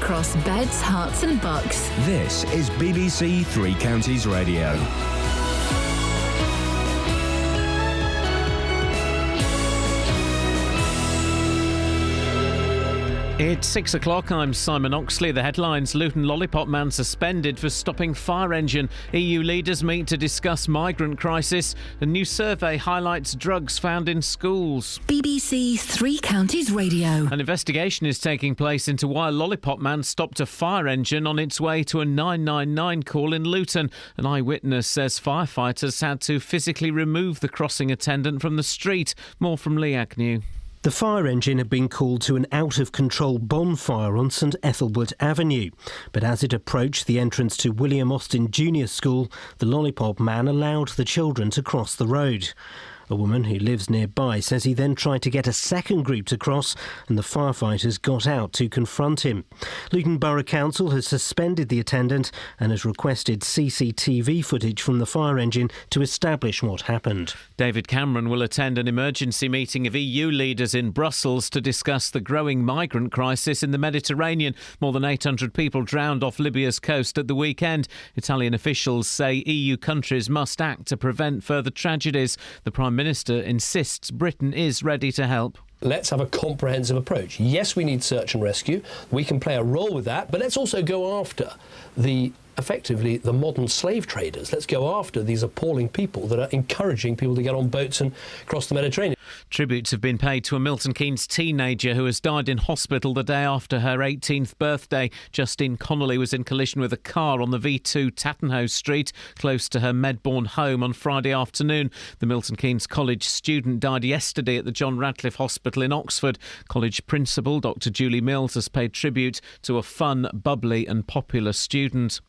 across beds, hearts and bucks. This is BBC Three Counties Radio. It's 6 o'clock. I'm Simon Oxley. The headlines: Luton Lollipop man suspended for stopping fire engine. EU leaders meet to discuss migrant crisis. A new survey highlights drugs found in schools. BBC Three Counties Radio. An investigation is taking place into why a Lollipop man stopped a fire engine on its way to a 999 call in Luton. An eyewitness says firefighters had to physically remove the crossing attendant from the street. More from Lee Agnew. The fire engine had been called to an out-of-control bonfire on St Ethelbert Avenue. But as it approached the entrance to William Austin Junior School, the Lollipop man allowed the children to cross the road. A woman who lives nearby says he then tried to get a second group to cross and the firefighters got out to confront him. Luton Borough Council has suspended the attendant and has requested CCTV footage from the fire engine to establish what happened. David Cameron will attend an emergency meeting of EU leaders in Brussels to discuss the growing migrant crisis in the Mediterranean. More than 800 people drowned off Libya's coast at the weekend. Italian officials say EU countries must act to prevent further tragedies. The Prime Minister insists Britain is ready to help. Let's have a comprehensive approach. Yes, we need search and rescue. We can play a role with that, but let's also go after effectively the modern slave traders. Let's go after these appalling people that are encouraging people to get on boats and cross the Mediterranean. Tributes have been paid to a Milton Keynes teenager who has died in hospital the day after her 18th birthday. Justine Connolly was in collision with a car on the V2 Tattenhouse Street, close to her Medbourne home on Friday afternoon. The Milton Keynes College student died yesterday at the John Radcliffe Hospital in Oxford. College principal Dr Julie Mills has paid tribute to a fun, bubbly and popular student.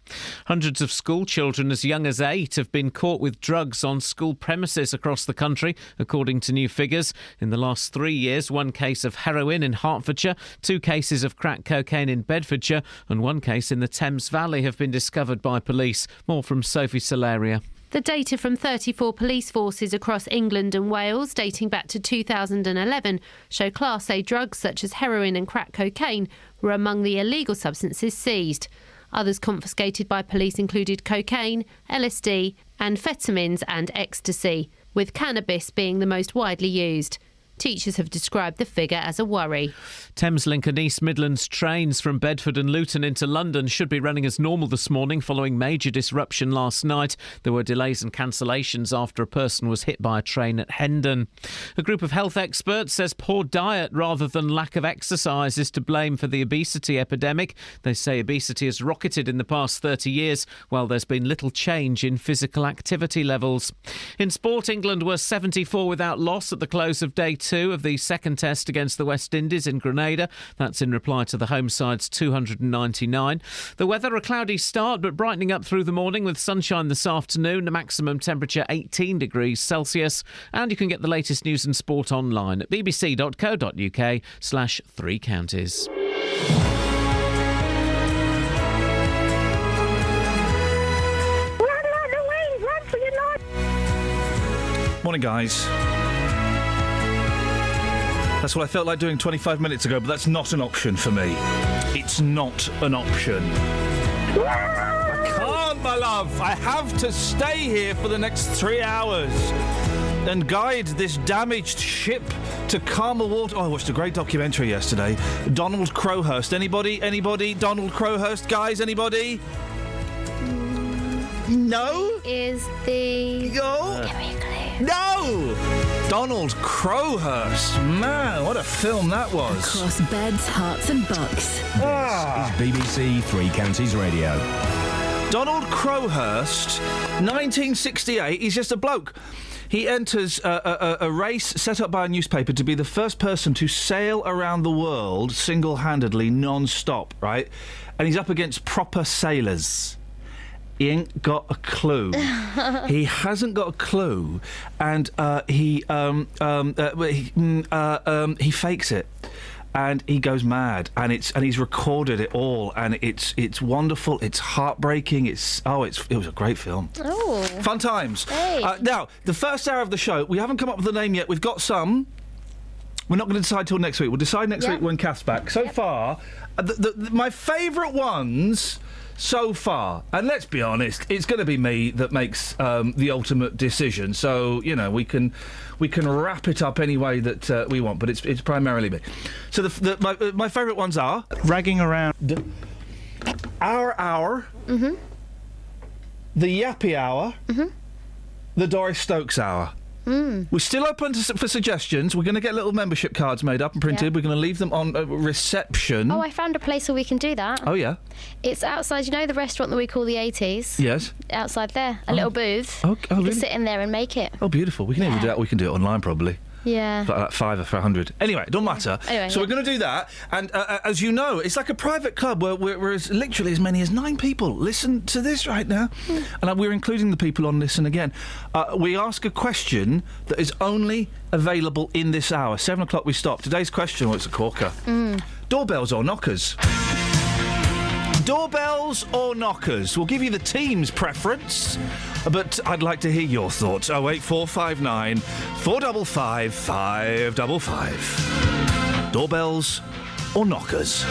Hundreds of school children as young as 8 have been caught with drugs on school premises across the country, according to new figures. In the last 3 years, 1 case of heroin in Hertfordshire, 2 cases of crack cocaine in Bedfordshire and 1 case in the Thames Valley have been discovered by police. More from Sophie Solaria. The data from 34 police forces across England and Wales, dating back to 2011, show Class A drugs such as heroin and crack cocaine were among the illegal substances seized. Others confiscated by police included cocaine, LSD, amphetamines and ecstasy, with cannabis being the most widely used. Teachers have described the figure as a worry. Thameslink and East Midlands trains from Bedford and Luton into London should be running as normal this morning following major disruption last night. There were delays and cancellations after a person was hit by a train at Hendon. A group of health experts says poor diet rather than lack of exercise is to blame for the obesity epidemic. They say obesity has rocketed in the past 30 years, while there's been little change in physical activity levels. In sport, England were 74 without loss at the close of day 2 of the second test against the West Indies in Grenada. That's in reply to the home side's 299. The weather, a cloudy start but brightening up through the morning with sunshine this afternoon, the maximum temperature 18 degrees Celsius. And you can get the latest news and sport online at bbc.co.uk/3 counties. Morning, guys. That's what I felt like doing 25 minutes ago, but that's not an option for me. It's not an option. I can't, my love. I have to stay here for the next 3 hours and guide this damaged ship to calmer water. Oh, I watched a great documentary yesterday. Donald Crowhurst. Anybody? Donald Crowhurst, guys? Anybody? No? Is the... Go? Give me a clue. No! Donald Crowhurst. Man, what a film that was. Across beds, hearts and bucks. This is BBC Three Counties Radio. Donald Crowhurst, 1968. He's just a bloke. He enters a race set up by a newspaper to be the first person to sail around the world single-handedly, non-stop, right? And he's up against proper sailors. He ain't got a clue. He hasn't got a clue, and he fakes it, and he goes mad, and he's recorded it all, and it's wonderful. It's heartbreaking. It was a great film. Oh, fun times. Hey. Now, the first hour of the show, we haven't come up with a name yet. We've got some. We're not going to decide till next week. We'll decide next Yeah. week when Kath's back. So far, my favourite ones so far, and let's be honest, it's going to be me that makes the ultimate decision. So, you know, we can wrap it up any way that we want, but it's primarily me. So my favourite ones are ragging around our Mm-hmm. the Yappy Hour, Mm-hmm. the Doris Stokes Hour. We're still open for suggestions. We're going to get little membership cards made up and printed. Yeah. We're going to leave them on reception. Oh, I found a place where we can do that. Oh, yeah? It's outside, you know the restaurant that we call the 80s? Yes. Outside there, a little booth. Oh, You can really? sit in there and make it. Oh, beautiful. We can even do that. We can do it online, probably. Yeah. Like $5 for $100. Anyway, it don't matter. Anyway, so we're going to do that. And as you know, it's like a private club where literally as many as 9 people listen to this right now. And we're including the people on Listen Again. We ask a question that is only available in this hour. 7 o'clock we stop. Today's question, it's a corker. Doorbells or knockers? Doorbells or knockers? We'll give you the team's preference, but I'd like to hear your thoughts. 08459 455 555. Doorbells or knockers?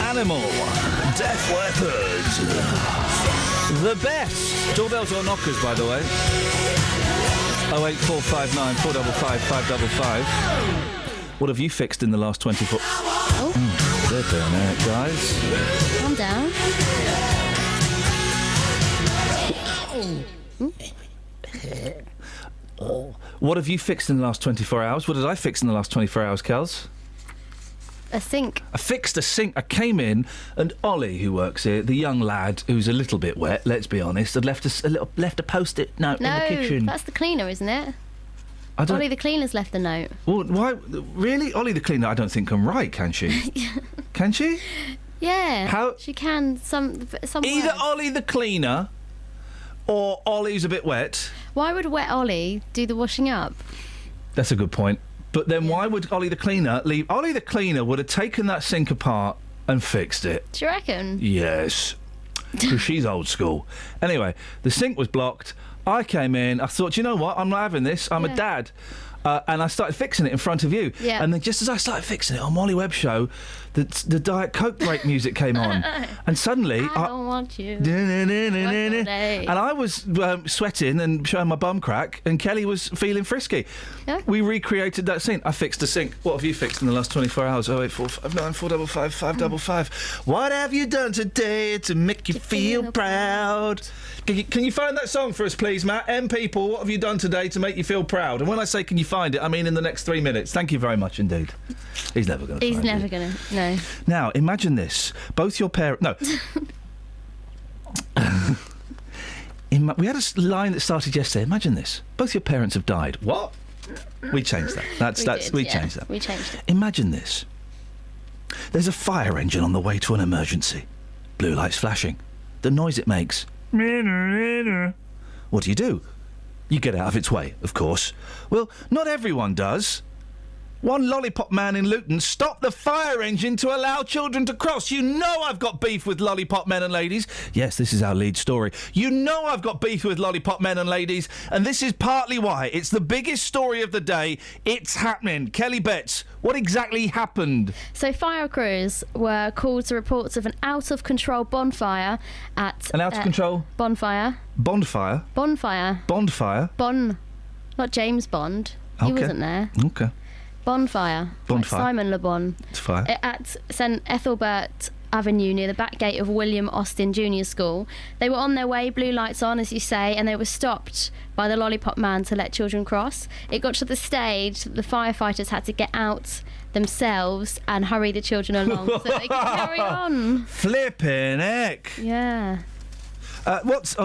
Animal, Def Leppard. The best. Doorbells or knockers, by the way. 08459 455 555. What have you fixed in the last 24... they're doing it, guys. Calm down. What have you fixed in the last 24 hours? What did I fix in the last 24 hours, Kels? A sink. I fixed a sink. I came in, and Ollie, who works here, the young lad who's a little bit wet, let's be honest, had left a post-it note in the kitchen. No, that's the cleaner, isn't it? I don't... Ollie the cleaner's left the note. Well, why? Really? Ollie the cleaner, I don't think can write, can she? Can she? Yeah. How? She can. Some Either words. Ollie the cleaner or Ollie's a bit wet. Why would wet Ollie do the washing up? That's a good point. But then why would Ollie the cleaner leave? Ollie the cleaner would have taken that sink apart and fixed it. Do you reckon? Yes. Because she's old school. Anyway, the sink was blocked. I came in. I thought, you know what? I'm not having this. I'm a dad. And I started fixing it in front of you. Yeah. And then just as I started fixing it on Molly Webb show, the Diet Coke break music came on. And suddenly... I don't want you. And I was sweating and showing my bum crack, and Kelly was feeling frisky. Yeah. We recreated that scene. I fixed a sink. What have you fixed in the last 24 hours? 08459 455 555. What have you done today to make you feel proud? Can you find that song for us, please, Matt? People, what have you done today to make you feel proud? And when I say can you find it, I mean in the next 3 minutes. Thank you very much indeed. He's never going to find it. He's never going to, no. Now, imagine this. Both your parents... No. We had a line that started yesterday. Imagine this. Both your parents have died. What? We changed that. We changed that. We changed it. Imagine this. There's a fire engine on the way to an emergency. Blue lights flashing. The noise it makes. What do? You get out of its way, of course. Well, not everyone does. One lollipop man in Luton stopped the fire engine to allow children to cross. You know I've got beef with lollipop men and ladies. Yes, this is our lead story. You know I've got beef with lollipop men and ladies, and this is partly why. It's the biggest story of the day. It's happening. Kelly Betts, what exactly happened? So fire crews were called to reports of an out-of-control bonfire at... An out-of-control? Bonfire. Bonfire? Bonfire. Bonfire? Not James Bond. He Okay. wasn't there. Okay. Bonfire. Bonfire. Like Simon Le Bon. It's fire. At St Ethelbert Avenue near the back gate of William Austin Junior School. They were on their way, blue lights on, as you say, and they were stopped by the lollipop man to let children cross. It got to the stage that the firefighters had to get out themselves and hurry the children along so they could carry on. Flippin' heck. Yeah.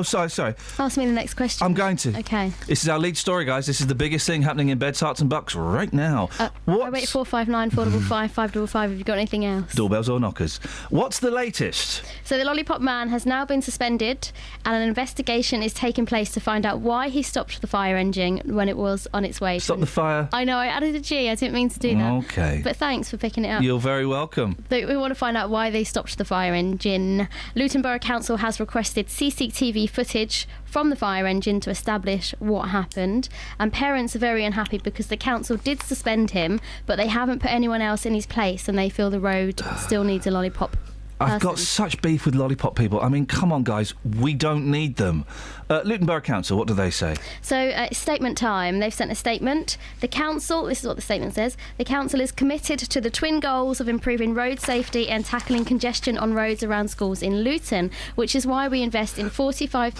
Sorry. Ask me the next question. I'm going to. Okay. This is our lead story, guys. This is the biggest thing happening in Beds, Hearts and Bucks right now. Wait, 459 455 555. Have you got anything else? Doorbells or knockers. What's the latest? So the lollipop man has now been suspended, and an investigation is taking place to find out why he stopped the fire engine when it was on its way. Stop the fire. I know, I added a G. I didn't mean to do that. Okay. But thanks for picking it up. You're very welcome. We want to find out why they stopped the fire engine. Luton Borough Council has requested CCTV footage from the fire engine to establish what happened, and parents are very unhappy because the council did suspend him, but they haven't put anyone else in his place, and they feel the road still needs a lollipop. I've got such beef with lollipop people. I mean, come on, guys. We don't need them. Luton Borough Council, what do they say? So, statement time. They've sent a statement. The council, this is what the statement says, the council is committed to the twin goals of improving road safety and tackling congestion on roads around schools in Luton, which is why we invest in 45...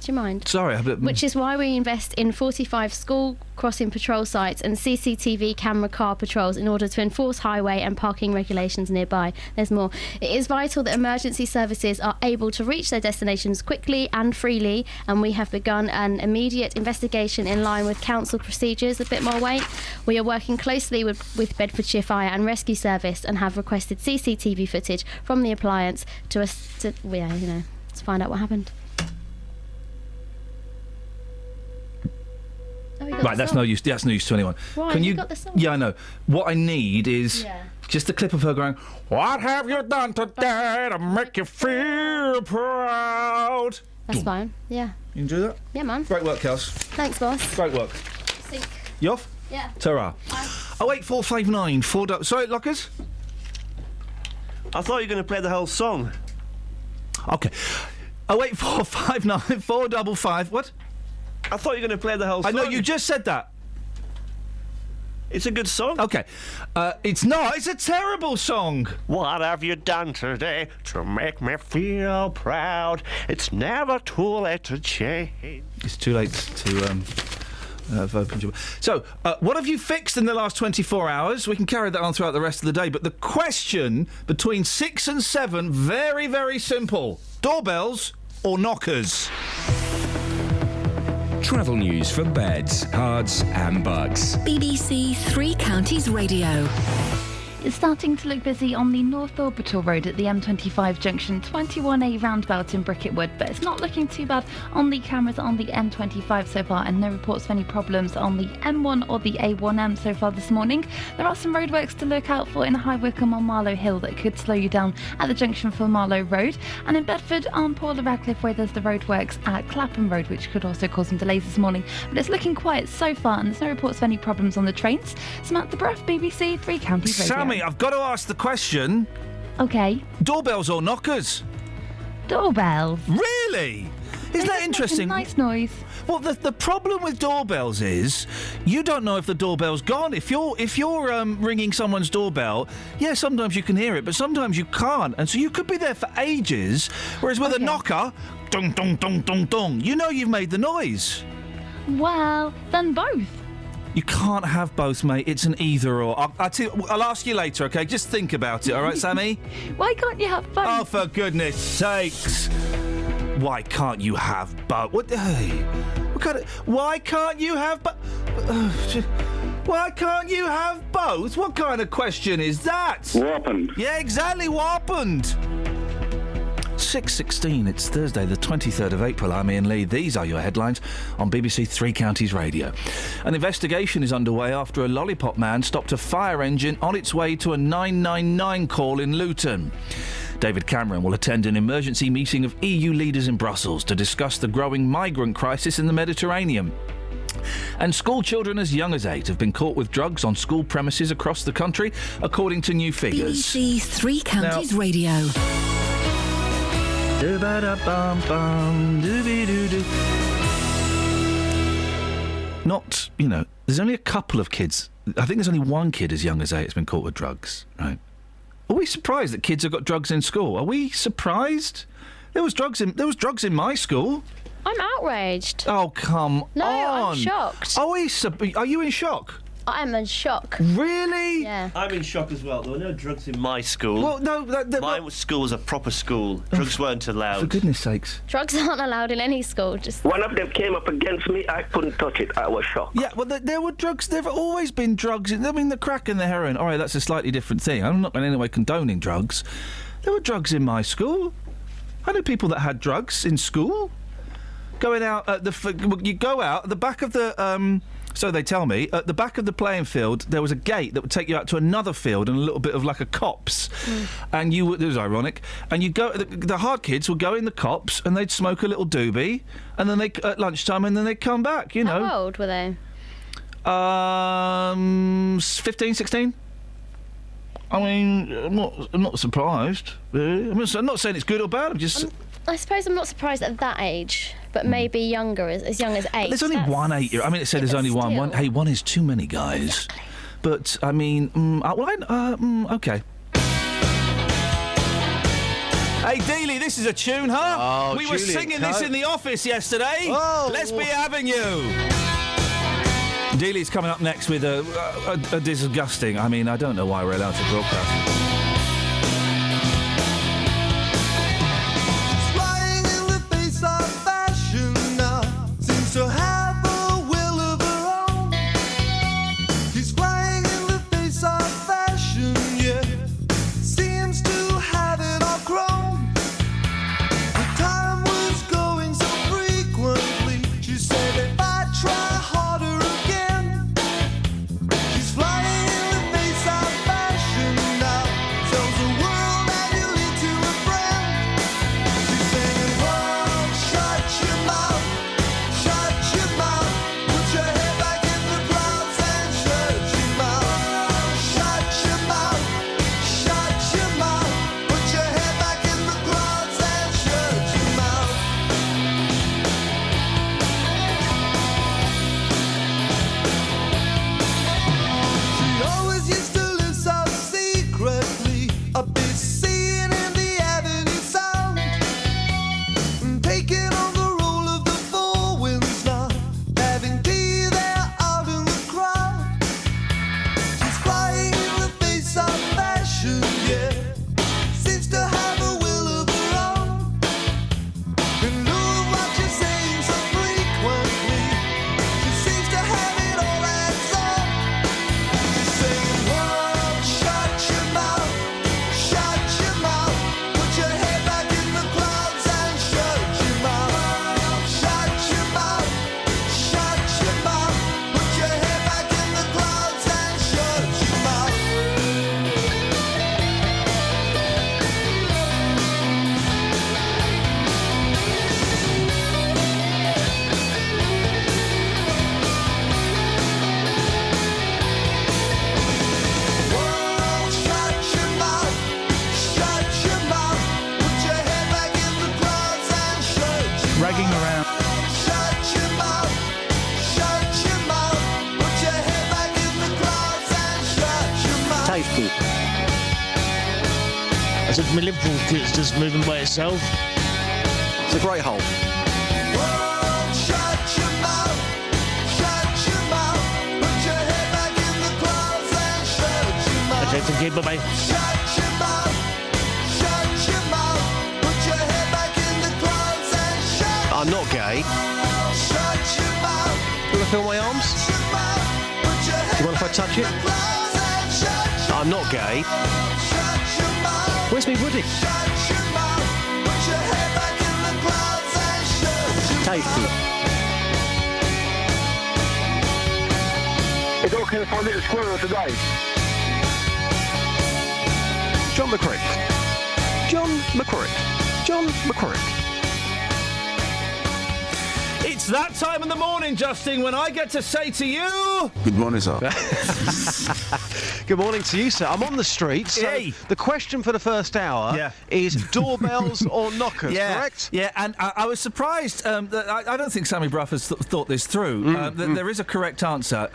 Do you mind? Sorry. Which is why we invest in 45 school crossing patrol sites and CCTV camera car patrols in order to enforce highway and parking regulations nearby. There's more. It is vital that emergency services are able to reach their destinations quickly and freely, and we have begun an immediate investigation in line with council procedures. A bit more weight. We are working closely with Bedfordshire Fire and Rescue Service and have requested CCTV footage from the appliance to find out what happened. Right, that's no use. That's no use to anyone. Why? Can You got the song. Yeah, I know. What I need is just a clip of her going, "What have you done today to make you feel proud?" That's fine. Yeah. You can do that. Yeah, man. Great work, Kels. Thanks, boss. Great work. Sync. You off? Yeah. Ta-ra. 08459 4... Sorry, Lockers? I thought you were going to play the whole song. OK. 08459 455... What? I thought you were going to play the whole song. I know, you just said that. It's a good song. OK. It's not. It's a terrible song. What have you done today to make me feel proud? It's never too late to change. It's too late to open. So, what have you fixed in the last 24 hours? We can carry that on throughout the rest of the day. But the question between 6 and 7, very, very simple. Doorbells or knockers? Travel news for beds, cards and bugs. BBC Three Counties Radio. It's starting to look busy on the North Orbital Road at the M25 junction 21A roundabout in Bricketwood, but it's not looking too bad on the cameras on the M25 so far, and no reports of any problems on the M1 or the A1M so far this morning. There are some roadworks to look out for in High Wycombe on Marlow Hill that could slow you down at the junction for Marlow Road, and in Bedford on Paula Radcliffe Way there's the roadworks at Clapham Road, which could also cause some delays this morning, but it's looking quiet so far and there's no reports of any problems on the trains. Samantha Bruff, BBC Three Counties Radio. Sammy, I've got to ask the question. Okay. Doorbells or knockers? Doorbells. Really? Isn't that interesting? Nice noise. Well, the problem with doorbells is you don't know if the doorbell's gone. If you're ringing someone's doorbell, yeah, sometimes you can hear it, but sometimes you can't, and so you could be there for ages. Whereas with a knocker, dong dong dong dong dong, you know you've made the noise. Well, then both. You can't have both, mate. It's an either or. I'll ask you later, OK? Just think about it, all right, Sammy? Why can't you have both? Oh, for goodness sakes. Why can't you have both? Why can't you have both? Why can't you have both? What kind of question is that? What happened? Yeah, exactly. What happened? 6:16, it's Thursday the 23rd of April. I'm Iain Lee. These are your headlines on BBC Three Counties Radio. An investigation is underway after a lollipop man stopped a fire engine on its way to a 999 call in Luton. David Cameron will attend an emergency meeting of EU leaders in Brussels to discuss the growing migrant crisis in the Mediterranean. And school children as young as 8 have been caught with drugs on school premises across the country, according to new figures. BBC Three Counties Radio. Not, there's only a couple of kids. I think there's only one kid as young as 8 has been caught with drugs, right? Are we surprised that kids have got drugs in school? Are we surprised? There was drugs in my school. I'm outraged. Oh, come on. No, I'm shocked. Are you in shock? I'm in shock. Really? Yeah. I'm in shock as well. There were no drugs in my school. Well, no. My school was a proper school. Drugs weren't allowed. For goodness sakes. Drugs aren't allowed in any school. Just one of them came up against me. I couldn't touch it. I was shocked. Yeah, well, there were drugs. There have always been drugs. The crack and the heroin. All right, that's a slightly different thing. I'm not in any way condoning drugs. There were drugs in my school. I knew people that had drugs in school. Going out at you go out at the back of the. So they tell me, at the back of the playing field, there was a gate that would take you out to another field and a little bit of like a copse. And it was ironic. And the hard kids would go in the copse and they'd smoke a little doobie, and then at lunchtime, and then they'd come back, How old were they? 15, 16. I mean, I'm not surprised. I'm not saying it's good or bad. I suppose I'm not surprised at that age, but maybe younger, as young as 8. There's only one 8-year. I mean, it said there's only one. One is too many, guys. Exactly. But I mean, okay. Hey, Dealey, this is a tune, huh? Oh, we were singing this in the office yesterday. Oh. Let's be having you. Dealey's coming up next with a disgusting. I mean, I don't know why we're allowed to broadcast. To have a will of her own. She's flying in the face of fashion, yeah. Seems to have it all grown. The time was going so frequently. She said if I try harder again. She's flying in the face of fashion now. Tasty. I said my Liverpool kit's just moving by itself. It's a great hole. Okay, thank you, bye-bye. I'm not gay. You want to feel my arms? Do you mind if I touch it? I'm not gay. Where's me Woody? Tasty. It's okay for a little squirrel to die. John McCrick. John McCrick. John McCrick. It's that time in the morning, Justin, when I get to say to you... Good morning, sir. Good morning to you, sir. I'm on the street, so Hey. the question for the first hour is doorbells or knockers, correct? Yeah, and I was surprised that I don't think Sammy Bruff has thought this through. There is a correct answer.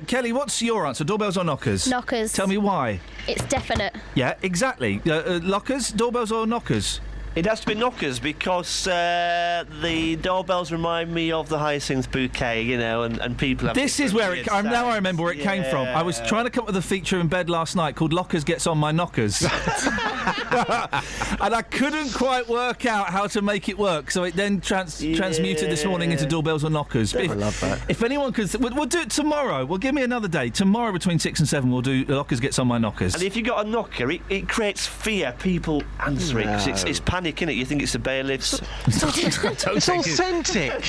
Kelly, what's your answer? Doorbells or knockers? Knockers. Tell me why. It's definite. Yeah, exactly. Lockers, doorbells or knockers? It has to be knockers because the doorbells remind me of the hyacinth bouquet, you know, and people have... This is where it... now I remember where it came from. I was trying to come up with a feature in bed last night called Lockers Gets On My Knockers. And I couldn't quite work out how to make it work, so it then transmuted this morning into doorbells or knockers. I love that. If anyone could... We'll do it tomorrow. Well, give me another day. Tomorrow between 6 and 7 we'll do Lockers Gets On My Knockers. And if you've got a knocker, it creates fear, people answering, 'cause it's panic, innit? You think it's the bailiffs. It's authentic.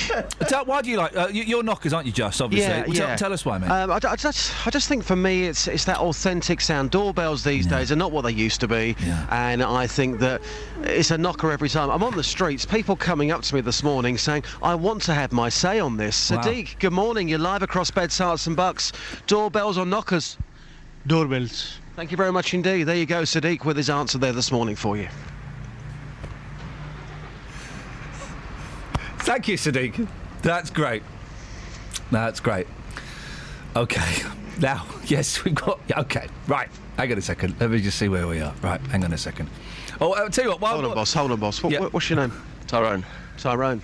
Why do you like... you're knockers, aren't you, Just, obviously? Tell us why, mate. I just think for me it's that authentic sound. Doorbells these days are not what they used to be, and I think that it's a knocker every time. I'm on the streets, people coming up to me this morning saying, I want to have my say on this. Wow. Sadiq, good morning. You're live across Beds, Hearts and Bucks. Doorbells or knockers? Doorbells. Thank you very much indeed. There you go, Sadiq, with his answer there this morning for you. Thank you, Sadiq. That's great. That's great. Okay. Now, yes, we've got... Okay, right. Hang on a second. Let me just see where we are. Right, hang on a second. Oh, I'll tell you what... Hold on, boss. What's your name? Tyrone. Tyrone.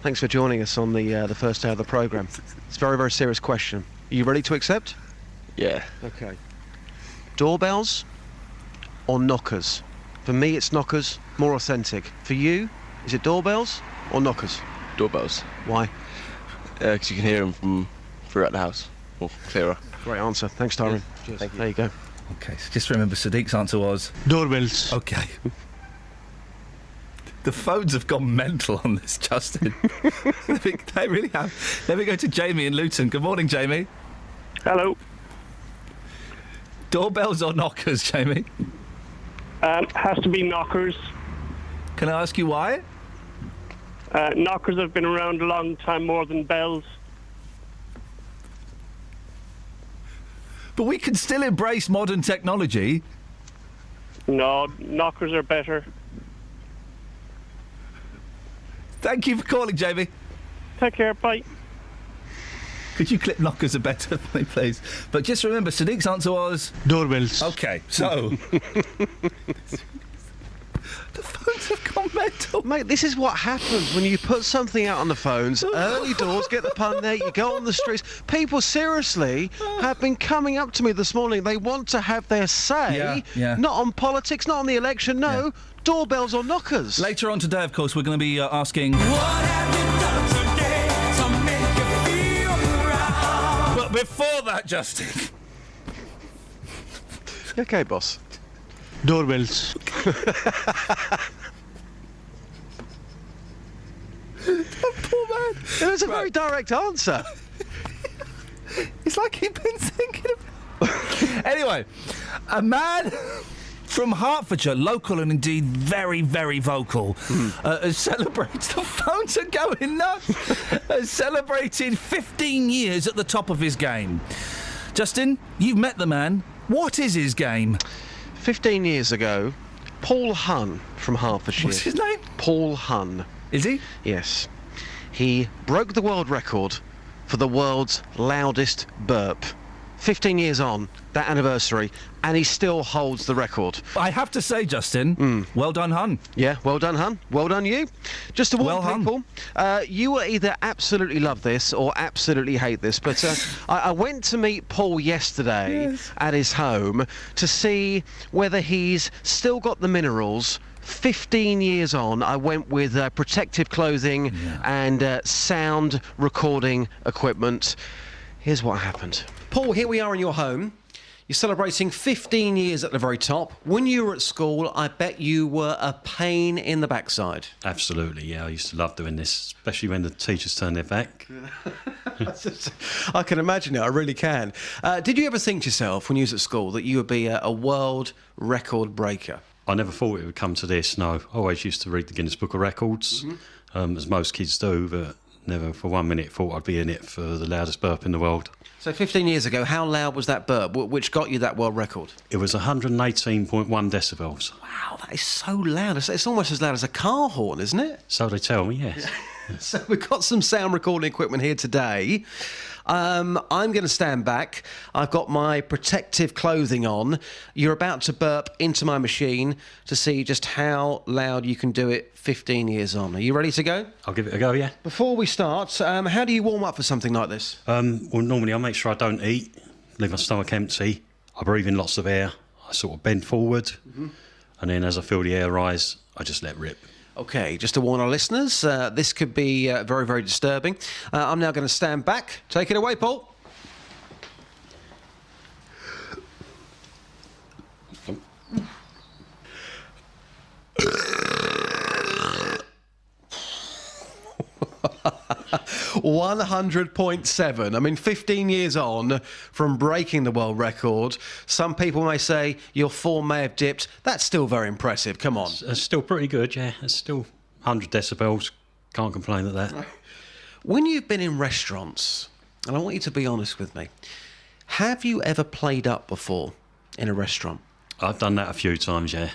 Thanks for joining us on the first hour of the programme. It's a very, very serious question. Are you ready to accept? Yeah. Okay. Doorbells or knockers? For me, it's knockers, more authentic. For you, is it doorbells or knockers? Doorbells. Why? Because you can hear them from throughout the house. Or clearer. Great answer. Thanks, Tyrone. Cheers. Thank you. There you go. Okay, so just remember Sadiq's answer was... Doorbells. Okay. The phones have gone mental on this, Justin. They really have. Let me go to Jamie in Luton. Good morning, Jamie. Hello. Doorbells or knockers, Jamie? Has to be knockers. Can I ask you why? Knockers have been around a long time, more than bells. But we can still embrace modern technology. No, knockers are better. Thank you for calling, Jamie. Take care, bye. Could you clip knockers are better for me, please? But just remember, Sadiq's answer was... Doorbells. Okay, so... The phones have gone mental. Mate, this is what happens when you put something out on the phones. Early doors, get the pun there, you go on the streets. People, seriously, have been coming up to me this morning. They want to have their say, not on politics, not on the election, no, doorbells or knockers. Later on today, of course, we're going to be asking... What have you done today to make you feel proud? But before that, Justin... Okay, boss. Doorbells. Poor man. It was a very direct answer. It's like he'd been thinking of... Anyway, a man from Hertfordshire, local and indeed very, very vocal, celebrates... The phones are going nuts. Has celebrated 15 years at the top of his game. Justin, you've met the man. What is his game? 15 years ago, Paul Hunn from Hertfordshire. What's his name? Paul Hunn. Is he? Yes. He broke the world record for the world's loudest burp. 15 years on, that anniversary, and he still holds the record. I have to say, Justin, well done, hun. Yeah, well done, hun. Well done, you. Just to warn people, you will either absolutely love this or absolutely hate this, but I went to meet Paul yesterday at his home to see whether he's still got the minerals. 15 years on, I went with protective clothing and sound recording equipment. Here's what happened. Paul, here we are in your home. You're celebrating 15 years at the very top. When you were at school, I bet you were a pain in the backside. Absolutely, yeah. I used to love doing this, especially when the teachers turned their back. I can imagine it, I really can. Did you ever think to yourself, when you was at school, that you would be a world record breaker? I never thought it would come to this, no. I always used to read the Guinness Book of Records, as most kids do, but never for 1 minute thought I'd be in it for the loudest burp in the world. So 15 years ago, how loud was that burp, which got you that world record? It was 118.1 decibels. Wow, that is so loud. It's almost as loud as a car horn, isn't it? So they tell me, yes. So we've got some sound recording equipment here today. I'm going to stand back. I've got my protective clothing on. You're about to burp into my machine to see just how loud you can do it 15 years on. Are you ready to go? I'll give it a go, yeah. Before we start, how do you warm up for something like this? Well, normally I make sure I don't eat, leave my stomach empty. I breathe in lots of air. I sort of bend forward. And then as I feel the air rise, I just let rip. OK, just to warn our listeners, this could be very, very disturbing. I'm now going to stand back. Take it away, Paul. $100.7. I mean, 15 years on from breaking the world record. Some people may say your form may have dipped. That's still very impressive. Come on. It's still pretty good, yeah. It's still 100 decibels. Can't complain at that. When you've been in restaurants, and I want you to be honest with me, have you ever played up before in a restaurant? I've done that a few times, yeah.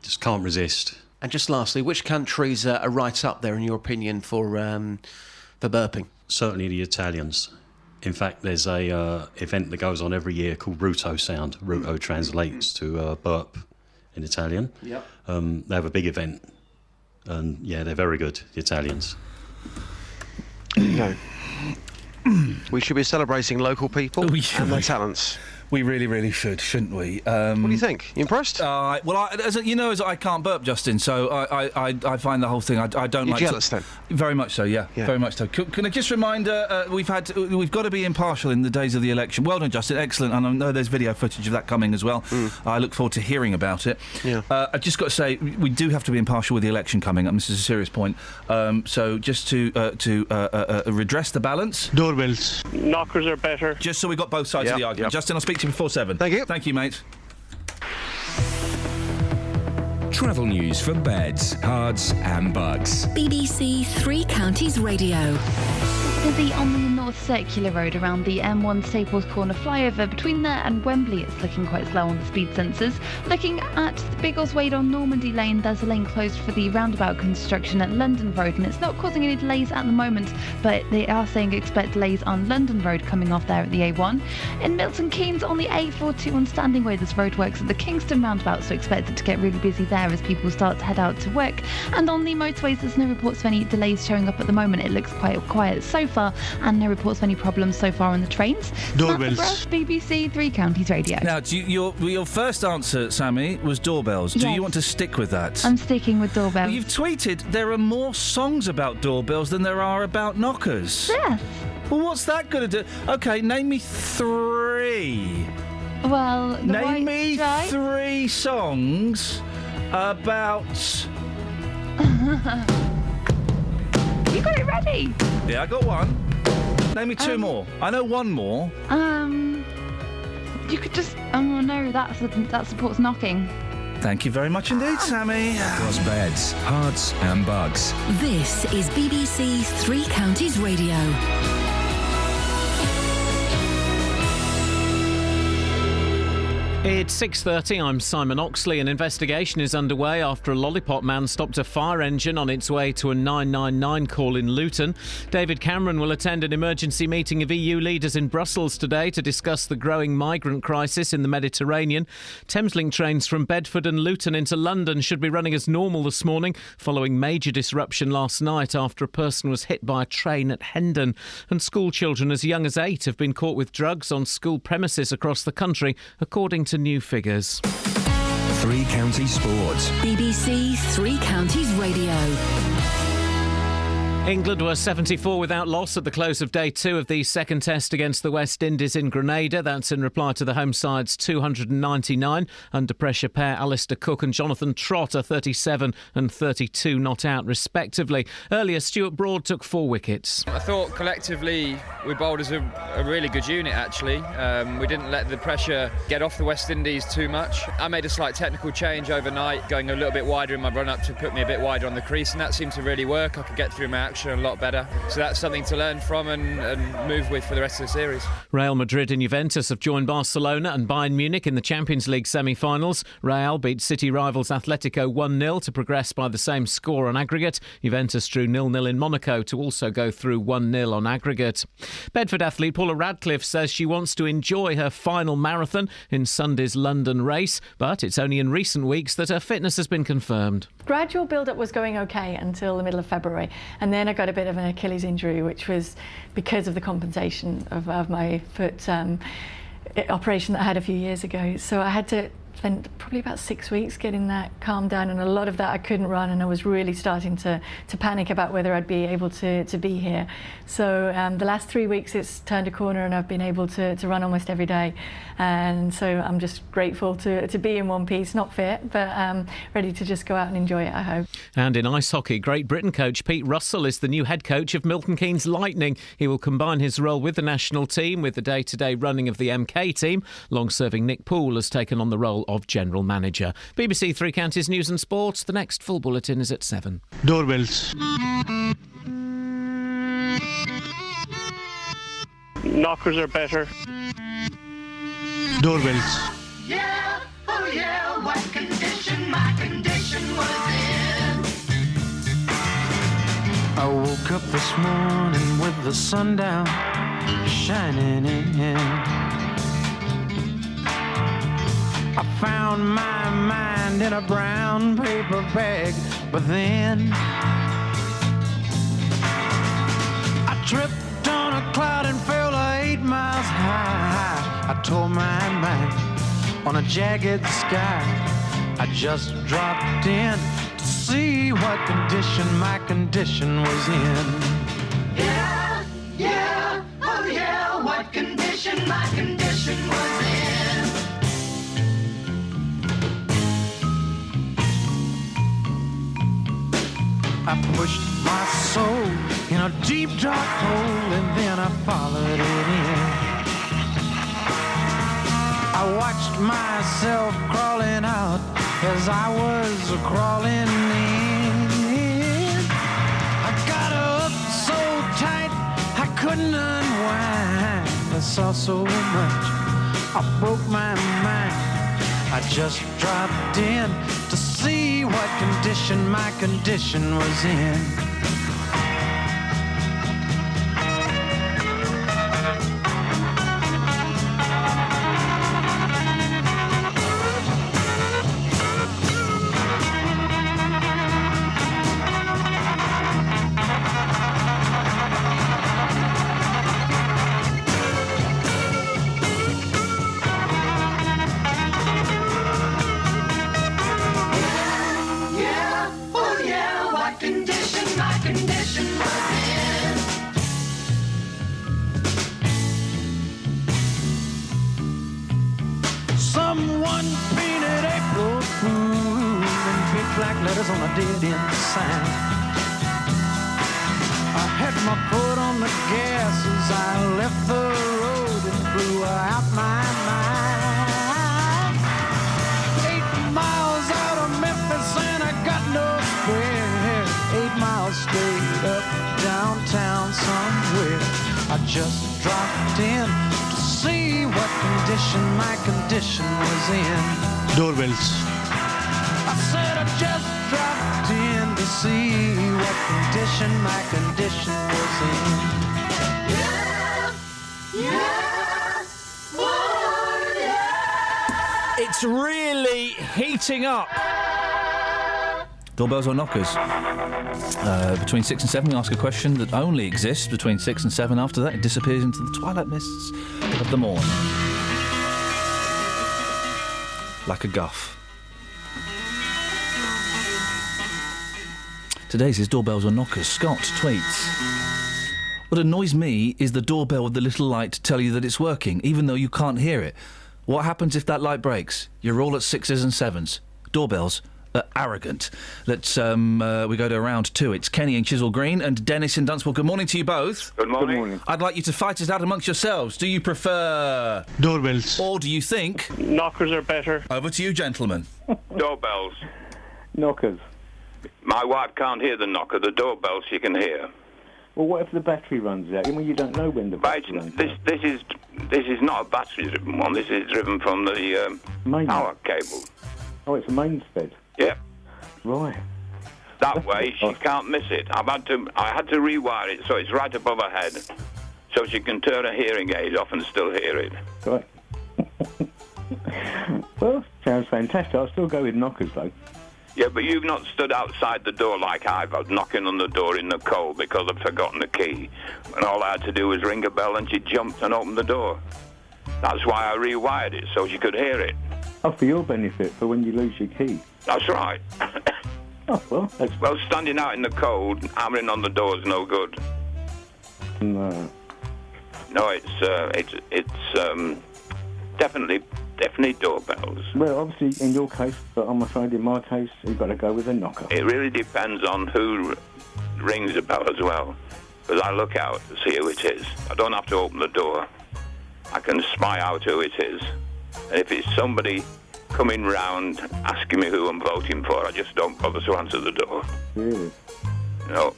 Just can't resist. And just lastly, which countries are right up there, in your opinion, for burping? Certainly the Italians. In fact, there's a event that goes on every year called Ruto Sound. Ruto translates to burp in Italian. Yep. They have a big event. And, yeah, they're very good, the Italians. No. We should be celebrating local people and their talents. We really, really should, shouldn't we? What do you think? You impressed? Well, as I can't burp, Justin, so I find the whole thing, I don't You're like... jealous, then? Very much so, yeah. Very much so. Can I just remind, we've got to be impartial in the days of the election. Well done, Justin, excellent, and I know there's video footage of that coming as well. I look forward to hearing about it. Yeah. I've just got to say, we do have to be impartial with the election coming up. This is a serious point. So just to redress the balance... Doorbells. Knockers are better. Just so we've got both sides of the argument. Justin, I'll speak to you before 7. Thank you. Thank you, mate. Travel news for beds, cards and bugs. BBC Three Counties Radio. Busy on the North Circular Road around the M1 Staples Corner flyover. Between there and Wembley, it's looking quite slow on the speed sensors. Looking at the Biggleswade on Normandy Lane, there's a lane closed for the roundabout construction at London Road, and it's not causing any delays at the moment, but they are saying expect delays on London Road coming off there at the A1. In Milton Keynes on the A42 on Standing Way, there's roadworks at the Kingston roundabout, so expect it to get really busy there as people start to head out to work. And on the motorways, there's no reports of any delays showing up at the moment. It looks quite quiet so far, and no reports of any problems so far on the trains. Doorbells. BBC Three Counties Radio. Now, your first answer, Sammy, was doorbells. Do Yes. you want to stick with that? I'm sticking with doorbells. Well, you've tweeted there are more songs about doorbells than there are about knockers. Yes. Well, what's that going to do? Okay, name me 3. Well, the Name White me Stripe. 3 songs about... You got it ready. Yeah, I got one. Name me 2 more. I know 1 more. You could just... Oh, no, that supports knocking. Thank you very much indeed, Sammy. Across beds, cards and bugs. This is BBC Three Counties Radio. It's 6:30. I'm Simon Oxley. An investigation is underway after a lollipop man stopped a fire engine on its way to a 999 call in Luton. David Cameron will attend an emergency meeting of EU leaders in Brussels today to discuss the growing migrant crisis in the Mediterranean. Thameslink trains from Bedford and Luton into London should be running as normal this morning, following major disruption last night after a person was hit by a train at Hendon. And school children as young as 8 have been caught with drugs on school premises across the country, according to new figures. Three Counties Sports. BBC Three Counties Radio. England were 74 without loss at the close of day 2 of the second test against the West Indies in Grenada. That's in reply to the home side's 299. Under pressure pair Alistair Cook and Jonathan Trott are 37 and 32 not out respectively. Earlier, Stuart Broad took 4 wickets. I thought collectively we bowled as a really good unit actually. We didn't let the pressure get off the West Indies too much. I made a slight technical change overnight, going a little bit wider in my run-up to put me a bit wider on the crease, and that seemed to really work. I could get through my action a lot better. So that's something to learn from and move with for the rest of the series. Real Madrid and Juventus have joined Barcelona and Bayern Munich in the Champions League semi-finals. Real beat City rivals Atletico 1-0 to progress by the same score on aggregate. Juventus drew 0-0 in Monaco to also go through 1-0 on aggregate. Bedford athlete Paula Radcliffe says she wants to enjoy her final marathon in Sunday's London race, but it's only in recent weeks that her fitness has been confirmed. Gradual build-up was going okay until the middle of February, and then I got a bit of an Achilles injury, which was because of the compensation of my foot operation that I had a few years ago. So I had to spend probably about 6 weeks getting that calmed down, and a lot of that I couldn't run, and I was really starting to panic about whether I'd be able to be here. So the last 3 weeks it's turned a corner and I've been able to run almost every day, and so I'm just grateful to be in one piece, not fit, but ready to just go out and enjoy it, I hope. And in ice hockey, Great Britain coach Pete Russell is the new head coach of Milton Keynes Lightning. He will combine his role with the national team with the day-to-day running of the MK team. Long-serving Nick Poole has taken on the role of general manager. BBC Three Counties News and Sports. The next full bulletin is at 7. Doorbells. Knockers are better. Doorbells. Yeah, oh yeah, what condition my condition was in. I woke up this morning with the sun down shining in. I found my mind in a brown paper bag, but then I tripped on a cloud and fell 8 miles high. I tore my mind on a jagged sky. I just dropped in to see what condition my condition was in. Yeah, yeah, oh yeah, what condition my condition was in. I pushed my soul in a deep dark hole and then I followed it in. I watched myself crawling out as I was crawling in. I got up so tight I couldn't unwind. I saw so much, I broke my mind. I just dropped in to see what condition my condition was in. Someone painted April Fool in big black letters on a dead-end sign. I had my foot on the gas as I left the road and blew out my mind. 8 miles out of Memphis and I got no spare. 8 miles straight up downtown somewhere. I just dropped in to see what condition my condition was in. Doorbells. I said I just dropped in to see what condition my condition was in. It's really heating up. Doorbells or knockers? Between 6 and 7 we ask a question that only exists between 6 and 7. After that it disappears into the twilight mists of the morn. Like a guff. Today's is doorbells or knockers. Scott tweets: what annoys me is the doorbell with the little light to tell you that it's working, even though you can't hear it. What happens if that light breaks? You're all at 6s and 7s. Doorbells are arrogant. Let's we go to round 2. It's Kenny in Chisel Green and Dennis in Dunstable. Good morning to you both. Good morning. I'd like you to fight it out amongst yourselves. Do you prefer doorbells, or do you think knockers are better? Over to you, gentlemen. Doorbells. Knockers. My wife can't hear the knocker. The doorbell she can hear. Well, what if the battery runs out? I mean, you don't know when the battery runs out. This is not a battery-driven one. This is driven from the power cable. Oh, it's a mains fed. Yep. Right. That way she can't miss it. I had to rewire it so it's right above her head, so she can turn her hearing aid off and still hear it. Right. Well, sounds fantastic. I'll still go with knockers though. Yeah, but you've not stood outside the door like I was, knocking on the door in the cold because I'd forgotten the key. And all I had to do was ring a bell and she jumped and opened the door. That's why I rewired it, so she could hear it. Oh, for your benefit, for when you lose your key. That's right. Oh, well, Well, standing out in the cold, hammering on the door is no good. No. No, it's definitely doorbells. Well, obviously in your case, but I'm afraid in my case, you've got to go with a knocker. It really depends on who rings the bell as well, because I look out to see who it is. I don't have to open the door. I can spy out who it is. And if it's somebody coming round asking me who I'm voting for, I just don't bother to answer the door. Really? No.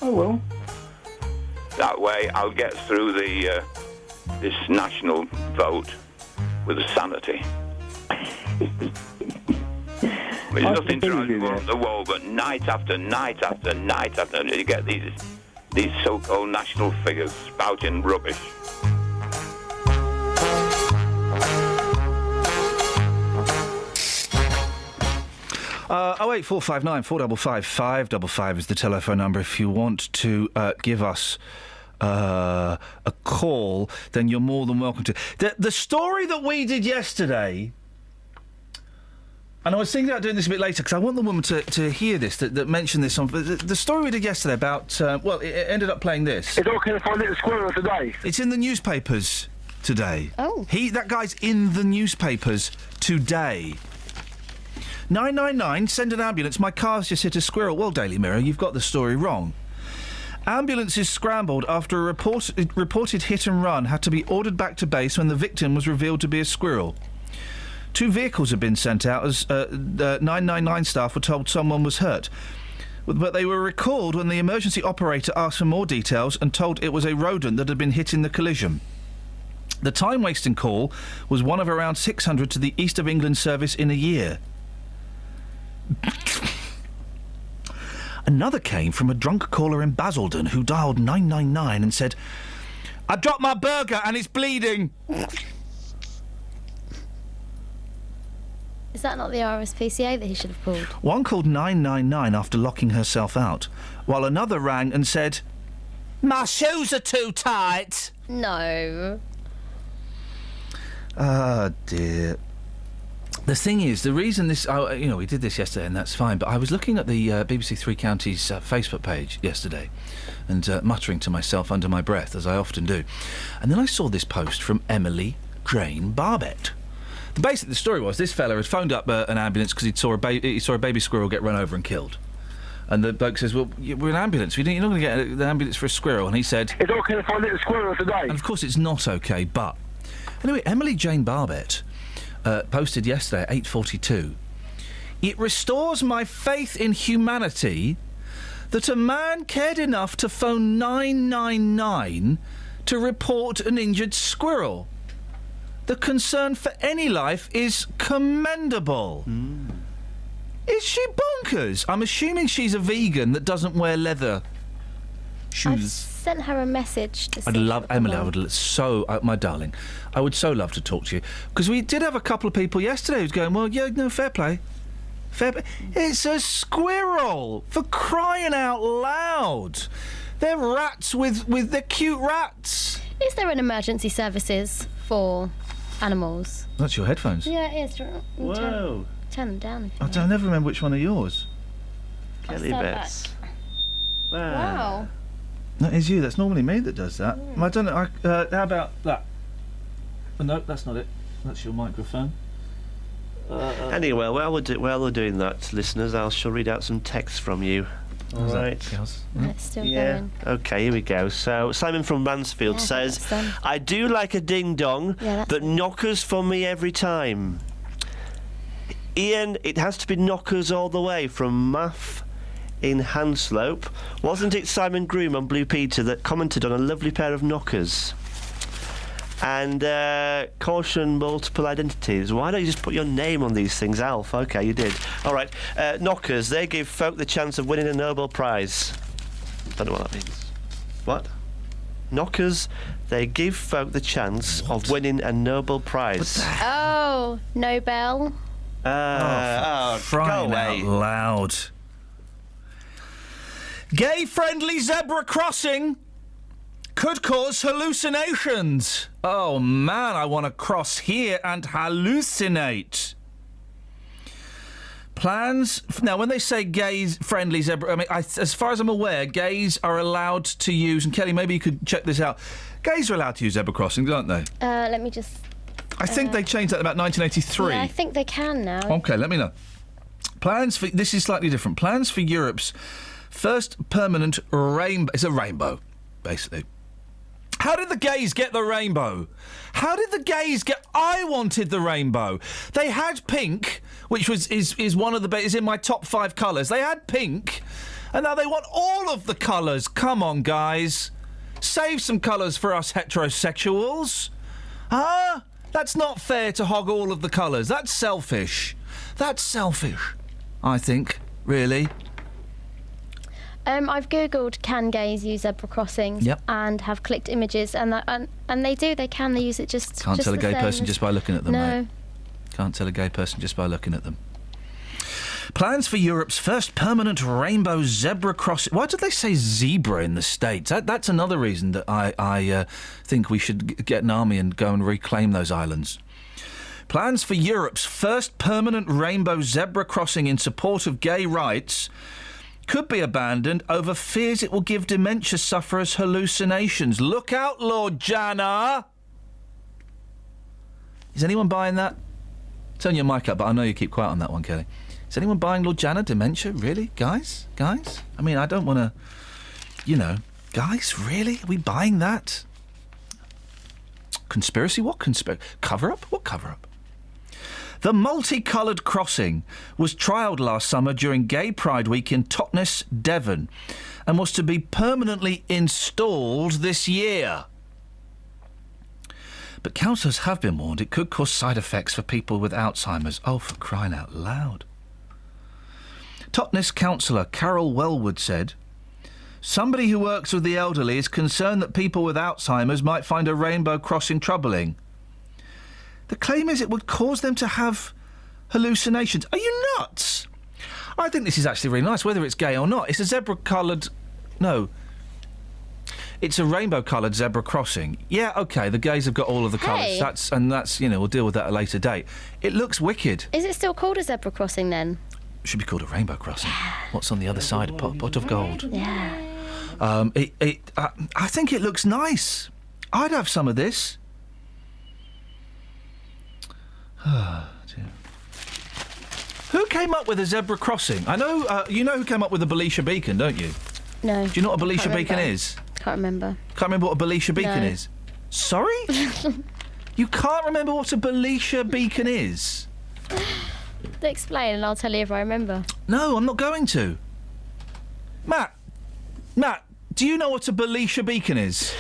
Oh, well. That way I'll get through this national vote with sanity. There's nothing trying on the wall, but night after night after night after night, you get these so-called national figures spouting rubbish. Uh, 08459 455 555 is the telephone number if you want to give us a call, then you're more than welcome to. The story that we did yesterday, and I was thinking about doing this a bit later because I want the woman to hear this, that mentioned this on the story we did yesterday about, it ended up playing this. It's okay for a little squirrel today. It's in the newspapers today. Oh. That guy's in the newspapers today. 999, send an ambulance. My car's just hit a squirrel. Well, Daily Mirror, you've got the story wrong. Ambulances scrambled after a reported hit and run had to be ordered back to base when the victim was revealed to be a squirrel. 2 vehicles had been sent out as 999 staff were told someone was hurt. But they were recalled when the emergency operator asked for more details and told it was a rodent that had been hit in the collision. The time-wasting call was one of around 600 to the East of England service in a year. Another came from a drunk caller in Basildon who dialed 999 and said, "I dropped my burger and it's bleeding." Is that not the RSPCA that he should have called? One called 999 after locking herself out, while another rang and said, "My shoes are too tight." No. Ah, dear. The thing is, the reason this... we did this yesterday and that's fine, but I was looking at the BBC Three Counties Facebook page yesterday and muttering to myself under my breath, as I often do. And then I saw this post from Emily Jane Barbett. Basically, the story was this fella had phoned up an ambulance because he saw a baby squirrel get run over and killed. And the bloke says, "Well, we're an ambulance. You're not going to get an ambulance for a squirrel." And he said, "It's okay for a little squirrel today." And of course, it's not okay. But anyway, Emily Jane Barbett posted yesterday at 8:42. "It restores my faith in humanity that a man cared enough to phone 999 to report an injured squirrel. The concern for any life is commendable. Is she bonkers? I'm assuming she's a vegan that doesn't wear leather shoes. I've sent her a message to I'd see love, if it Emily, will. I would so, my darling, I would so love to talk to you. Because we did have a couple of people yesterday who's going, well, yeah, no, fair play. Fair play. It's a squirrel, for crying out loud. They're rats they're cute rats. Is there an emergency services for animals? That's your headphones. Yeah, it is. Whoa. Turn them down. If you I don't never remember which one are yours. Kelly Bets. Wow. That is you. That's normally me that does that. I don't know. How about that? Oh, no, that's not it. That's your microphone. Anyway, while we're doing that, listeners, I shall read out some texts from you. All right. It's still going. Okay, here we go. So Simon from Mansfield says, I do like a ding dong, but knockers for me every time. Iain, it has to be knockers all the way from Math in Hanslope. Wasn't it Simon Groom on Blue Peter that commented on a lovely pair of knockers? And caution multiple identities. Why don't you just put your name on these things, Alf? Okay, you did. All right. Knockers, they give folk the chance of winning a Nobel Prize. Don't know what that means. What? Knockers, they give folk the chance of winning a Nobel Prize. Oh, Nobel. Go Crying away. out loud. Gay-friendly zebra crossing could cause hallucinations. Oh, man, I want to cross here and hallucinate. Plans... Now, when they say gay-friendly zebra... I mean, as far as I'm aware, gays are allowed to use... And, Kelly, maybe you could check this out. Gays are allowed to use zebra crossings, aren't they? Let me just... I think they changed that in about 1983. Yeah, I think they can now. OK, let me know. Plans for... This is slightly different. Plans for Europe's first permanent rainbow... It's a rainbow, basically. How did the gays get the rainbow? How did the gays get... I wanted the rainbow. They had pink, which is one of the... is in my top 5 colours. They had pink, and now they want all of the colours. Come on, guys. Save some colours for us heterosexuals. Huh? That's not fair to hog all of the colours. That's selfish. That's selfish, I think, really. I've googled can gays use zebra crossings and have clicked images and they do. They can. They use it just. Can't tell a gay person just by looking at them. No. Mate. Can't tell a gay person just by looking at them. Plans for Europe's first permanent rainbow zebra crossing. Why did they say zebra in the States? That's another reason that I think we should get an army and go and reclaim those islands. Plans for Europe's first permanent rainbow zebra crossing in support of gay rights could be abandoned over fears it will give dementia sufferers hallucinations. Look out, Lord Janna! Is anyone buying that? Turn your mic up, but I know you keep quiet on that one, Kelly. Is anyone buying Lord Janna dementia? Really? Guys? I mean, I don't want to... You know... Guys, really? Are we buying that? Conspiracy? What conspiracy? Cover-up? What cover-up? The multicoloured crossing was trialled last summer during Gay Pride Week in Totnes, Devon, and was to be permanently installed this year. But councillors have been warned it could cause side effects for people with Alzheimer's. Oh, for crying out loud. Totnes councillor Carol Wellwood said, "Somebody who works with the elderly is concerned that people with Alzheimer's might find a rainbow crossing troubling. The claim is it would cause them to have hallucinations." Are you nuts? I think this is actually really nice, whether it's gay or not. It's a zebra-coloured... No. It's a rainbow-coloured zebra crossing. Yeah, OK, the gays have got all of the colours. That's, you know, we'll deal with that at a later date. It looks wicked. Is it still called a zebra crossing then? It should be called a rainbow crossing. What's on the other side? A pot of gold. Yeah. I think it looks nice. I'd have some of this. Oh, dear. Who came up with a zebra crossing? I know, you know who came up with a Belisha beacon, don't you? No. Do you know what a Belisha beacon is? Can't remember. Can't remember what a Belisha beacon is? Sorry? You can't remember what a Belisha beacon is? Explain and I'll tell you if I remember. No, I'm not going to. Matt, do you know what a Belisha beacon is?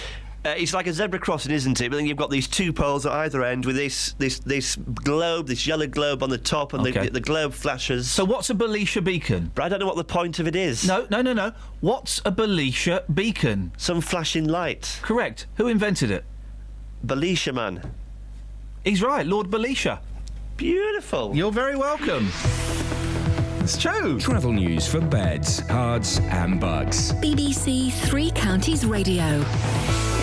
It's like a zebra crossing, isn't it? But then you've got these two poles at either end with this globe, this yellow globe on the top, and the globe flashes. So what's a Belisha beacon? But I don't know what the point of it is. No. What's a Belisha beacon? Some flashing light. Correct. Who invented it? Belisha man. He's right, Lord Belisha. Beautiful. You're very welcome. It's true. Travel news for beds, cards and bugs. BBC Three Counties Radio.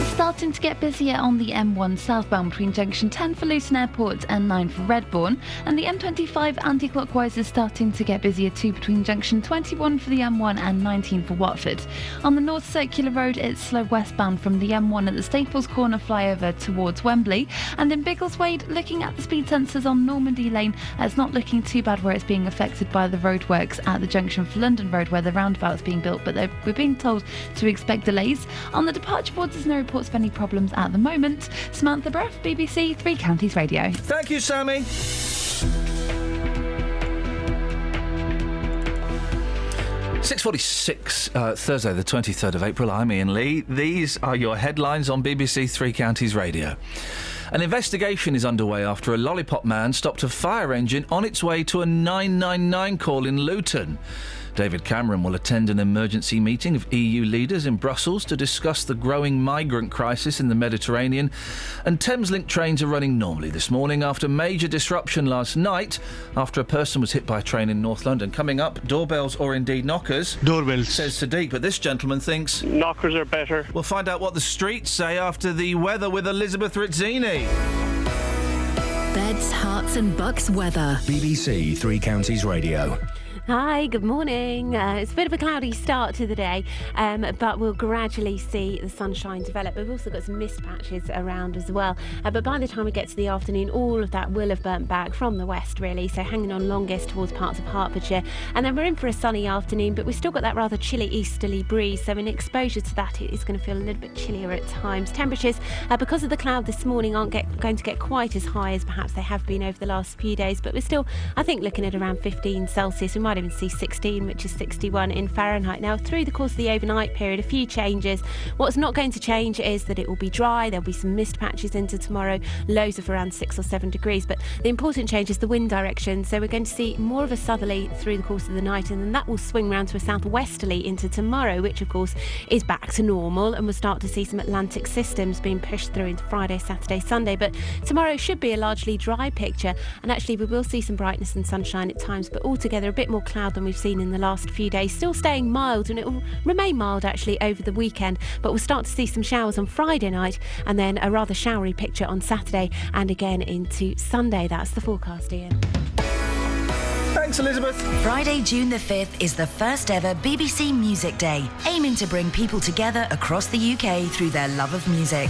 It's starting to get busier on the M1 southbound between junction 10 for Luton Airport and 9 for Redbourne, and the M25 anti-clockwise is starting to get busier too between junction 21 for the M1 and 19 for Watford. On the North Circular Road, it's slow westbound from the M1 at the Staples Corner flyover towards Wembley, and in Biggleswade, looking at the speed sensors on Normandy Lane, it's not looking too bad where it's being affected by the roadworks at the junction for London Road where the roundabout's being built, but we're being told to expect delays. On the departure boards, there's no reports of any problems at the moment. Samantha Breff, BBC Three Counties Radio. Thank you, Sammy. 6:46, Thursday the 23rd of April. I'm Iain Lee. These are your headlines on BBC Three Counties Radio. An investigation is underway after a lollipop man stopped a fire engine on its way to a 999 call in Luton. David Cameron will attend an emergency meeting of EU leaders in Brussels to discuss the growing migrant crisis in the Mediterranean. And Thameslink trains are running normally this morning after major disruption last night after a person was hit by a train in North London. Coming up, doorbells or indeed knockers. Doorbells. Says Sadiq, but this gentleman thinks... Knockers are better. We'll find out what the streets say after the weather with Elizabeth Rizzini. Beds, hearts and bucks weather. BBC Three Counties Radio. Hi, good morning. It's a bit of a cloudy start to the day, but we'll gradually see the sunshine develop. We've also got some mist patches around as well. But by the time we get to the afternoon, all of that will have burnt back from the west, really. So hanging on longest towards parts of Hertfordshire. And then we're in for a sunny afternoon, but we've still got that rather chilly easterly breeze. So in exposure to that, it is going to feel a little bit chillier at times. Temperatures, because of the cloud this morning, aren't going to get quite as high as perhaps they have been over the last few days. But we're still, I think, looking at around 15 Celsius. We might even see 16, which is 61 in Fahrenheit. Now, through the course of the overnight period, a few changes. What's not going to change is that it will be dry. There'll be some mist patches into tomorrow, lows of around 6 or 7 degrees. But the important change is the wind direction. So we're going to see more of a southerly through the course of the night, and then that will swing round to a southwesterly into tomorrow, which of course is back to normal, and we'll start to see some Atlantic systems being pushed through into Friday, Saturday, Sunday. But tomorrow should be a largely dry picture, and actually we will see some brightness and sunshine at times, but altogether a bit more cloud than we've seen in the last few days. Still staying mild, and it will remain mild actually over the weekend, but we'll start to see some showers on Friday night, and then a rather showery picture on Saturday and again into Sunday. That's the forecast, Iain. Thanks, Elizabeth. Friday, June the 5th is the first ever BBC Music Day, aiming to bring people together across the UK through their love of music.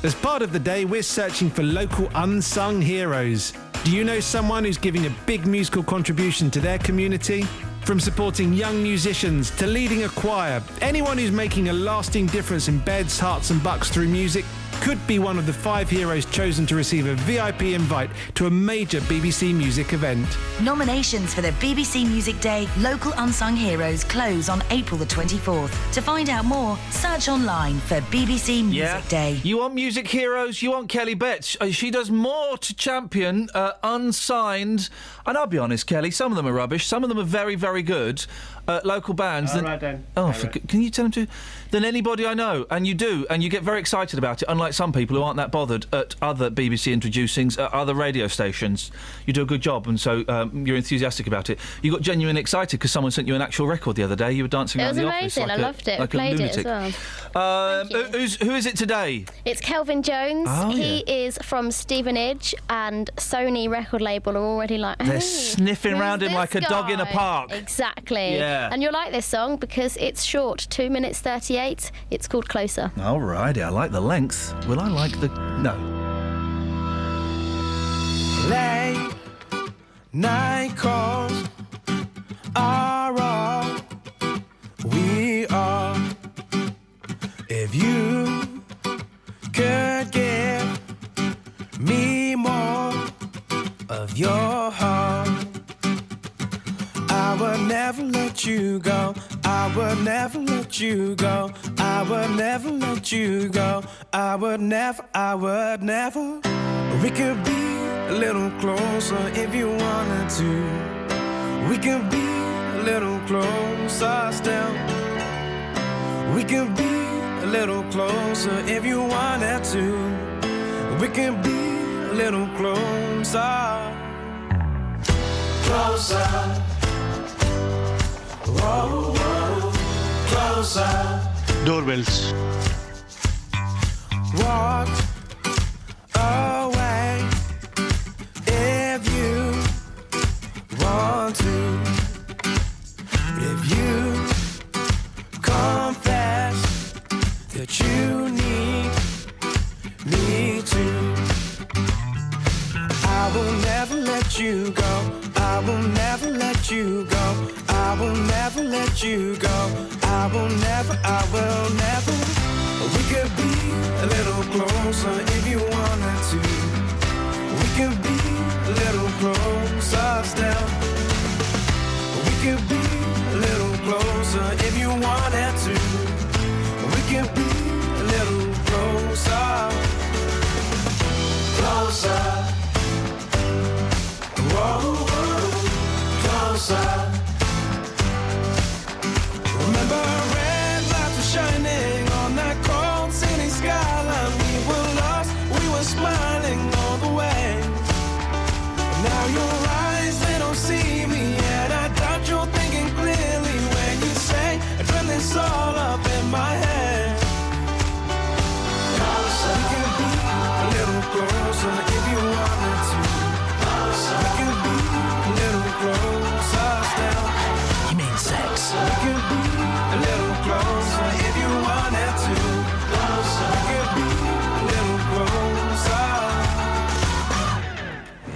As part of the day, we're searching for local unsung heroes. Do you know someone who's giving a big musical contribution to their community? From supporting young musicians to leading a choir, anyone who's making a lasting difference in beds, hearts and bucks through music could be one of the 5 heroes chosen to receive a VIP invite to a major BBC music event. Nominations for the BBC Music Day Local Unsung Heroes close on April the 24th. To find out more, search online for BBC Music Day. You want music heroes? You want Kelly Betts? She does more to champion unsigned, and I'll be honest, Kelly, some of them are rubbish, some of them are very, very good. Local bands. Can you tell them to? Than anybody I know, and you do, and you get very excited about it. Unlike some people who aren't that bothered at other BBC introducings at other radio stations, you do a good job, and so you're enthusiastic about it. You got genuinely excited because someone sent you an actual record the other day. You were dancing around the office. It was amazing. I loved it. I played it as well. Who is it today? It's Kelvin Jones. He is from Stevenage, and Sony record label are already like, they're sniffing around him like a dog in a park. Exactly. Yeah. And you'll like this song because it's short, 2 minutes 38. It's called Closer. All righty, I like the length. Will I like the... No. Late night calls are all we are. If you could give me more of your heart, I would never let you go. I would never let you go. I would never let you go. I would never. We could be a little closer if you wanted to. We could be a little closer still. We could be a little closer if you wanted to. We could be a little closer. Closer. Whoa, whoa. Closer. Doorbells. Walk away if you want to. If you confess that you need me to, I will never let you go. I will never let you go. I will never let you go. I will never. We could be a little closer if you wanted to. We could be a little closer still. We could be a little closer if you wanted to. We could be a little closer. Closer. Whoa, whoa. Closer. Remember red lights were shining on that cold city skyline. We were lost, we were smiling all the way. Now your eyes, they don't see me yet. I doubt you're thinking clearly when you say I dream this all up in my head. Closer. We can be a little closer if you wanted to. Closer. We can be a little closer still. You mean sex? We can be a little closer if you wanted to. Closer. We can be a little closer.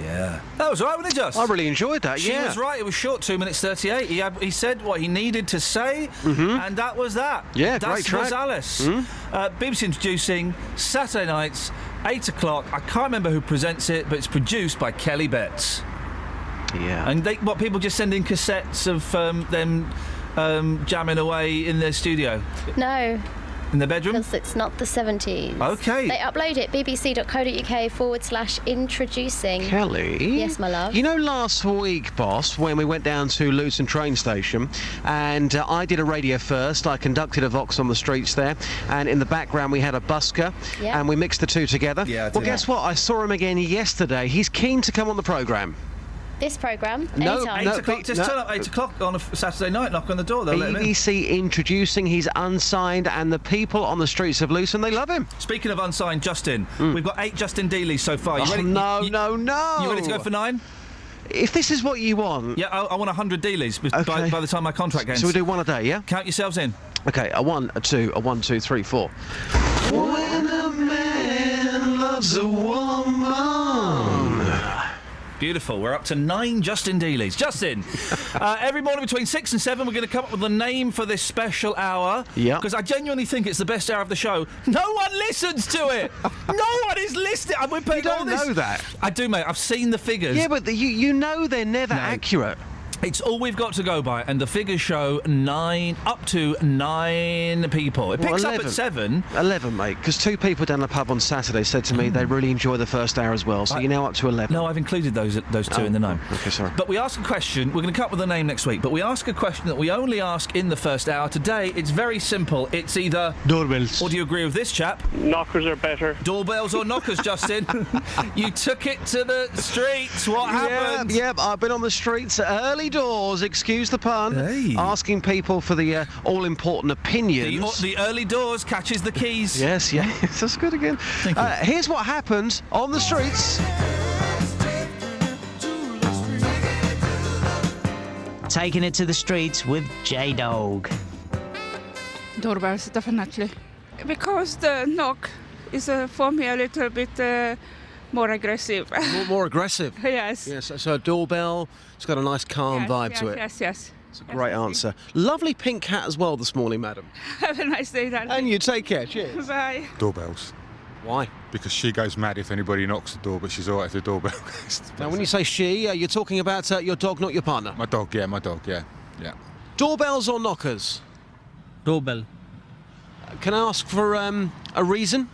Yeah. That was right, wasn't it, Just? I really enjoyed that, She yeah. was right, it was short, 2 minutes 38. He said what he needed to say, and that was that. Yeah, Das great track. was Alice. BBC Introducing, Saturday nights, 8 o'clock. I can't remember who presents it, but it's produced by Kelly Betts. Yeah. And people just send in cassettes of them jamming away in their studio? No. In their bedroom? Because it's not the 70s. OK. They upload it, bbc.co.uk/introducing. Kelly? Yes, my love. You know last week, boss, when we went down to Luton train station and I did a radio first, I conducted a Vox on the streets there, and in the background we had a busker, Yeah. and we mixed the two together. Yeah, I well, did. guess what? I saw him again yesterday. He's keen to come on the programme. This programme, No, anytime. 8 o'clock. Just turn up 8 o'clock on a Saturday night, knock on the door, they'll let him in. BBC Introducing, he's unsigned, and the people on the streets of Luton, they love him. Speaking of unsigned Justin, we've got 8 Justin Dealys so far. You ready? No. You ready to go for 9? If this is what you want... Yeah, I want 100 Dealys Okay. by the time my contract ends. So we do one a day, yeah? Count yourselves in. Okay, a 1, a 2, a 1, 2, 3, 4. When a man loves a woman... Beautiful. We're up to 9 Justin Dealys. Justin, every morning between 6 and 7, we're going to come up with a name for this special hour. Yeah. Because I genuinely think it's the best hour of the show. No one listens to it. No one is listening. We're putting You don't all this... know that. I do, mate. I've seen the figures. Yeah, but you know they're never accurate. It's all we've got to go by, and the figures show up to 9 people. It picks up at 7. 11, mate, because 2 people down the pub on Saturday said to me they really enjoy the first hour as well, so you're now up to 11. No, I've included those 2 in the 9. Okay, sorry. But we ask a question. We're going to come up with a name next week, but we ask a question that we only ask in the first hour. Today, it's very simple. It's either... Doorbells. Or do you agree with this chap? Knockers are better. Doorbells or knockers, Justin? You took it to the streets. What happened? Yep, I've been on the streets early doors, excuse the pun, asking people for the all-important opinions. The early doors catches the keys. Yes, that's good again. Thank you. Here's what happens on the streets. Taking it to the streets with J-Dog. Doorbells, definitely. Because the knock is for me a little bit more aggressive. More aggressive? Yes. Yes, so a doorbell, it's got a nice calm vibe to it. Yes. It's a great answer. Lovely pink hat as well this morning, madam. Have a nice day, darling. And you take care, cheers. Bye. Doorbells. Why? Because she goes mad if anybody knocks the door, but she's all right if the doorbell goes. Now, when you say she, you're talking about your dog, not your partner? My dog, yeah. Doorbells or knockers? Doorbell. Can I ask for a reason?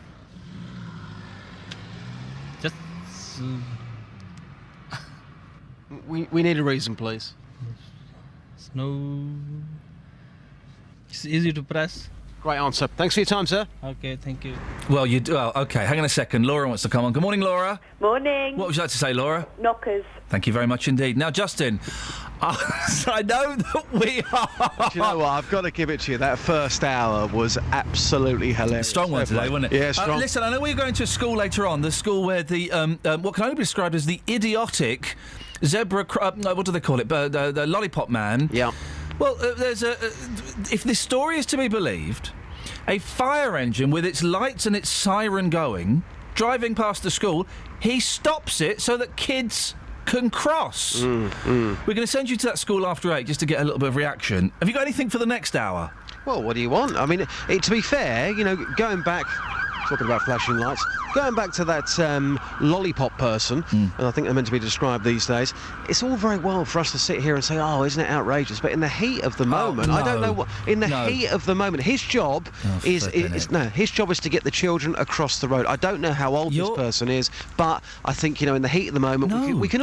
Just. We need a reason, please. No. It's easy to press. Great answer. Thanks for your time, sir. Okay, thank you. Well, okay, hang on a second. Laura wants to come on. Good morning, Laura. Morning. What would you like to say, Laura? Knockers. Thank you very much indeed. Now, Justin, I know that we are... Do you know what? I've got to give it to you. That first hour was absolutely hilarious. Strong one today, wasn't it? Yeah, strong. Listen, I know we're going to a school later on, the school where the, what can only be described as the idiotic zebra... what do they call it? The lollipop man. Yeah. Well, there's if this story is to be believed, a fire engine with its lights and its siren going, driving past the school, he stops it so that kids can cross. We're going to send you to that school after 8 just to get a little bit of reaction. Have you got anything for the next hour? Well, what do you want? I mean, to be fair, going back... Talking about flashing lights, going back to that lollipop person, and I think they're meant to be described these days, it's all very well for us to sit here and say, oh, isn't it outrageous? But in the heat of the moment, no. I don't know what... In the heat of the moment, his job his job is to get the children across the road. I don't know how old this person is, but I think, in the heat of the moment, we can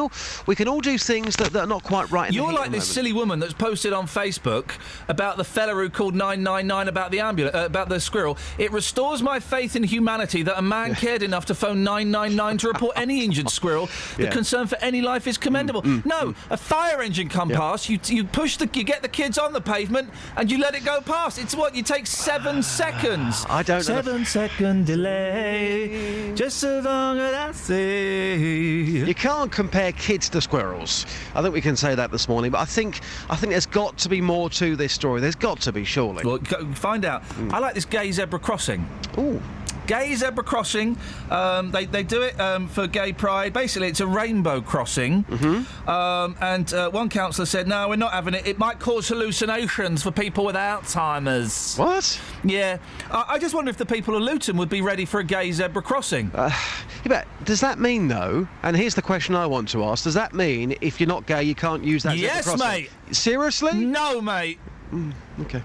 all do things that are not quite right in the heat You're like of the this moment. silly woman that's posted on Facebook about the fella who called 999 about the ambulance, about the squirrel. It restores my faith in humanity that a man cared enough to phone 999 to report any injured squirrel. The concern for any life is commendable. No, a fire engine come past, you get the kids on the pavement and you let it go past. It's what, you take 7 seconds. I don't know. 7-second delay, just as long as I see. You can't compare kids to squirrels. I think we can say that this morning, but I think there's got to be more to this story. There's got to be, surely. Well, find out. I like this gay zebra crossing. Ooh. Gay zebra crossing. They do it for gay pride. Basically, it's a rainbow crossing. And one councillor said, no, we're not having it. It might cause hallucinations for people with Alzheimer's. What? Yeah. I just wonder if the people of Luton would be ready for a gay zebra crossing. But does that mean, though, and here's the question I want to ask, does that mean if you're not gay, you can't use that zebra crossing? Yes, mate. Seriously? No, mate. Okay.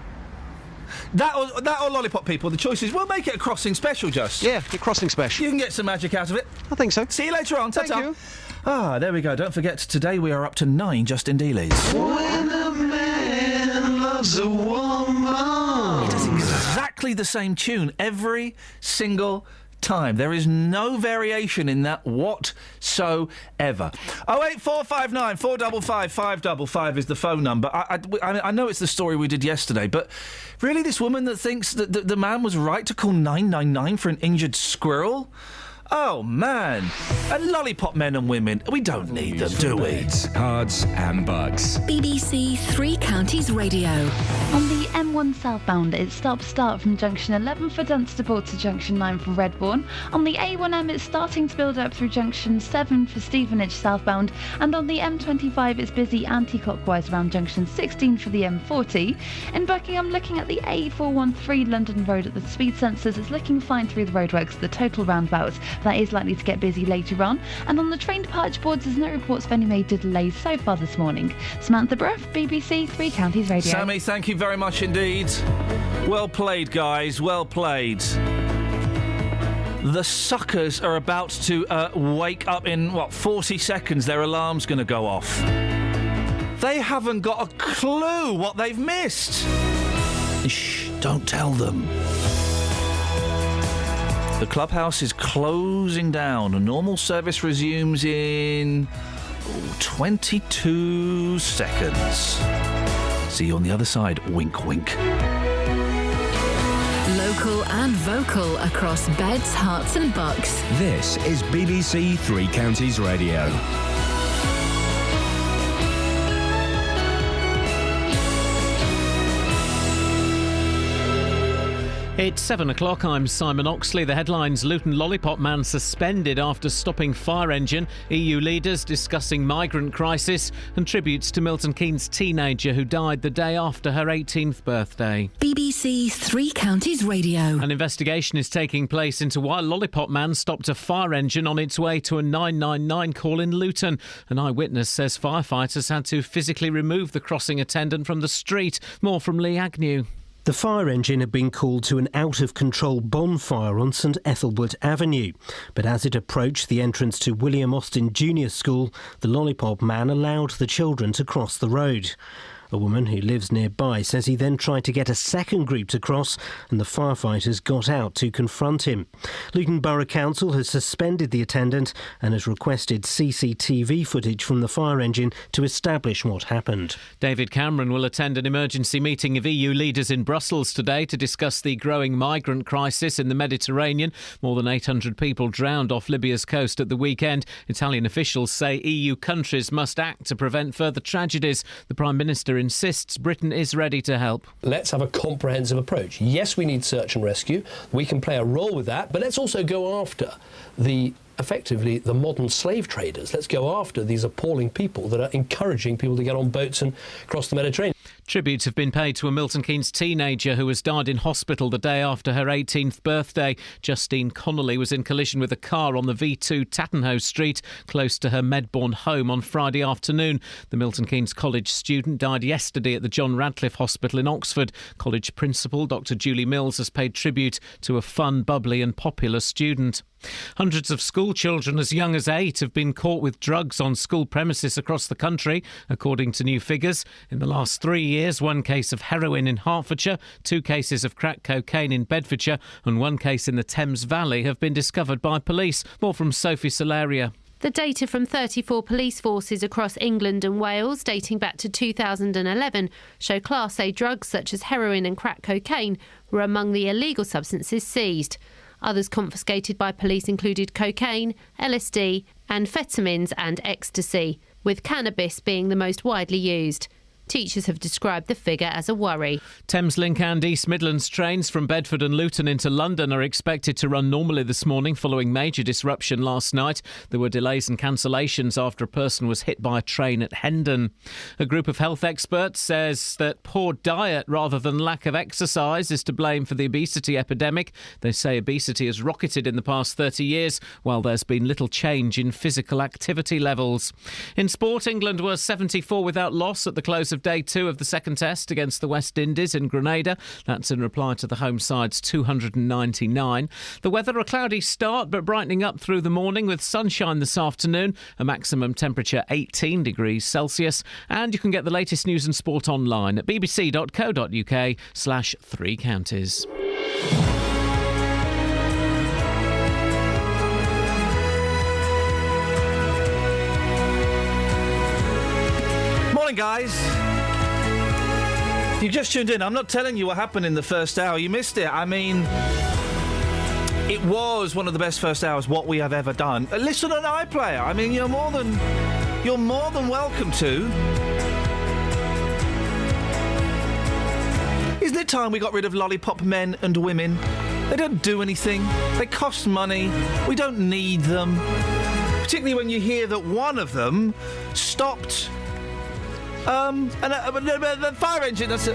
That or lollipop people, the choice is, we'll make it a crossing special, just. Yeah, a crossing special. You can get some magic out of it. I think so. See you later on. Ta-ta. Thank you. There we go. Don't forget, today we are up to 9 Justin Dealeys. When a man loves a woman. It is exactly the same tune every single time. There is no variation in that whatsoever. 08459 455 555 is the phone number. I know it's the story we did yesterday, but really, this woman that thinks that the man was right to call 999 for an injured squirrel? Oh, man. And lollipop men and women, we don't need them, do we? Beds, cards and bugs. BBC Three Counties Radio. On the M1 southbound, it's stop-start from junction 11 for Dunstable to junction 9 for Redbourne. On the A1M, it's starting to build up through junction 7 for Stevenage southbound. And on the M25, it's busy anti-clockwise around junction 16 for the M40. In Buckingham, looking at the A413 London Road at the speed sensors, it's looking fine through the roadworks, the total roundabout. That is likely to get busy later on. And on the train departure boards, there's no reports of any major delays so far this morning. Samantha Bruff, BBC Three Counties Radio. Sammy, thank you very much indeed. Well played, guys. Well played. The suckers are about to wake up in, 40 seconds. Their alarm's going to go off. They haven't got a clue what they've missed. Shh, don't tell them. The clubhouse is closing down. Normal service resumes in 22 seconds. See you on the other side. Wink, wink. Local and vocal across Beds, Herts and Bucks. This is BBC Three Counties Radio. It's 7 o'clock. I'm Simon Oxley. The headlines: Luton Lollipop Man suspended after stopping fire engine. EU leaders discussing migrant crisis, and tributes to Milton Keynes teenager who died the day after her 18th birthday. BBC Three Counties Radio. An investigation is taking place into why Lollipop Man stopped a fire engine on its way to a 999 call in Luton. An eyewitness says firefighters had to physically remove the crossing attendant from the street. More from Lee Agnew. The fire engine had been called to an out-of-control bonfire on St Ethelbert Avenue. But as it approached the entrance to William Austin Junior School, the Lollipop Man allowed the children to cross the road. A woman who lives nearby says he then tried to get a second group to cross, and the firefighters got out to confront him. Luton Borough Council has suspended the attendant and has requested CCTV footage from the fire engine to establish what happened. David Cameron will attend an emergency meeting of EU leaders in Brussels today to discuss the growing migrant crisis in the Mediterranean. More than 800 people drowned off Libya's coast at the weekend. Italian officials say EU countries must act to prevent further tragedies. The Prime Minister insists Britain is ready to help. Let's have a comprehensive approach. Yes, we need search and rescue. We can play a role with that, but let's also go after effectively the modern slave traders. Let's go after these appalling people that are encouraging people to get on boats and cross the Mediterranean. Tributes have been paid to a Milton Keynes teenager who has died in hospital the day after her 18th birthday. Justine Connolly was in collision with a car on the V2 Tattenhoe Street, close to her Medbourne home on Friday afternoon. The Milton Keynes College student died yesterday at the John Radcliffe Hospital in Oxford. College principal Dr Julie Mills has paid tribute to a fun, bubbly and popular student. Hundreds of school children as young as 8 have been caught with drugs on school premises across the country, according to new figures. In the last 3 years, 1 case of heroin in Hertfordshire, 2 cases of crack cocaine in Bedfordshire and 1 case in the Thames Valley have been discovered by police. More from Sophie Solaria. The data from 34 police forces across England and Wales, dating back to 2011, show Class A drugs such as heroin and crack cocaine were among the illegal substances seized. Others confiscated by police included cocaine, LSD, amphetamines and ecstasy, with cannabis being the most widely used. Teachers have described the figure as a worry. Thameslink and East Midlands trains from Bedford and Luton into London are expected to run normally this morning following major disruption last night. There were delays and cancellations after a person was hit by a train at Hendon. A group of health experts says that poor diet rather than lack of exercise is to blame for the obesity epidemic. They say obesity has rocketed in the past 30 years, while there's been little change in physical activity levels. In sport, England were 74 without loss at the close of Day 2 of the second test against the West Indies in Grenada. That's in reply to the home side's 299. The weather, a cloudy start but brightening up through the morning with sunshine this afternoon, a maximum temperature 18 degrees Celsius. And you can get the latest news and sport online at bbc.co.uk/3 counties. Morning, guys. You just tuned in. I'm not telling you what happened in the first hour. You missed it. I mean, it was one of the best first hours what we have ever done. Listen on iPlayer. I mean, you're more than welcome to. Isn't it time we got rid of lollipop men and women? They don't do anything. They cost money. We don't need them. Particularly when you hear that one of them stopped the fire engine, that's it.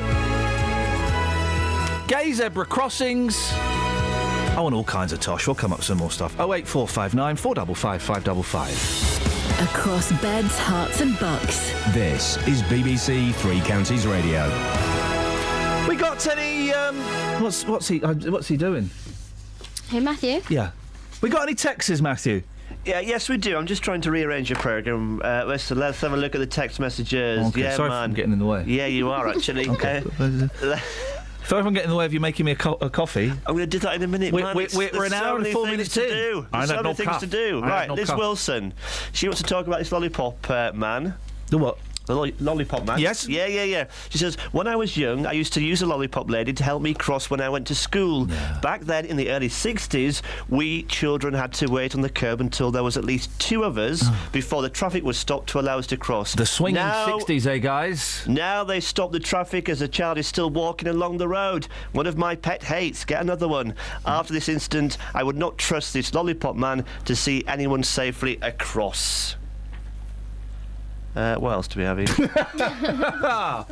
Gay zebra crossings. I want all kinds of tosh. We'll come up with some more stuff. 08459 455 555. Across beds, hearts and bucks. This is BBC Three Counties Radio. We got any, what's he doing? Hey, Matthew? Yeah. We got any texts, Matthew? Yeah, yes, we do. I'm just trying to rearrange your programme. Let's have a look at the text messages. Okay, yeah, sorry man. I'm getting in the way. Yeah, you are, actually. Okay. Sorry if I'm getting in the way of you making me a coffee. I'm going to do that in a minute, man. We're an hour and 4 minutes in. There's so many things to do. Right, Liz Wilson. She wants to talk about this lollipop man. The what? The lollipop man? Yes. Yeah. She says, when I was young, I used to use a lollipop lady to help me cross when I went to school. Yeah. Back then, in the early 60s, we children had to wait on the curb until there was at least 2 of us before the traffic was stopped to allow us to cross. The swinging 60s, eh, guys? Now they stop the traffic as a child is still walking along the road. One of my pet hates. Get another one. After this incident, I would not trust this lollipop man to see anyone safely across. What else do we have here? Are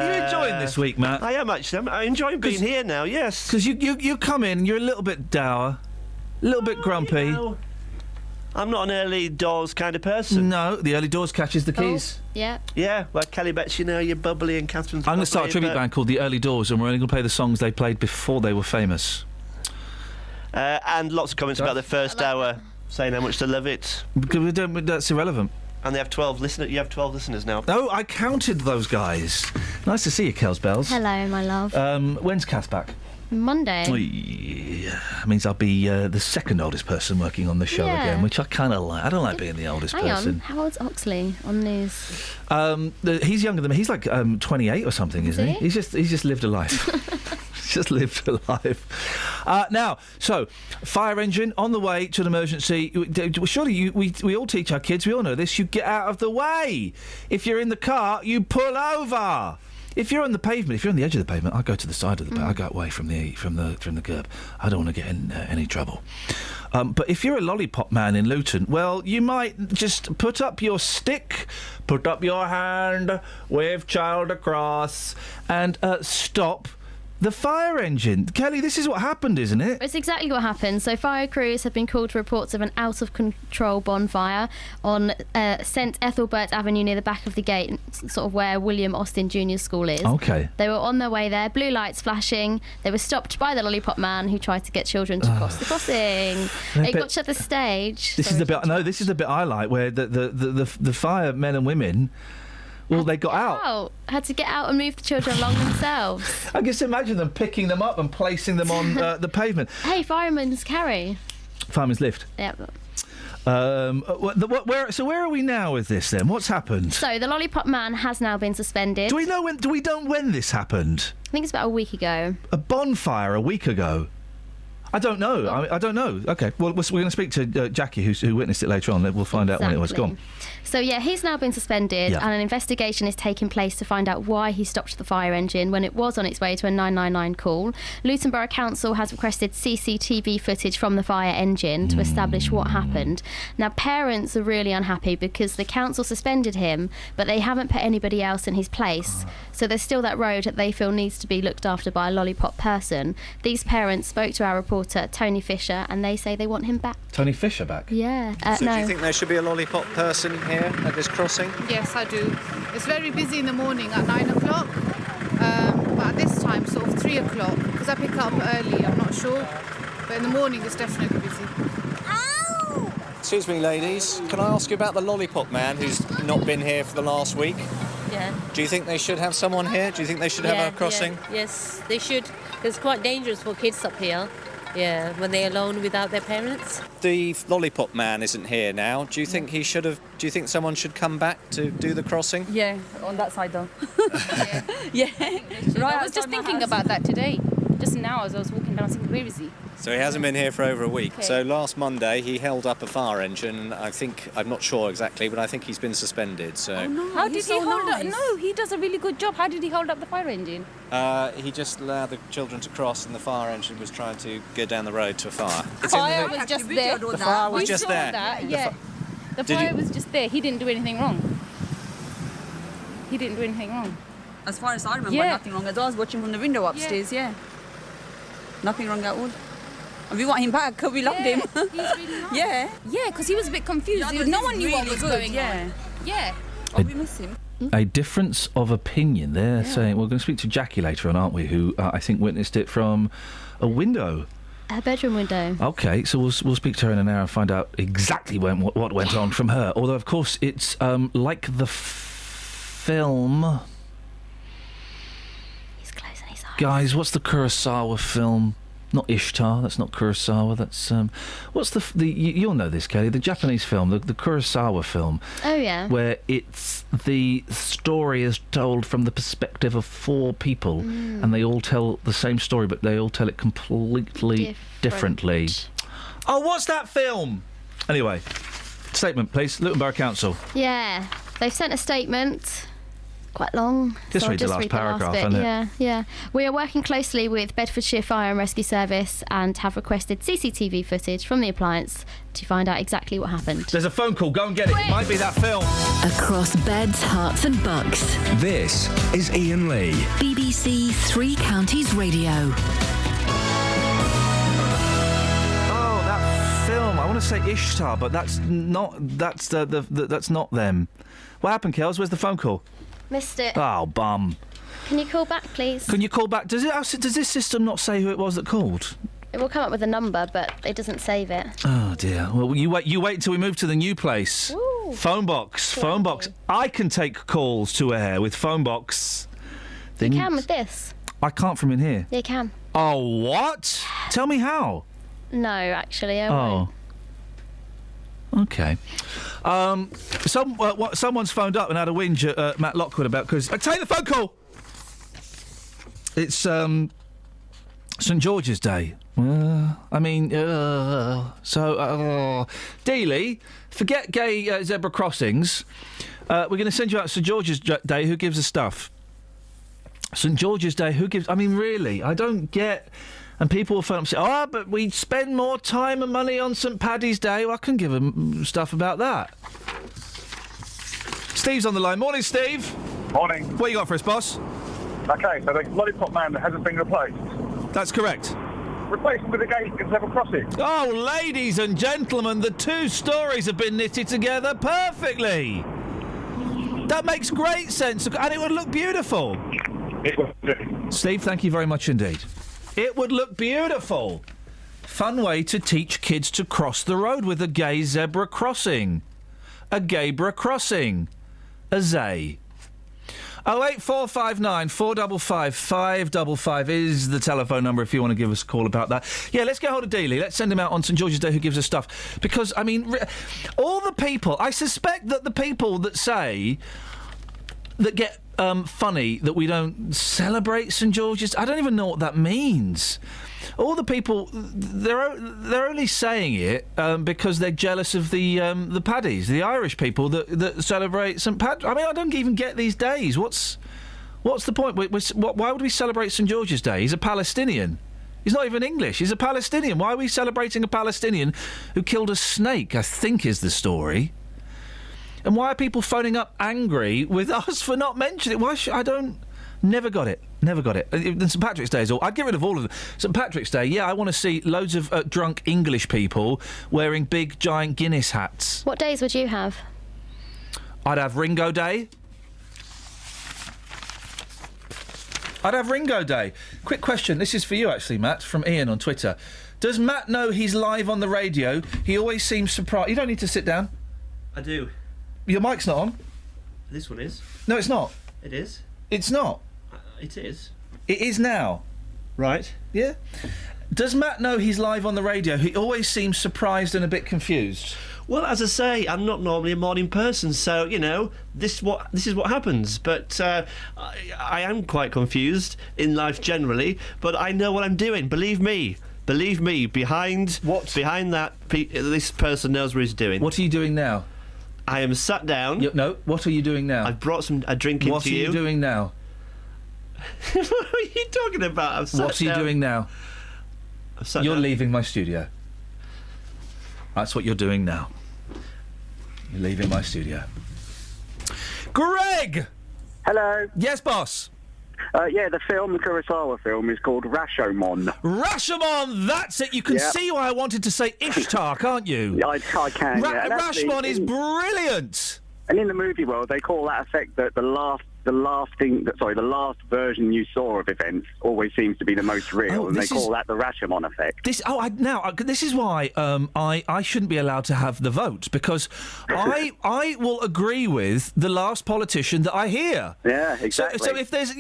you enjoying this week, Matt? I am actually. I'm enjoying being here now, yes. Because you come in, you're a little bit dour, a little bit grumpy. You know, I'm not an early doors kind of person. No, the early doors catches the keys. Yeah. Yeah, well, Kelly bets you know you're bubbly and Catherine's I'm going to start a bubbly, tribute band called the Early Doors, and we're only going to play the songs they played before they were famous. And lots of comments about the first hour, saying how much they love it. Because that's irrelevant. And they have 12 listeners. You have 12 listeners now. Oh, I counted those guys. Nice to see you, Kels Bells. Hello, my love. When's Kath back? Monday. That means I'll be the second oldest person working on the show again, which I kind of like. I don't like being the oldest person. Hang on, how old's Oxley on news? He's younger than me. He's like 28 or something, isn't he? He's just lived a life. Just lived a life. Now, so fire engine on the way to an emergency. Surely we all teach our kids. We all know this. You get out of the way. If you're in the car, you pull over. If you're on the pavement, if you're on the edge of the pavement, I go to the side of the pavement. I go away from the curb. I don't want to get in any trouble. But if you're a lollipop man in Luton, well, you might just put up your stick, put up your hand, wave child across, and stop the fire engine. Kelly, this is what happened, isn't it? It's exactly what happened. So fire crews have been called to reports of an out-of-control bonfire on St Ethelbert Avenue near the back of the gate, sort of where William Austin Junior School is. Okay. They were on their way there, blue lights flashing. They were stopped by the lollipop man who tried to get children to cross the crossing. It got to the stage. This is the bit. No, this is the bit I like, where the firemen and women. Well, they got out. Had to get out and move the children along themselves. I just imagine them picking them up and placing them on the pavement. Hey, fireman's carry. Fireman's lift. Yep. Where are we now with this then? What's happened? So the lollipop man has now been suspended. Do we know when this happened? I think it's about a week ago. A bonfire a week ago. I don't know. I don't know. Okay. Well, we're going to speak to Jackie, who witnessed it later on. We'll find out when it was gone. So, yeah, he's now been suspended and an investigation is taking place to find out why he stopped the fire engine when it was on its way to a 999 call. Luton Borough Council has requested CCTV footage from the fire engine to establish what happened. Now, parents are really unhappy because the council suspended him, but they haven't put anybody else in his place. So there's still that road that they feel needs to be looked after by a lollipop person. These parents spoke to our reporter, Tony Fisher, and they say they want him back. Tony Fisher back? Yeah. So do you think there should be a lollipop person here at this crossing? Yes, I do. It's very busy in the morning at 9 o'clock, but at this time, sort of 3 o'clock, because I pick up early, I'm not sure. But in the morning, it's definitely busy. Excuse me, ladies. Can I ask you about the lollipop man who's not been here for the last week? Yeah. Do you think they should have someone here? Do you think they should have a crossing? Yeah. Yes, they should. It's quite dangerous for kids up here. Yeah, when they're alone without their parents. The lollipop man isn't here now. Do you think he should have? Do you think someone should come back to do the crossing? Yeah, on that side though. Yeah. Right, I was just thinking about that today. Just now as I was walking down, I was thinking, where is he? So he hasn't been here for over a week. Okay. So last Monday he held up a fire engine. I'm not sure exactly, but I think he's been suspended. So How did he hold up? No, he does a really good job. How did he hold up the fire engine? he just allowed the children to cross, and the fire engine was trying to go down the road to a fire. Fire was just there. The fire was just there. That, yeah. The fire was just there. He didn't do anything wrong. He didn't do anything wrong. As far as I remember, nothing wrong. As I was watching from the window upstairs, nothing wrong at all. And we want him back because we loved him. He's really nice. Yeah, because he was a bit confused. Yeah, no one knew really what was good, going on. Yeah. Oh, we miss him. A difference of opinion. They're saying, we're going to speak to Jackie later on, aren't we, who I think witnessed it from a window. A bedroom window. OK, so we'll speak to her in an hour and find out exactly what went on from her. Although, of course, it's like the film... He's closing his eyes. Guys, what's the Kurosawa film? Not Ishtar. That's not Kurosawa. That's what's you'll know this, Kelly. The Japanese film, the Kurosawa film. Oh yeah. Where it's the story is told from the perspective of 4 people, and they all tell the same story, but they all tell it completely differently. Oh, what's that film? Anyway, statement, please. Luton Borough Council. Yeah, they've sent a statement. Quite long. Just read the last paragraph, isn't it? Yeah. We are working closely with Bedfordshire Fire and Rescue Service and have requested CCTV footage from the appliance to find out exactly what happened. There's a phone call. Go and get it. It might be that film. Across beds, hearts and bucks. This is Iain Lee. BBC Three Counties Radio. Oh, that film. I want to say Ishtar, but that's not. That's that's not them. What happened, Kels? Where's the phone call? Missed it. Oh, bum. Can you call back, please? Can you call back? Does this system not say who it was that called? It will come up with a number, but it doesn't save it. Oh dear. Well, you wait till we move to the new place. Ooh. Phone box. I can take calls to air with phone box. You can with this. I can't from in here. You can. Oh, what? Tell me how. No, actually, I won't. Okay. Someone's phoned up and had a whinge at Matt Lockwood about because take the phone call. It's St George's Day. Dealey, forget gay zebra crossings. We're going to send you out St George's Day. Who gives us stuff? St George's Day. Who gives? I mean, really, I don't get. And people will phone up and say, "Oh, but we spend more time and money on St Paddy's Day." Well, I can give them stuff about that. Steve's on the line. Morning, Steve. Morning. What you got for us, boss? Okay, so the lollipop man that hasn't been replaced. That's correct. Replace him with a gay zebra crossing. Oh, ladies and gentlemen, the two stories have been knitted together perfectly. That makes great sense, and it would look beautiful. It would. Steve, thank you very much indeed. It would look beautiful. Fun way to teach kids to cross the road with a gay zebra crossing. A gaybra crossing. A zay. 08459 455 555 is the telephone number if you want to give us a call about that. Yeah, let's get hold of Dealey. Let's send him out on St George's Day who gives us stuff. Because, I mean, all the people... I suspect that the people that say... that get... funny that we don't celebrate St George's. I don't even know what that means. All the people, they're only saying it because they're jealous of the Paddies, the Irish people that celebrate St Pat. I mean, I don't even get these days. What's the point? Why would we celebrate St George's Day? He's a Palestinian. He's not even English. He's a Palestinian. Why are we celebrating a Palestinian who killed a snake? I think is the story. And why are people phoning up angry with us for not mentioning it? Why I don't... Never got it. And St Patrick's Day is all... I'd get rid of all of them. St Patrick's Day, yeah, I want to see loads of drunk English people wearing big, giant Guinness hats. What days would you have? I'd have Ringo Day. Quick question. This is for you, actually, Matt, from Iain on Twitter. Does Matt know he's live on the radio? He always seems surprised... You don't need to sit down. I do. Your mic's not on. This one is. No, it's not. It is. It's not. It is. It is now. Right. Yeah. Does Matt know he's live on the radio? He always seems surprised and a bit confused. Well, as I say, I'm not normally a morning person, so, you know, this is what happens. But I am quite confused in life generally, but I know what I'm doing. Believe me, behind that, this person knows what he's doing. What are you doing now? I am sat down. No, what are you doing now? I've brought a drink into you. What are you doing now? What are you talking about? What are you doing now? You're leaving my studio. That's what you're doing now. You're leaving my studio. Greg! Hello. Yes, boss? Yeah, the Kurosawa film is called Rashomon. Rashomon, that's it. You can see why I wanted to say Ishtar, can't you? I can, Rashomon is brilliant. And in the movie world, they call that effect the last the last version you saw of events always seems to be the most real, and they call that the Rashomon effect. This is why I shouldn't be allowed to have the vote, because I will agree with the last politician that I hear. Yeah, exactly. So if there's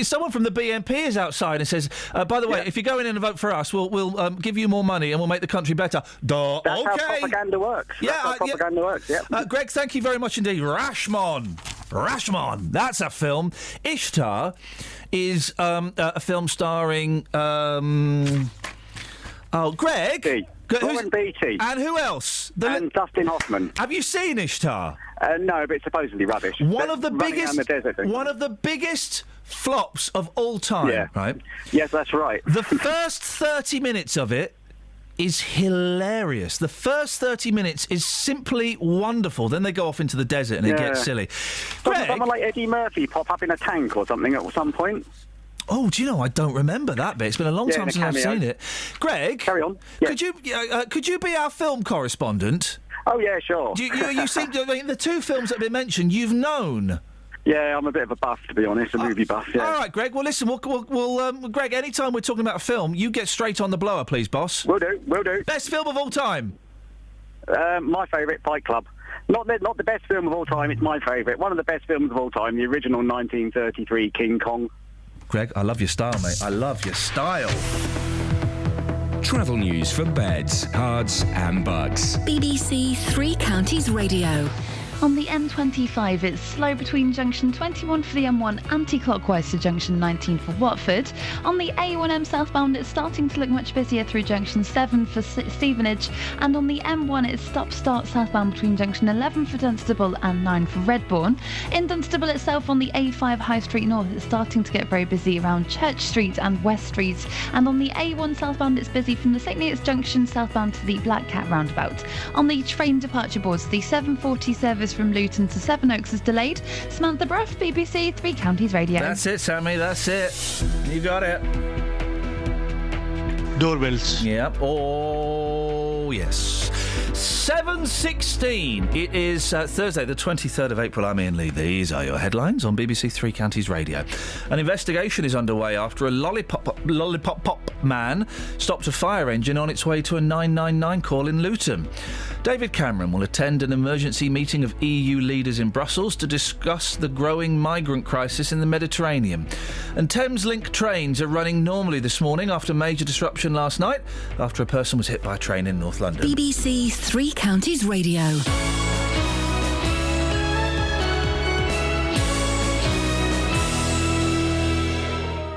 someone from the BNP is outside and says, by the way, if you're going in and vote for us, we'll give you more money and we'll make the country better. That's how propaganda works. Yeah, that's how propaganda works. Yeah. Greg, thank you very much indeed. Rashomon, that's a film. Ishtar is a film starring. Greg. Warren Beatty. And who else? And Dustin Hoffman. Have you seen Ishtar? No, but it's supposedly rubbish. One of the biggest flops of all time. Yeah. Right. Yes, that's right. The first 30 minutes of it is hilarious. The first 30 minutes is simply wonderful. Then they go off into the desert and it gets silly. Doesn't someone like Eddie Murphy pop up in a tank or something at some point? Oh, do you know, I don't remember that bit. It's been a long time since I've seen it. Greg, carry on. Could you be our film correspondent? Oh yeah, sure. You seem to, the two films that have been mentioned, you've known. Yeah, I'm a bit of a buff, to be honest, a movie buff. Yeah. All right, Greg. Well, listen, we'll Greg, anytime we're talking about a film, you get straight on the blower, please, boss. Will do. Best film of all time? My favourite, Fight Club. Not the best film of all time, it's my favourite. One of the best films of all time, the original 1933 King Kong. Greg, I love your style, mate. I love your style. Travel news for beds, cards and bugs. BBC Three Counties Radio. On the M25, it's slow between junction 21 for the M1 anti-clockwise to junction 19 for Watford. On the A1M southbound, it's starting to look much busier through junction 7 for Stevenage. And on the M1, it's stop-start southbound between junction 11 for Dunstable and 9 for Redbourne. In Dunstable itself, on the A5 High Street North, it's starting to get very busy around Church Street and West Street. And on the A1 southbound, it's busy from the St Neots Junction southbound to the Black Cat roundabout. On the train departure boards, the 7:40 service from Luton to Sevenoaks is delayed. Samantha Bruff, BBC Three Counties Radio. That's it, Sammy, that's it. You got it. Doorbells. Yep. Oh, yes. 7:16. It is Thursday, the 23rd of April. I'm Iain Lee. These are your headlines on BBC Three Counties Radio. An investigation is underway after a lollipop man stopped a fire engine on its way to a 999 call in Luton. David Cameron will attend an emergency meeting of EU leaders in Brussels to discuss the growing migrant crisis in the Mediterranean. And Thameslink trains are running normally this morning after major disruption last night after a person was hit by a train in North London. BBC Three Counties Radio.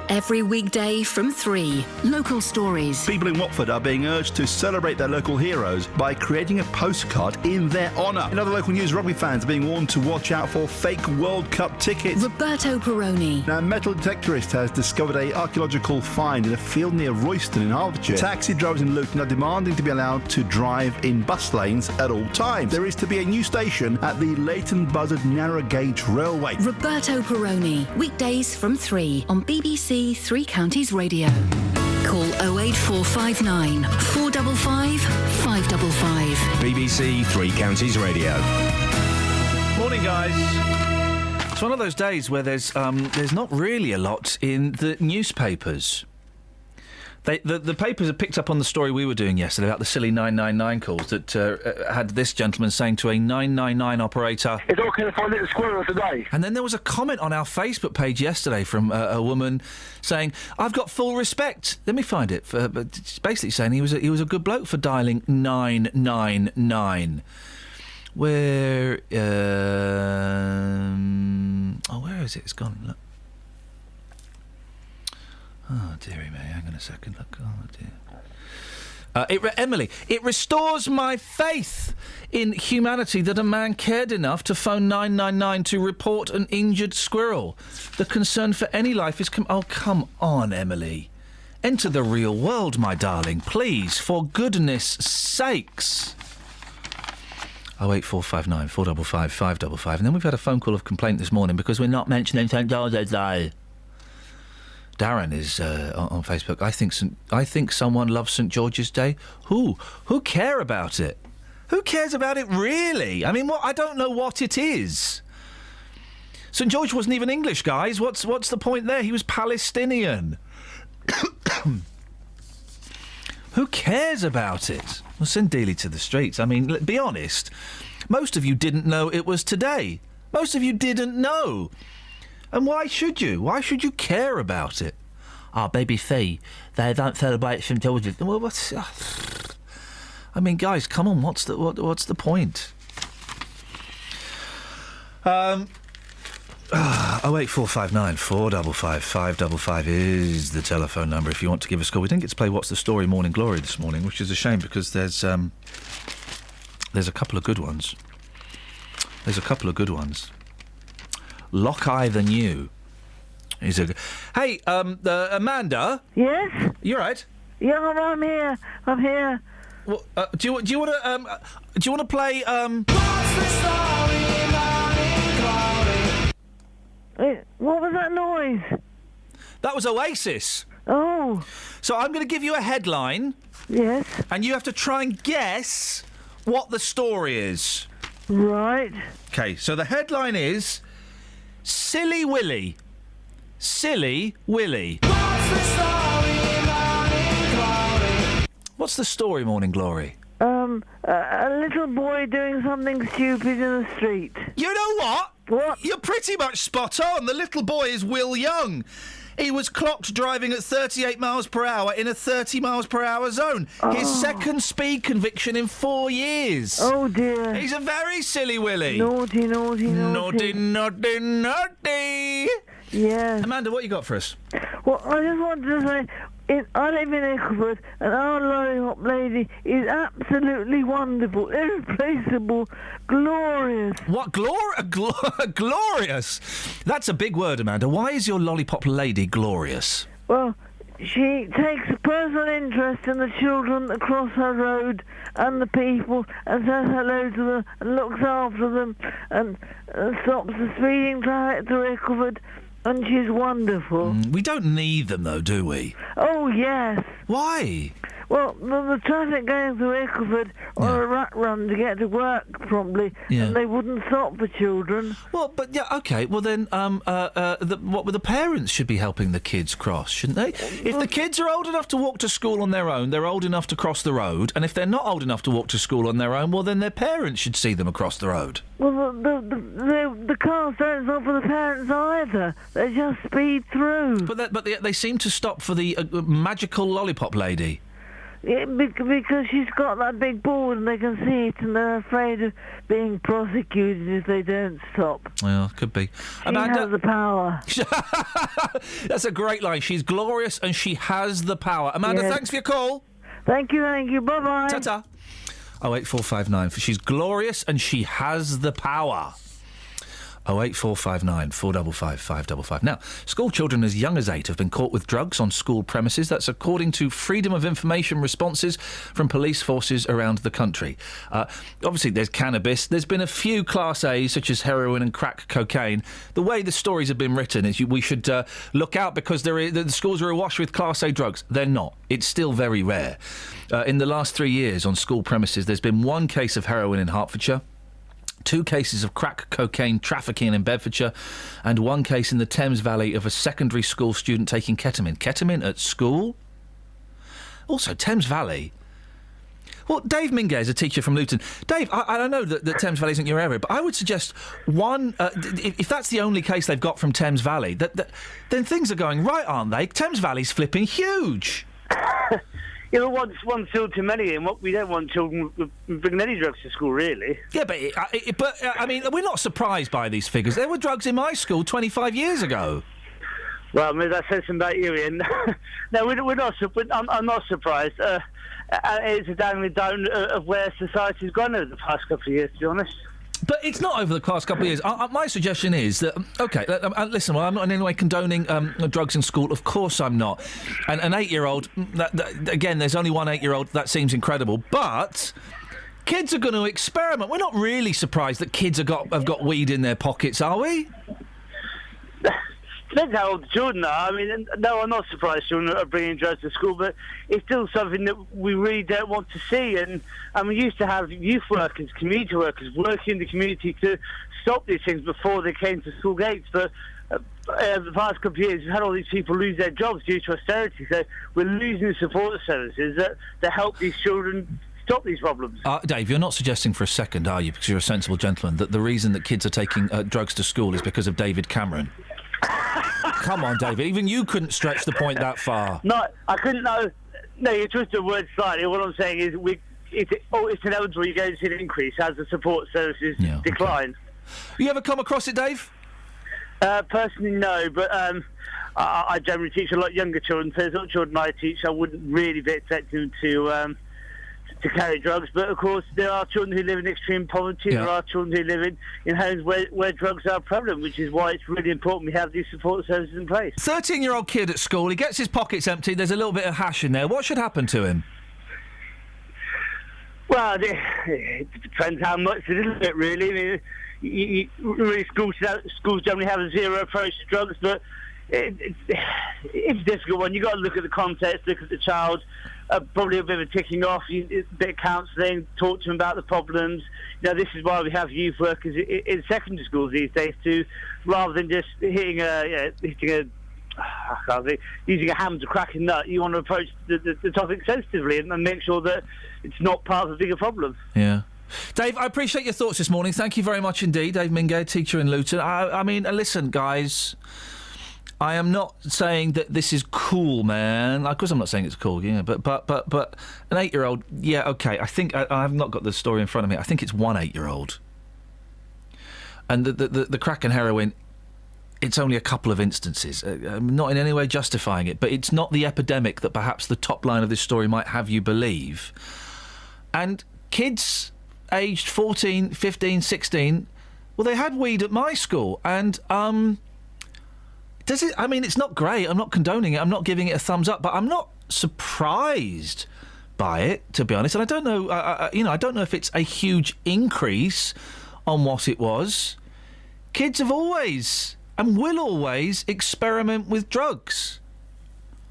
Every weekday from 3. Local stories. People in Watford are being urged to celebrate their local heroes by creating a postcard in their honour. In other local news, rugby fans are being warned to watch out for fake World Cup tickets. Roberto Peroni. Now, a metal detectorist has discovered an archaeological find in a field near Royston in Hertfordshire. Taxi drivers in Luton are demanding to be allowed to drive in bus lanes at all times. There is to be a new station at the Leighton Buzzard Narrow Gauge Railway. Roberto Peroni. Weekdays from 3 on BBC Three Counties Radio. Call 08459 455 555. BBC Three Counties Radio. Morning, guys. It's one of those days where there's not really a lot in the newspapers. The papers have picked up on the story we were doing yesterday about the silly 999 calls that had this gentleman saying to a 999 operator, "It's okay to find a little squirrel today." And then there was a comment on our Facebook page yesterday from a woman saying, "I've got full respect." Let me find it. But it's basically saying he was a good bloke for dialing 999. Where where is it? It's gone. Look. Oh, dearie me, hang on a second. Look, oh, dear. Emily, it restores my faith in humanity that a man cared enough to phone 999 to report an injured squirrel. The concern for any life is... Oh, come on, Emily. Enter the real world, my darling. Please, for goodness sakes. 08459 455 555. And then we've had a phone call of complaint this morning because we're not mentioning St George's Day. Darren is on Facebook. I think someone loves St George's Day. Who care about it? Who cares about it really? I mean, I don't know what it is. St George wasn't even English, guys. What's the point there? He was Palestinian. Who cares about it? Well, send Dealey to the streets. I mean, be honest. Most of you didn't know it was today. Most of you didn't know. And why should you? Why should you care about it? BBC, they don't celebrate St George's. Well, what's... I mean, guys, come on. What's the point? 08459 455 555 is the telephone number if you want to give us a call. We didn't get to play What's the Story Morning Glory this morning, which is a shame because there's a couple of good ones. Lockeye the New is a... Hey, Amanda? Yes? You all right? Yeah, I'm here. I'm here. Well, do you want to play... What's the story, Morning Glory? What was that noise? That was Oasis. Oh. So I'm going to give you a headline. Yes. And you have to try and guess what the story is. Right. Okay, so the headline is Silly Willy. Silly Willy. What's the story, Morning Glory? What's the story, Morning Glory? A little boy doing something stupid in the street. You know what? What? You're pretty much spot on. The little boy is Will Young. He was clocked driving at 38 miles per hour in a 30 miles per hour zone. His second speed conviction in 4 years. Oh, dear. He's a very silly Willy. Naughty, naughty, naughty. Naughty, naughty, naughty. Yes. Amanda, what you got for us? Well, I just wanted to say, I live in Eccleford, and our lollipop lady is absolutely wonderful, irreplaceable, glorious. What? Glorious? That's a big word, Amanda. Why is your lollipop lady glorious? Well, she takes a personal interest in the children that cross her road and the people and says hello to them and looks after them and stops the speeding traffic through Eccleford. And she's wonderful. We don't need them, though, do we? Oh, yes. Why? Well, the traffic going through Eccleford on a rat run to get to work promptly, and they wouldn't stop for children. Well, but yeah, okay. Well, then, the parents should be helping the kids cross, shouldn't they? If the kids are old enough to walk to school on their own, they're old enough to cross the road, and if they're not old enough to walk to school on their own, well, then their parents should see them across the road. Well, the cars don't stop for the parents either. They just speed through. But they seem to stop for the magical lollipop lady. Yeah, because she's got that big board and they can see it and they're afraid of being prosecuted if they don't stop. Well, could be. She has the power. That's a great line. She's glorious and she has the power. Amanda, thanks for your call. Thank you. Bye-bye. Ta-ta. 08459. She's glorious and she has the power. 08459 455 555. Now, school children as young as 8 have been caught with drugs on school premises. That's according to Freedom of Information responses from police forces around the country. Obviously, there's cannabis. There's been a few Class A's, such as heroin and crack cocaine. The way the stories have been written is we should look out because the schools are awash with Class A drugs. They're not. It's still very rare. In the last 3 years on school premises, there's been 1 case of heroin in Hertfordshire, 2 cases of crack cocaine trafficking in Bedfordshire, and 1 case in the Thames Valley of a secondary school student taking ketamine. Ketamine at school? Also, Thames Valley. Well, Dave Minguez, a teacher from Luton. Dave, I don't know that Thames Valley isn't your area, but I would suggest if that's the only case they've got from Thames Valley, then things are going right, aren't they? Thames Valley's flipping huge. Yeah, but one's still too many, and we don't want children bringing any drugs to school, really. Yeah, but I mean, we're not surprised by these figures. There were drugs in my school 25 years ago. Well, maybe that says something about you, Ian. No, we're not. I'm not surprised. It's a down of where society's gone over the past couple of years, to be honest. But it's not over the past couple of years. My suggestion is that, OK, listen, well, I'm not in any way condoning drugs in school. Of course I'm not. And an 8-year-old, again, there's only 1 8-year-old, that seems incredible. But kids are going to experiment. We're not really surprised that kids have got weed in their pockets, are we? Depends how old the children are. I mean, no, I'm not surprised children are bringing drugs to school, but it's still something that we really don't want to see. And we used to have youth workers, community workers, working in the community to stop these things before they came to school gates. But the past couple of years, we've had all these people lose their jobs due to austerity. So we're losing the support services that help these children stop these problems. Dave, you're not suggesting for a second, are you, because you're a sensible gentleman, that the reason that kids are taking drugs to school is because of David Cameron? Come on, David. Even you couldn't stretch the point that far. No, I couldn't know. No, you twisted the word slightly. What I'm saying is it's inevitable you're going to see an increase as the support services decline. Okay. You ever come across it, Dave? Personally, no, but I generally teach a lot younger children, so the children I teach, I wouldn't really be expecting them to carry drugs, but of course there are children who live in extreme poverty. There are children who live in homes where drugs are prevalent, which is why it's really important we have these support services in place. 13-year-old kid at school, he gets his pockets empty, there's a little bit of hash in there. What should happen to him? Well, it depends how much, a little bit really. I mean, really schools generally have a zero approach to drugs, but it's a difficult one. You've got to look at the context, look at the child. Probably a bit of a ticking off, a bit of counselling, talk to them about the problems. This is why we have youth workers in secondary schools these days too, rather than just using a hammer to crack a nut. You want to approach the topic sensitively and make sure that it's not part of a bigger problem. Yeah. Dave, I appreciate your thoughts this morning. Thank you very much indeed. Dave Mingay, teacher in Luton. I mean, listen, guys, I am not saying that this is cool, man. Of course I'm not saying it's cool, but an 8-year-old, yeah, OK. I think, I have not got the story in front of me. I think it's one 8-year-old. And the crack and heroin, it's only a couple of instances. I'm not in any way justifying it, but it's not the epidemic that perhaps the top line of this story might have you believe. And kids aged 14, 15, 16, well, they had weed at my school, and does it? I mean, it's not great. I'm not condoning it. I'm not giving it a thumbs up, but I'm not surprised by it, to be honest. And I don't know. I don't know if it's a huge increase on what it was. Kids have always and will always experiment with drugs.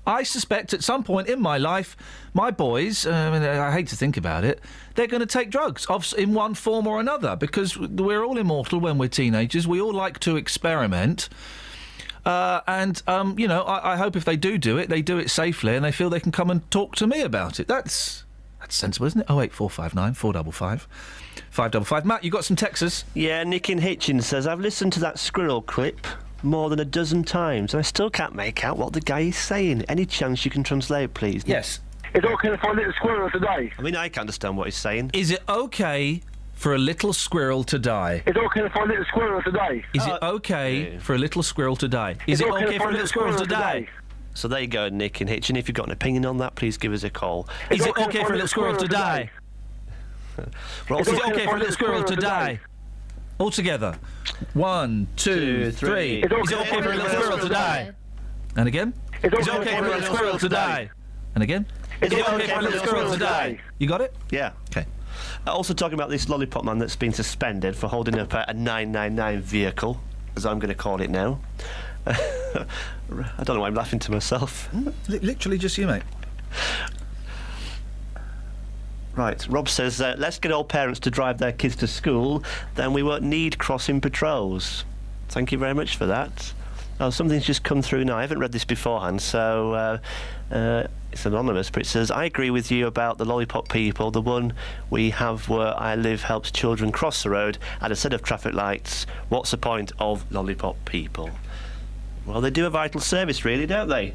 I suspect at some point in my life, my boys, I hate to think about it, they're going to take drugs in one form or another, because we're all immortal when we're teenagers. We all like to experiment. I hope if they do it, they do it safely and they feel they can come and talk to me about it. That's sensible, isn't it? 08459 455 555. Matt, you got some texts? Yeah, Nick in Hitchin says, I've listened to that squirrel clip more than a dozen times and I still can't make out what the guy is saying. Any chance you can translate, please? Yes. Is it okay for a little squirrel to die? I mean, I can understand what he's saying. Is it okay for a little squirrel to die? Is it okay for a little squirrel to die? Is it okay for a little squirrel to die? Is it okay for a little squirrel to die? So there you go, Nick in Hitchin. If you've got an opinion on that, please give us a call. Is it okay for a little squirrel to die? Is it okay for a little squirrel to die? All together. 1, 2, 3. Is it okay for a little squirrel to die? And again? Is it okay for a little squirrel to die? And again? Is it okay for a little squirrel to die? You got it? Yeah. Okay. Also talking about this lollipop man that's been suspended for holding up a 999 vehicle, as I'm going to call it now. I don't know why I'm laughing to myself. Literally just you, mate. Right, Rob says, let's get all parents to drive their kids to school, then we won't need crossing patrols. Thank you very much for that. Oh, something's just come through now. I haven't read this beforehand, so it's anonymous, but it says, I agree with you about the lollipop people. The one we have where I live helps children cross the road at a set of traffic lights. What's the point of lollipop people? Well, they do a vital service, really, don't they?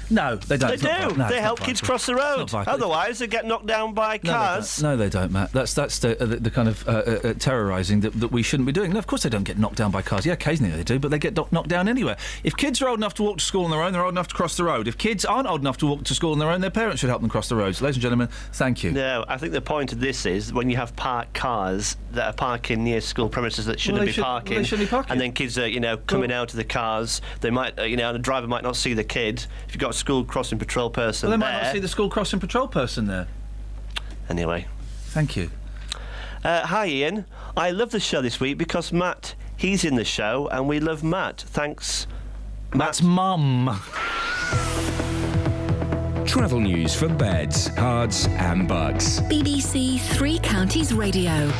No, they don't. They do. No, they help kids cross the road. Otherwise, they get knocked down by cars. No, they don't, Matt. That's the kind of terrorising that we shouldn't be doing. No, of course they don't get knocked down by cars. Yeah, occasionally they do, but they get knocked down anywhere. If kids are old enough to walk to school on their own, they're old enough to cross the road. If kids aren't old enough to walk to school on their own, their parents should help them cross the road. So, ladies and gentlemen, thank you. No, I think the point of this is when you have parked cars that are parking near school premises that shouldn't be parking. Well, they shouldn't be parking. And then kids are, coming out of the cars. They might, and the driver might not see the kid. If you've got a school crossing patrol person they might not see the school crossing patrol person there. Anyway. Thank you. Hi, Ian. I love the show this week because Matt, he's in the show, and we love Matt. Thanks, Matt's mum. Travel news for beds, cards and bugs. BBC Three Counties Radio.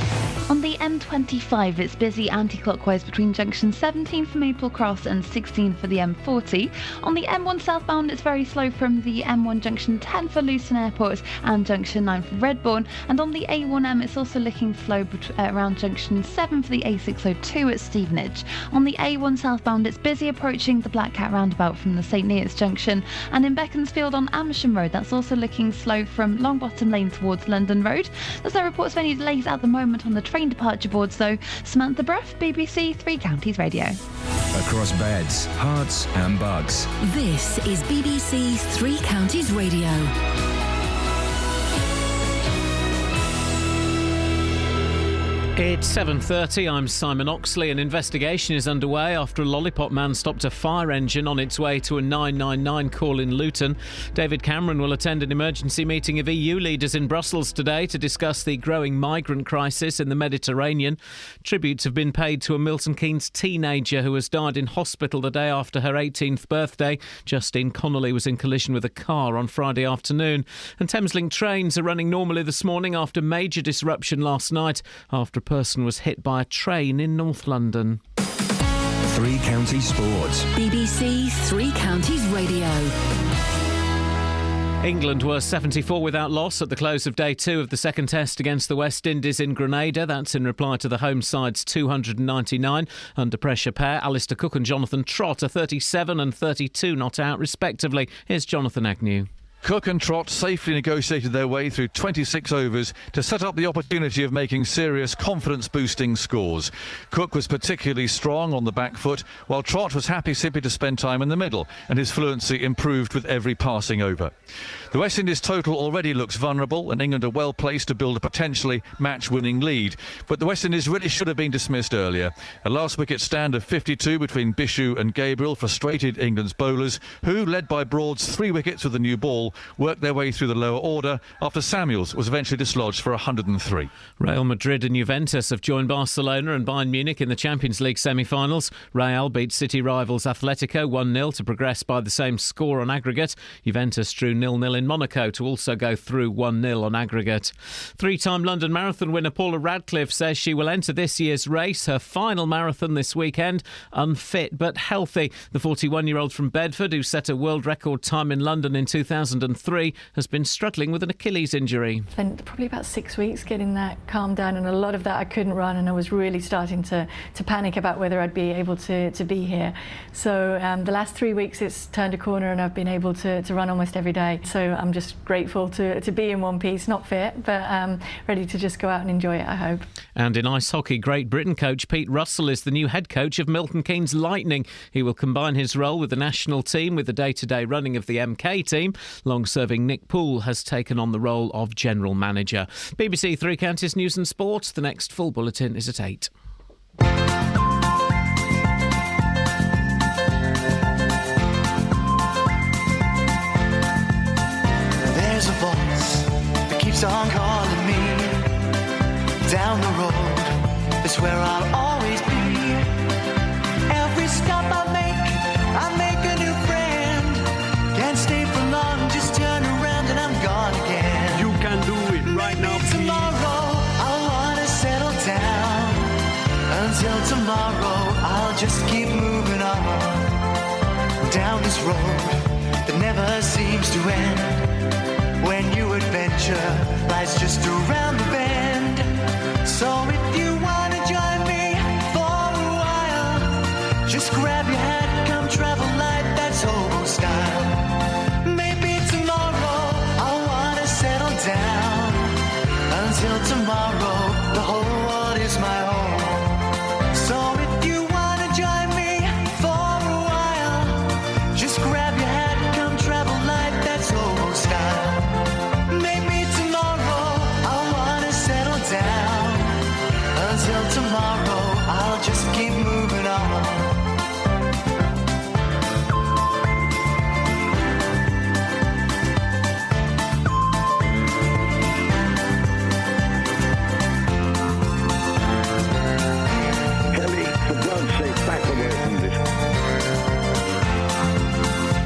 On the M25, it's busy anti-clockwise between junction 17 for Maple Cross and 16 for the M40. On the M1 southbound, it's very slow from the M1 junction 10 for Luton Airport and junction 9 for Redbourne. And on the A1M, it's also looking slow around junction 7 for the A602 at Stevenage. On the A1 southbound, it's busy approaching the Black Cat roundabout from the St Neots junction. And in Beaconsfield on Amersham Road, that's also looking slow from Longbottom Lane towards London Road. There's no reports of any delays at the moment on the train departure boards though. Samantha Bruff, BBC Three Counties Radio. Across beds, hearts and bugs. This is BBC Three Counties Radio. It's 7:30. I'm Simon Oxley. An investigation is underway after a lollipop man stopped a fire engine on its way to a 999 call in Luton. David Cameron will attend an emergency meeting of EU leaders in Brussels today to discuss the growing migrant crisis in the Mediterranean. Tributes have been paid to a Milton Keynes teenager who has died in hospital the day after her 18th birthday. Justine Connolly was in collision with a car on Friday afternoon. And Thameslink trains are running normally this morning after major disruption last night after person was hit by a train in North London. Three Counties Sports. BBC Three Counties Radio. England were 74 without loss at the close of day 2 of the second test against the West Indies in Grenada. That's in reply to the home side's 299 under pressure pair. Alistair Cook and Jonathan Trott are 37 and 32 not out respectively. Here's Jonathan Agnew. Cook and Trott safely negotiated their way through 26 overs to set up the opportunity of making serious confidence-boosting scores. Cook was particularly strong on the back foot, while Trott was happy simply to spend time in the middle, and his fluency improved with every passing over. The West Indies total already looks vulnerable, and England are well placed to build a potentially match-winning lead. But the West Indies really should have been dismissed earlier. A last-wicket stand of 52 between Bishu and Gabriel frustrated England's bowlers, who, led by Broad's 3 wickets with the new ball, worked their way through the lower order after Samuels was eventually dislodged for 103. Real Madrid and Juventus have joined Barcelona and Bayern Munich in the Champions League semi-finals. Real beat city rivals Atletico 1-0 to progress by the same score on aggregate. Juventus drew 0-0 in Monaco to also go through 1-0 on aggregate. Three-time London Marathon winner Paula Radcliffe says she will enter this year's race, her final marathon this weekend, unfit but healthy. The 41-year-old from Bedford, who set a world record time in London in 2003, has been struggling with an Achilles injury. Spent probably about 6 weeks getting that calmed down, and a lot of that I couldn't run, and I was really starting to panic about whether I'd be able to be here. So the last 3 weeks it's turned a corner and I've been able to run almost every day. So I'm just grateful to be in one piece, not fit, but ready to just go out and enjoy it, I hope. And in ice hockey, Great Britain coach Pete Russell is the new head coach of Milton Keynes Lightning. He will combine his role with the national team with the day-to-day running of the MK team. Long-serving Nick Poole has taken on the role of general manager. BBC Three Counties News and Sport. The next full bulletin is at 8. There's a voice that keeps on calling me. Down the road is where I'll always be. Every stop I make a new friend. Can't stay for long, just turn around and I'm gone again. You can do it right now, please. Tomorrow I wanna settle down. Until tomorrow I'll just keep moving on. Down this road that never seems to end. When new adventure lies just around the bend. So if you wanna join me for a while, just grab your hat, come travel light, that's hobo style. Maybe tomorrow I wanna settle down. Until tomorrow, the whole world is my home. So if you wanna join me for a while, just grab your hat, come travel light, that's hobo style. Maybe tomorrow I wanna settle down. Until tomorrow, I'll just keep moving on.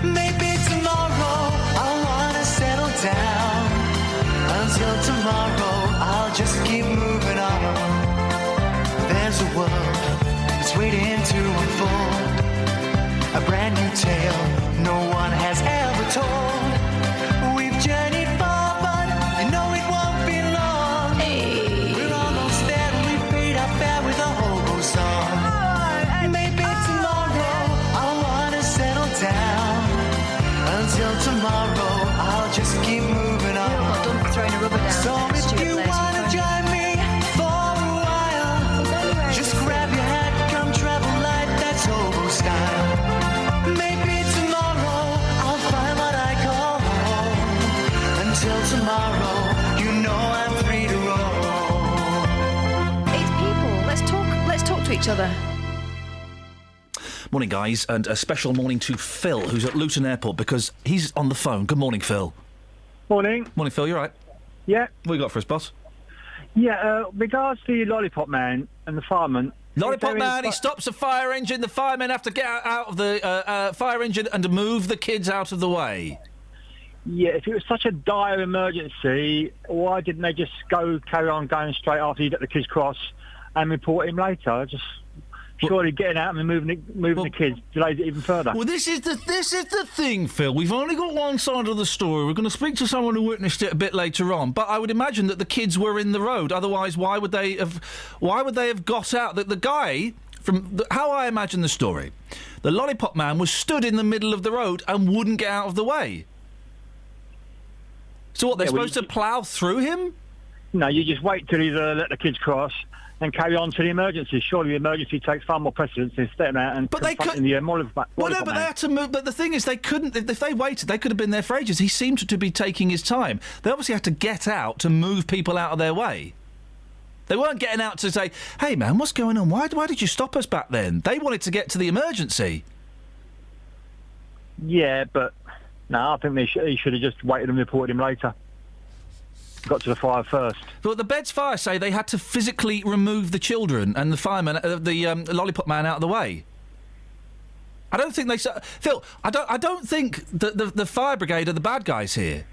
Maybe tomorrow I wanna unfold a brand new tale no one has ever told. We've journeyed far, but you know it won't be long. We're almost there and we've paid our fare with a hobo song. Maybe tomorrow I'll wanna settle down. Until tomorrow I'll just keep moving on. Throwing a rubber down. So if you wanna join me for a while, just grab your hat, come travel light, that's hobo style. Maybe tomorrow I'll find what I call home. Until tomorrow, you know I'm free to roam. It's people. Let's talk to each other. Morning, guys, and a special morning to Phil, who's at Luton Airport, because he's on the phone. Good morning, Phil. Morning. Morning, Phil. You all right? Yeah. What you got for us, boss? Yeah, regards to the Lollipop Man and the fireman... Lollipop Man, he stops a fire engine. The firemen have to get out of the fire engine and to move the kids out of the way. Yeah, if it was such a dire emergency, why didn't they just carry on going straight after you get the kids cross and report him later? Surely getting out and moving the kids delays it even further. Well, this is the thing, Phil. We've only got one side of the story. We're going to speak to someone who witnessed it a bit later on. But I would imagine that the kids were in the road. Otherwise, why would they have got out? The guy, how I imagine the story, the Lollipop Man was stood in the middle of the road and wouldn't get out of the way. So what? They're supposed to plough through him? No, you just wait till you let the kids cross and carry on to the emergency. Surely the emergency takes far more precedence than stepping out and confronting the Lollipop Well, no, Man. but they had to move. But the thing is, they couldn't. If they waited, they could have been there for ages. He seemed to be taking his time. They obviously had to get out to move people out of their way. They weren't getting out to say, "Hey, man, what's going on? Why did you stop us back then?" They wanted to get to the emergency. Yeah, but no, I think he should have just waited and reported him later. Got to the fire first. But the Beds Fire say they had to physically remove the children and the fireman, the Lollipop Man, out of the way. I don't think they... Phil, I don't think that the fire brigade are the bad guys here.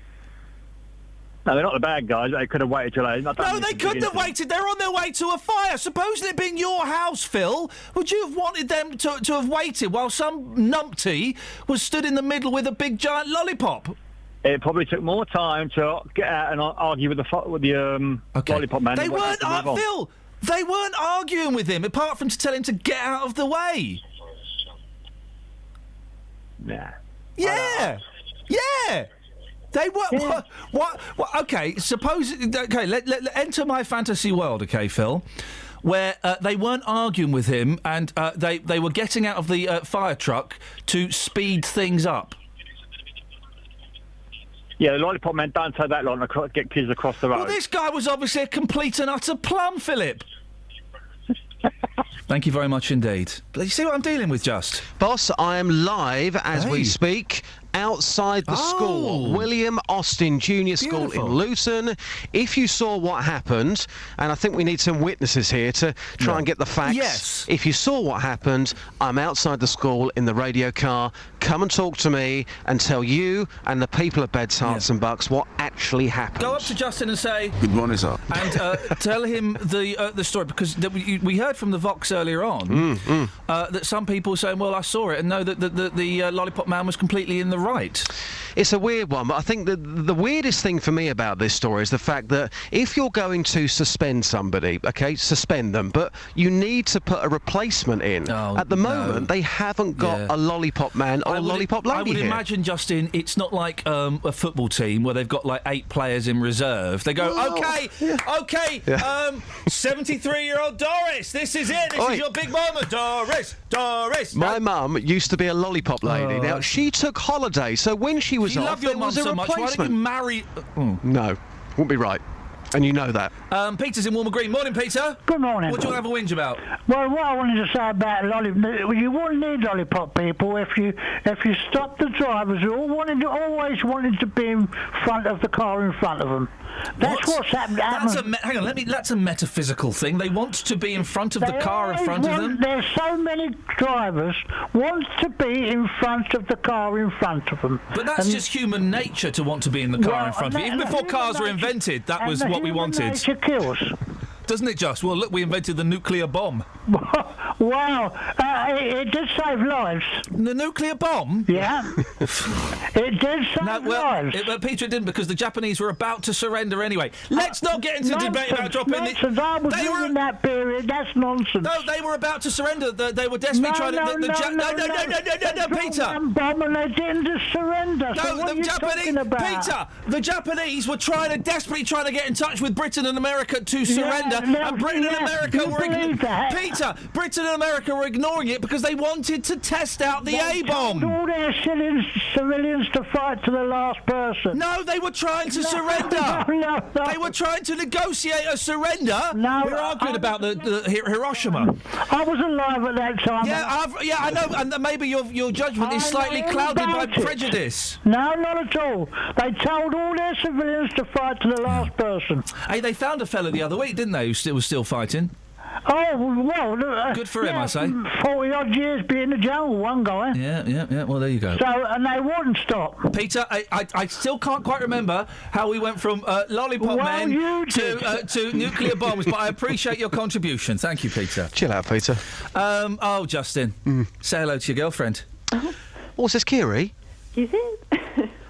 No, they're not the bad guys. They could have waited till they... No, they couldn't have waited. They're on their way to a fire. Supposing it being your house, Phil, would you have wanted them to have waited while some numpty was stood in the middle with a big giant lollipop? It probably took more time to get out and argue with the Lollipop Man. They weren't, Phil. They weren't arguing with him, apart from to tell him to get out of the way. Nah. Yeah. Yeah. They were. Yeah. What? Okay. Suppose. Okay. Let enter my fantasy world. Okay, Phil. Where they weren't arguing with him, and they were getting out of the fire truck to speed things up. Yeah, the Lollipop Man don't take that long to get kids across the road. Well, this guy was obviously a complete and utter plum, Philip. Thank you very much indeed. You see what I'm dealing with, Just? Boss, I am live as we speak outside the school, William Austin Junior School in Luton. If you saw what happened, and I think we need some witnesses here to try and get the facts. Yes. If you saw what happened, I'm outside the school in the radio car. Come and talk to me and tell you and the people of Beds, Herts and Bucks what actually happened. Go up to Justin and say... Good morning, sir. And tell him the story, because we heard from the Vox earlier on that some people were saying, well, I saw it, and know that the Lollipop Man was completely in the right. It's a weird one, but I think the weirdest thing for me about this story is the fact that if you're going to suspend somebody, okay, suspend them, but you need to put a replacement in. At the moment, they haven't got a Lollipop Man or a Lollipop Lady I would here. imagine, Justin, it's not like a football team where they've got like 8 players in reserve. They go, okay, 73-year-old Doris, this is it. This is your big moment, Doris. My mum used to be a Lollipop Lady. Now, she took holiday, so when she was You off, love your there mum was a so much. replacement. Why don't you marry... No, wouldn't be right. And you know that. Peter's in Walmer Green. Morning, Peter. Good morning. What do you want to have a whinge about? Well, what I wanted to say about Lollipop, you wouldn't need Lollipop people if you stopped the drivers who always wanted to be in front of the car in front of them. That's what's happened. Hang on, that's a metaphysical thing. They want to be in front of the car in front of them? There's so many drivers want to be in front of the car in front of them. But that's just human nature to want to be in the car in front of you. Even before cars were invented, that was what we wanted. Nature kills. Doesn't it, Just? Well, look, we invented the nuclear bomb. Wow, it did save lives. The nuclear bomb? Yeah. It did save lives. Peter, it didn't, because the Japanese were about to surrender anyway. Let's not get into debate about dropping nonsense. I was in that period. That's nonsense. No, they were about to surrender. They were desperately trying to... No, Peter. Bomb and they didn't surrender. No, so what the are you Japanese... talking about? Peter, the Japanese were desperately trying to get in touch with Britain and America to surrender, and Britain and America were... Peter, Britain and America were ignoring it because they wanted to test out the A-bomb. All their civilians to fight to the last person. No, they were trying to surrender. No. They were trying to negotiate a surrender. No, we're arguing about the Hiroshima. I was alive at that time. Yeah, I know, and maybe your judgment is slightly clouded by prejudice. No, not at all. They told all their civilians to fight to the last person. Hey, they found a fella the other week, didn't they, who was still fighting? Oh, well... Good for him, I say. 40-odd years being in the jungle, one guy. Yeah, well, there you go. So, and they wouldn't stop. Peter, I still can't quite remember how we went from lollipop men to nuclear bombs, but I appreciate your contribution. Thank you, Peter. Chill out, Peter. Justin, say hello to your girlfriend. Oh, is this Kiri? Is it?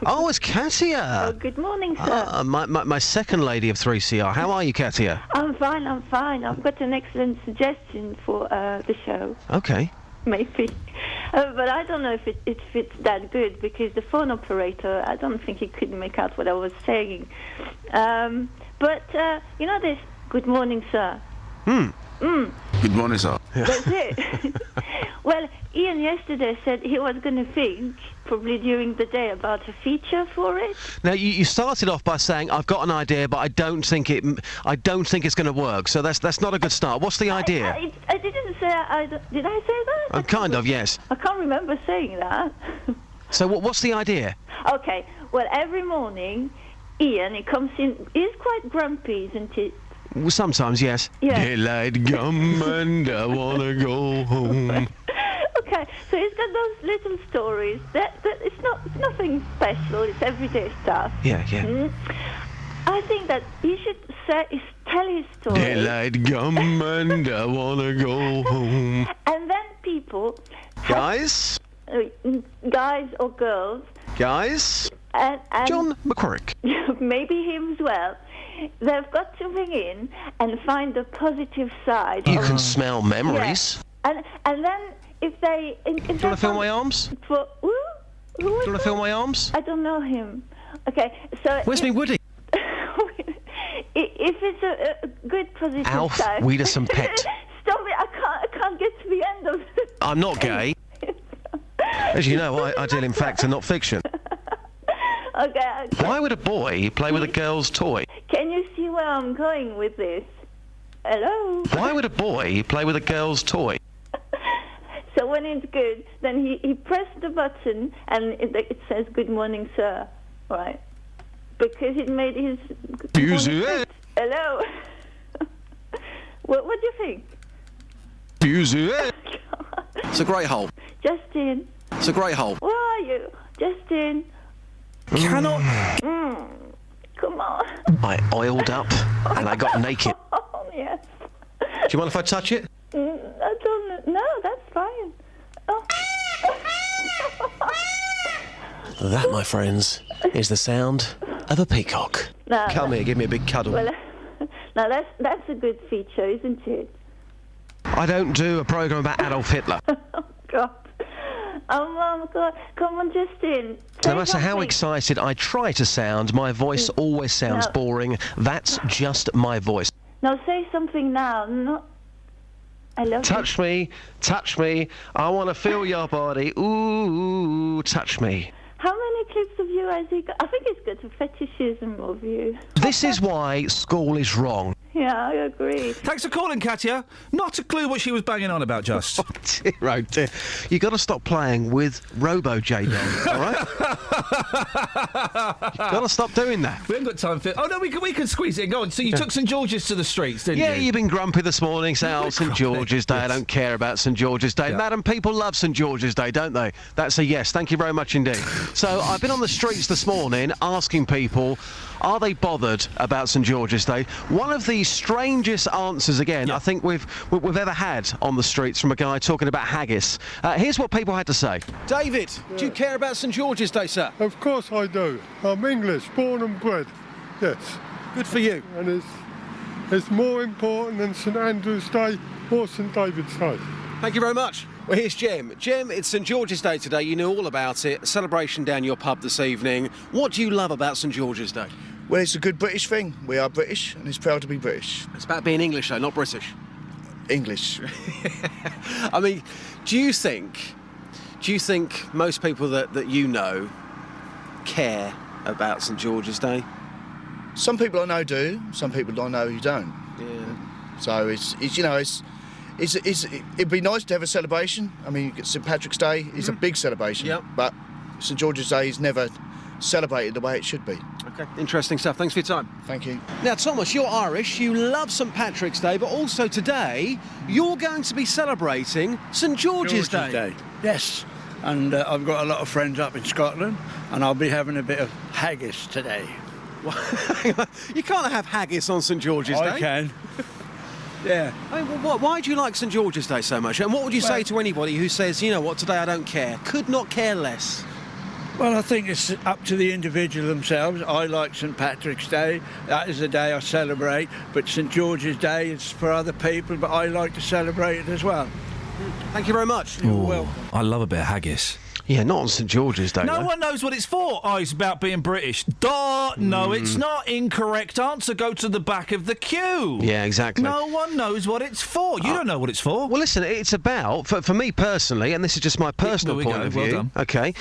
Oh, it's Katia. Oh, good morning, sir. My second lady of 3CR. How are you, Katia? I'm fine. I've got an excellent suggestion for the show. Okay. Maybe. But I don't know if it's that good, because the phone operator, I don't think he could make out what I was saying. But, you know this, good morning, sir. Good morning, sir. That's it. Well, Iain yesterday said he was going to think, probably during the day, about a feature for it. Now, you started off by saying, I've got an idea, but I don't think it's going to work. So that's not a good start. What's the idea? I didn't say... did I say that? Kind of, yes. I can't remember saying that. So what's the idea? Okay, well, every morning, Iain, he comes in... He's quite grumpy, isn't he? Well, sometimes, yes. Yeah. Daylight come and I want to go home. Okay, so he's got those little stories. That it's nothing special. It's everyday stuff. Yeah. I think that he should tell his story. Daylight come and I want to go home. And then people... Guys or girls... Guys? And John McCorrick. Maybe him as well. They've got to ring in and find the positive side. You can smell memories. Yeah. And then if they... Do you want to feel my arms? Do you want to feel my arms? I don't know him. Okay, so... Where's me Woody? If it's a good positive Alf, side... weed us some pet. Stop it, I can't get to the end of it. I'm not gay. As you know, I deal in fact and not fiction. Okay. Why would a boy play with a girl's toy? Can you see where I'm going with this? Hello? Why would a boy play with a girl's toy? So when it's good, then he pressed the button and it says, good morning, sir. Right? Because it made his... Hello? What do you think? It's a great hole. Justin. It's a great hole. Where are you? Justin. Cannot... Come on. I oiled up and I got naked. Oh, yes. Do you mind if I touch it? I don't know. No, that's fine. Oh. That, my friends, is the sound of a peacock. No, Come here, give me a big cuddle. Well, now that's a good feature, isn't it? I don't do a programme about Adolf Hitler. Oh, God. Oh, my God. Come on, Justin. No matter how excited I try to sound, my voice always sounds boring. That's just my voice. Now say something now. No. I love Touch me, touch me. I want to feel your body. Ooh, touch me. How many clips of you has he got? I think he's got a fetishism of you. This is why school is wrong. Yeah, I agree. Thanks for calling, Katia. Not a clue what she was banging on about, just. Oh dear. You got to stop playing with Robo J-Dog, all right? You got to stop doing that. We haven't got time for... Oh, no, we can squeeze it in. Go on. So you took St George's to the streets, didn't you? Yeah, you've been grumpy this morning, saying, oh, St George's Day, I don't care about St George's Day. Yeah. Madam, people love St George's Day, don't they? That's a yes. Thank you very much indeed. So I've been on the streets this morning asking people Are they bothered about St George's Day? One of the strangest answers, again, I think we've ever had on the streets from a guy talking about haggis. Here's what people had to say. David, do you care about St George's Day, sir? Of course I do. I'm English, born and bred. Yes. Good for you. And it's more important than St Andrew's Day or St David's Day. Thank you very much. Well, here's Jim. Jim, it's St George's Day today. You know all about it. A celebration down your pub this evening. What do you love about St George's Day? Well, it's a good British thing. We are British, and it's proud to be British. It's about being English, though, not British. English. I mean, do you think most people that you know care about St George's Day? Some people I know do. Some people I know who don't. Yeah. So it'd be nice to have a celebration. I mean, St Patrick's Day is a big celebration. Yep. But St George's Day is never celebrated the way it should be. Okay, interesting stuff. Thanks for your time. Thank you. Now, Thomas, you're Irish. You love St Patrick's Day, but also today you're going to be celebrating St George's Day. Yes, and I've got a lot of friends up in Scotland, and I'll be having a bit of haggis today. You can't have haggis on St George's Day. I can. Yeah. I mean, why do you like St George's Day so much? And what would you say to anybody who says, you know what, today I don't care? Could not care less. Well, I think it's up to the individual themselves. I like St Patrick's Day. That is the day I celebrate. But St George's Day is for other people, but I like to celebrate it as well. Thank you very much. You're welcome. I love a bit of haggis. Yeah, not on St George's Day. No one knows what it's for. Oh, it's about being British. No, it's not. Incorrect answer. Go to the back of the queue. Yeah, exactly. No one knows what it's for. You don't know what it's for. Well, listen, it's about, for me personally, and this is just my personal point of view. Well done. Okay.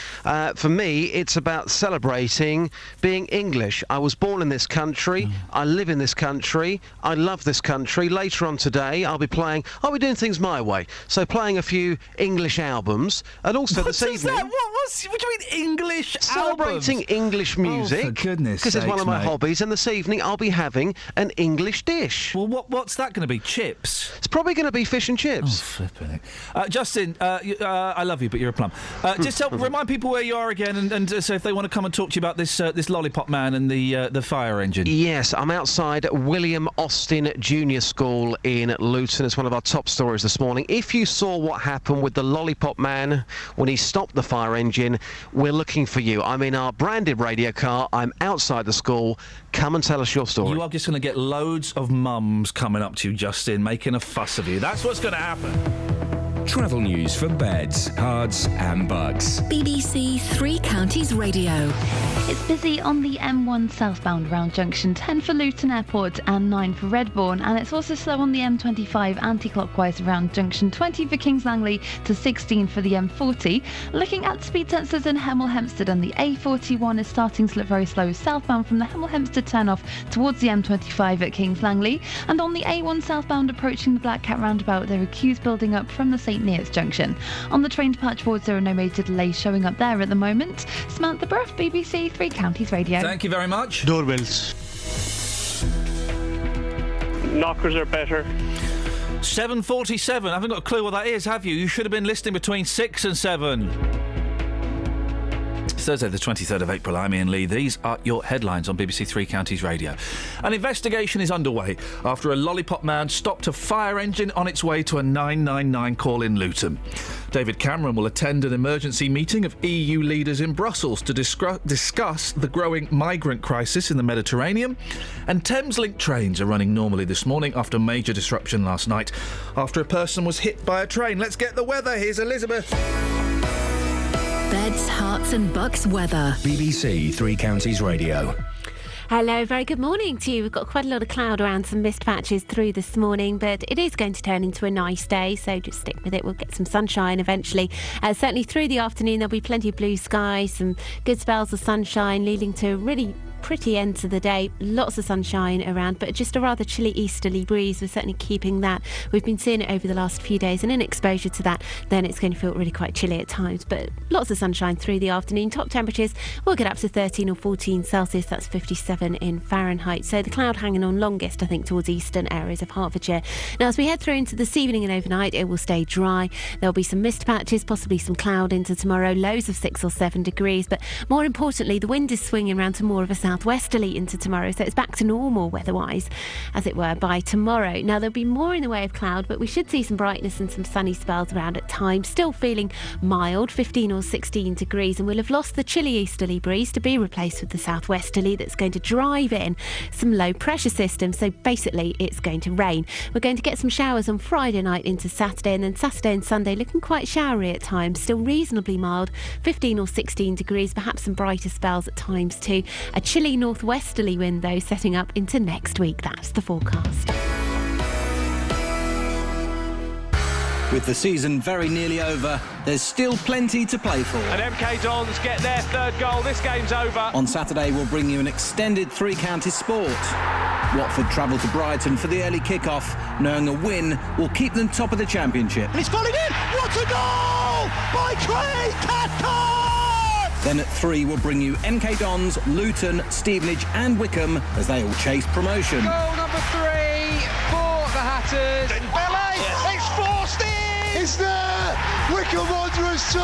For me, it's about celebrating being English. I was born in this country. I live in this country. I love this country. Later on today, I'll be doing things my way. So playing a few English albums, and also this evening. What do you mean English Celebrating albums? English music. Oh, for goodness because it's one of my hobbies. And this evening I'll be having an English dish. Well, what's that going to be? Chips? It's probably going to be fish and chips. Oh, flipping it. Justin, I love you, but you're a plum. Just remind people where you are again, and so if they want to come and talk to you about this lollipop man and the fire engine. Yes, I'm outside William Austin Junior School in Luton. It's one of our top stories this morning. If you saw what happened with the lollipop man when he stopped the fire engine, we're looking for you. I'm in our branded radio car. I'm outside the school. Come and tell us your story. You are just going to get loads of mums coming up to you, Justin, making a fuss of you. That's what's going to happen. Travel news for beds, cards and bugs. BBC Three Counties Radio. It's busy on the M1 southbound round junction 10 for Luton Airport and 9 for Redbourne, and it's also slow on the M25 anti-clockwise around junction 20 for Kings Langley to 16 for the M40. Looking at speed sensors in Hemel Hempstead, and the A41 is starting to look very slow southbound from the Hemel Hempstead turn-off towards the M25 at Kings Langley, and on the A1 southbound approaching the Black Cat roundabout, there are queues building up from the St Neots junction. On the train departure boards, there are no major delays showing up there at the moment. Samantha Bruff, BBC Three Counties Radio. Thank you very much. Doorbells. Knockers are better. 7:47. I haven't got a clue what that is, have you? You should have been listening between 6 and 7. Thursday the 23rd of April, I'm Iain Lee. These are your headlines on BBC Three Counties Radio. An investigation is underway after a lollipop man stopped a fire engine on its way to a 999 call in Luton. David Cameron will attend an emergency meeting of EU leaders in Brussels to discuss the growing migrant crisis in the Mediterranean. And Thameslink trains are running normally this morning after major disruption last night after a person was hit by a train. Let's get the weather. Here's Elizabeth. Beds, Hearts and Bucks weather. BBC Three Counties Radio. Hello, very good morning to you. We've got quite a lot of cloud around, some mist patches through this morning, but it is going to turn into a nice day, so just stick with it. We'll get some sunshine eventually. Certainly through the afternoon, there'll be plenty of blue skies, some good spells of sunshine, leading to a really pretty end to the day. Lots of sunshine around, but just a rather chilly easterly breeze. We're certainly keeping that. We've been seeing it over the last few days, and in exposure to that, then it's going to feel really quite chilly at times, but lots of sunshine through the afternoon. Top temperatures will get up to 13 or 14 Celsius. That's 57 in Fahrenheit. So the cloud hanging on longest, I think, towards eastern areas of Hertfordshire. Now, as we head through into this evening and overnight, it will stay dry. There'll be some mist patches, possibly some cloud into tomorrow, lows of 6 or 7 degrees, but more importantly, the wind is swinging around to more of a southwesterly into tomorrow, so it's back to normal weather-wise, as it were, by tomorrow. Now, there'll be more in the way of cloud, but we should see some brightness and some sunny spells around at times. Still feeling mild, 15 or 16 degrees, and we'll have lost the chilly easterly breeze to be replaced with the southwesterly that's going to drive in some low pressure systems. So basically, it's going to rain. We're going to get some showers on Friday night into Saturday, and then Saturday and Sunday looking quite showery at times. Still reasonably mild, 15 or 16 degrees, perhaps some brighter spells at times too. A chilly northwesterly wind, though, setting up into next week. That's the forecast. With the season very nearly over, there's still plenty to play for. And MK Dons get their third goal. This game's over. On Saturday, we'll bring you an extended three-county sport. Watford travel to Brighton for the early kick-off, knowing a win will keep them top of the Championship. And it's falling in! What a goal by Craig Cathcart! Then at 3, we'll bring you MK Dons, Luton, Stevenage and Wickham as they all chase promotion. Goal number 3 for the Hatters. Dembele! It's forced in! It's there! Wickham Wanderers 2!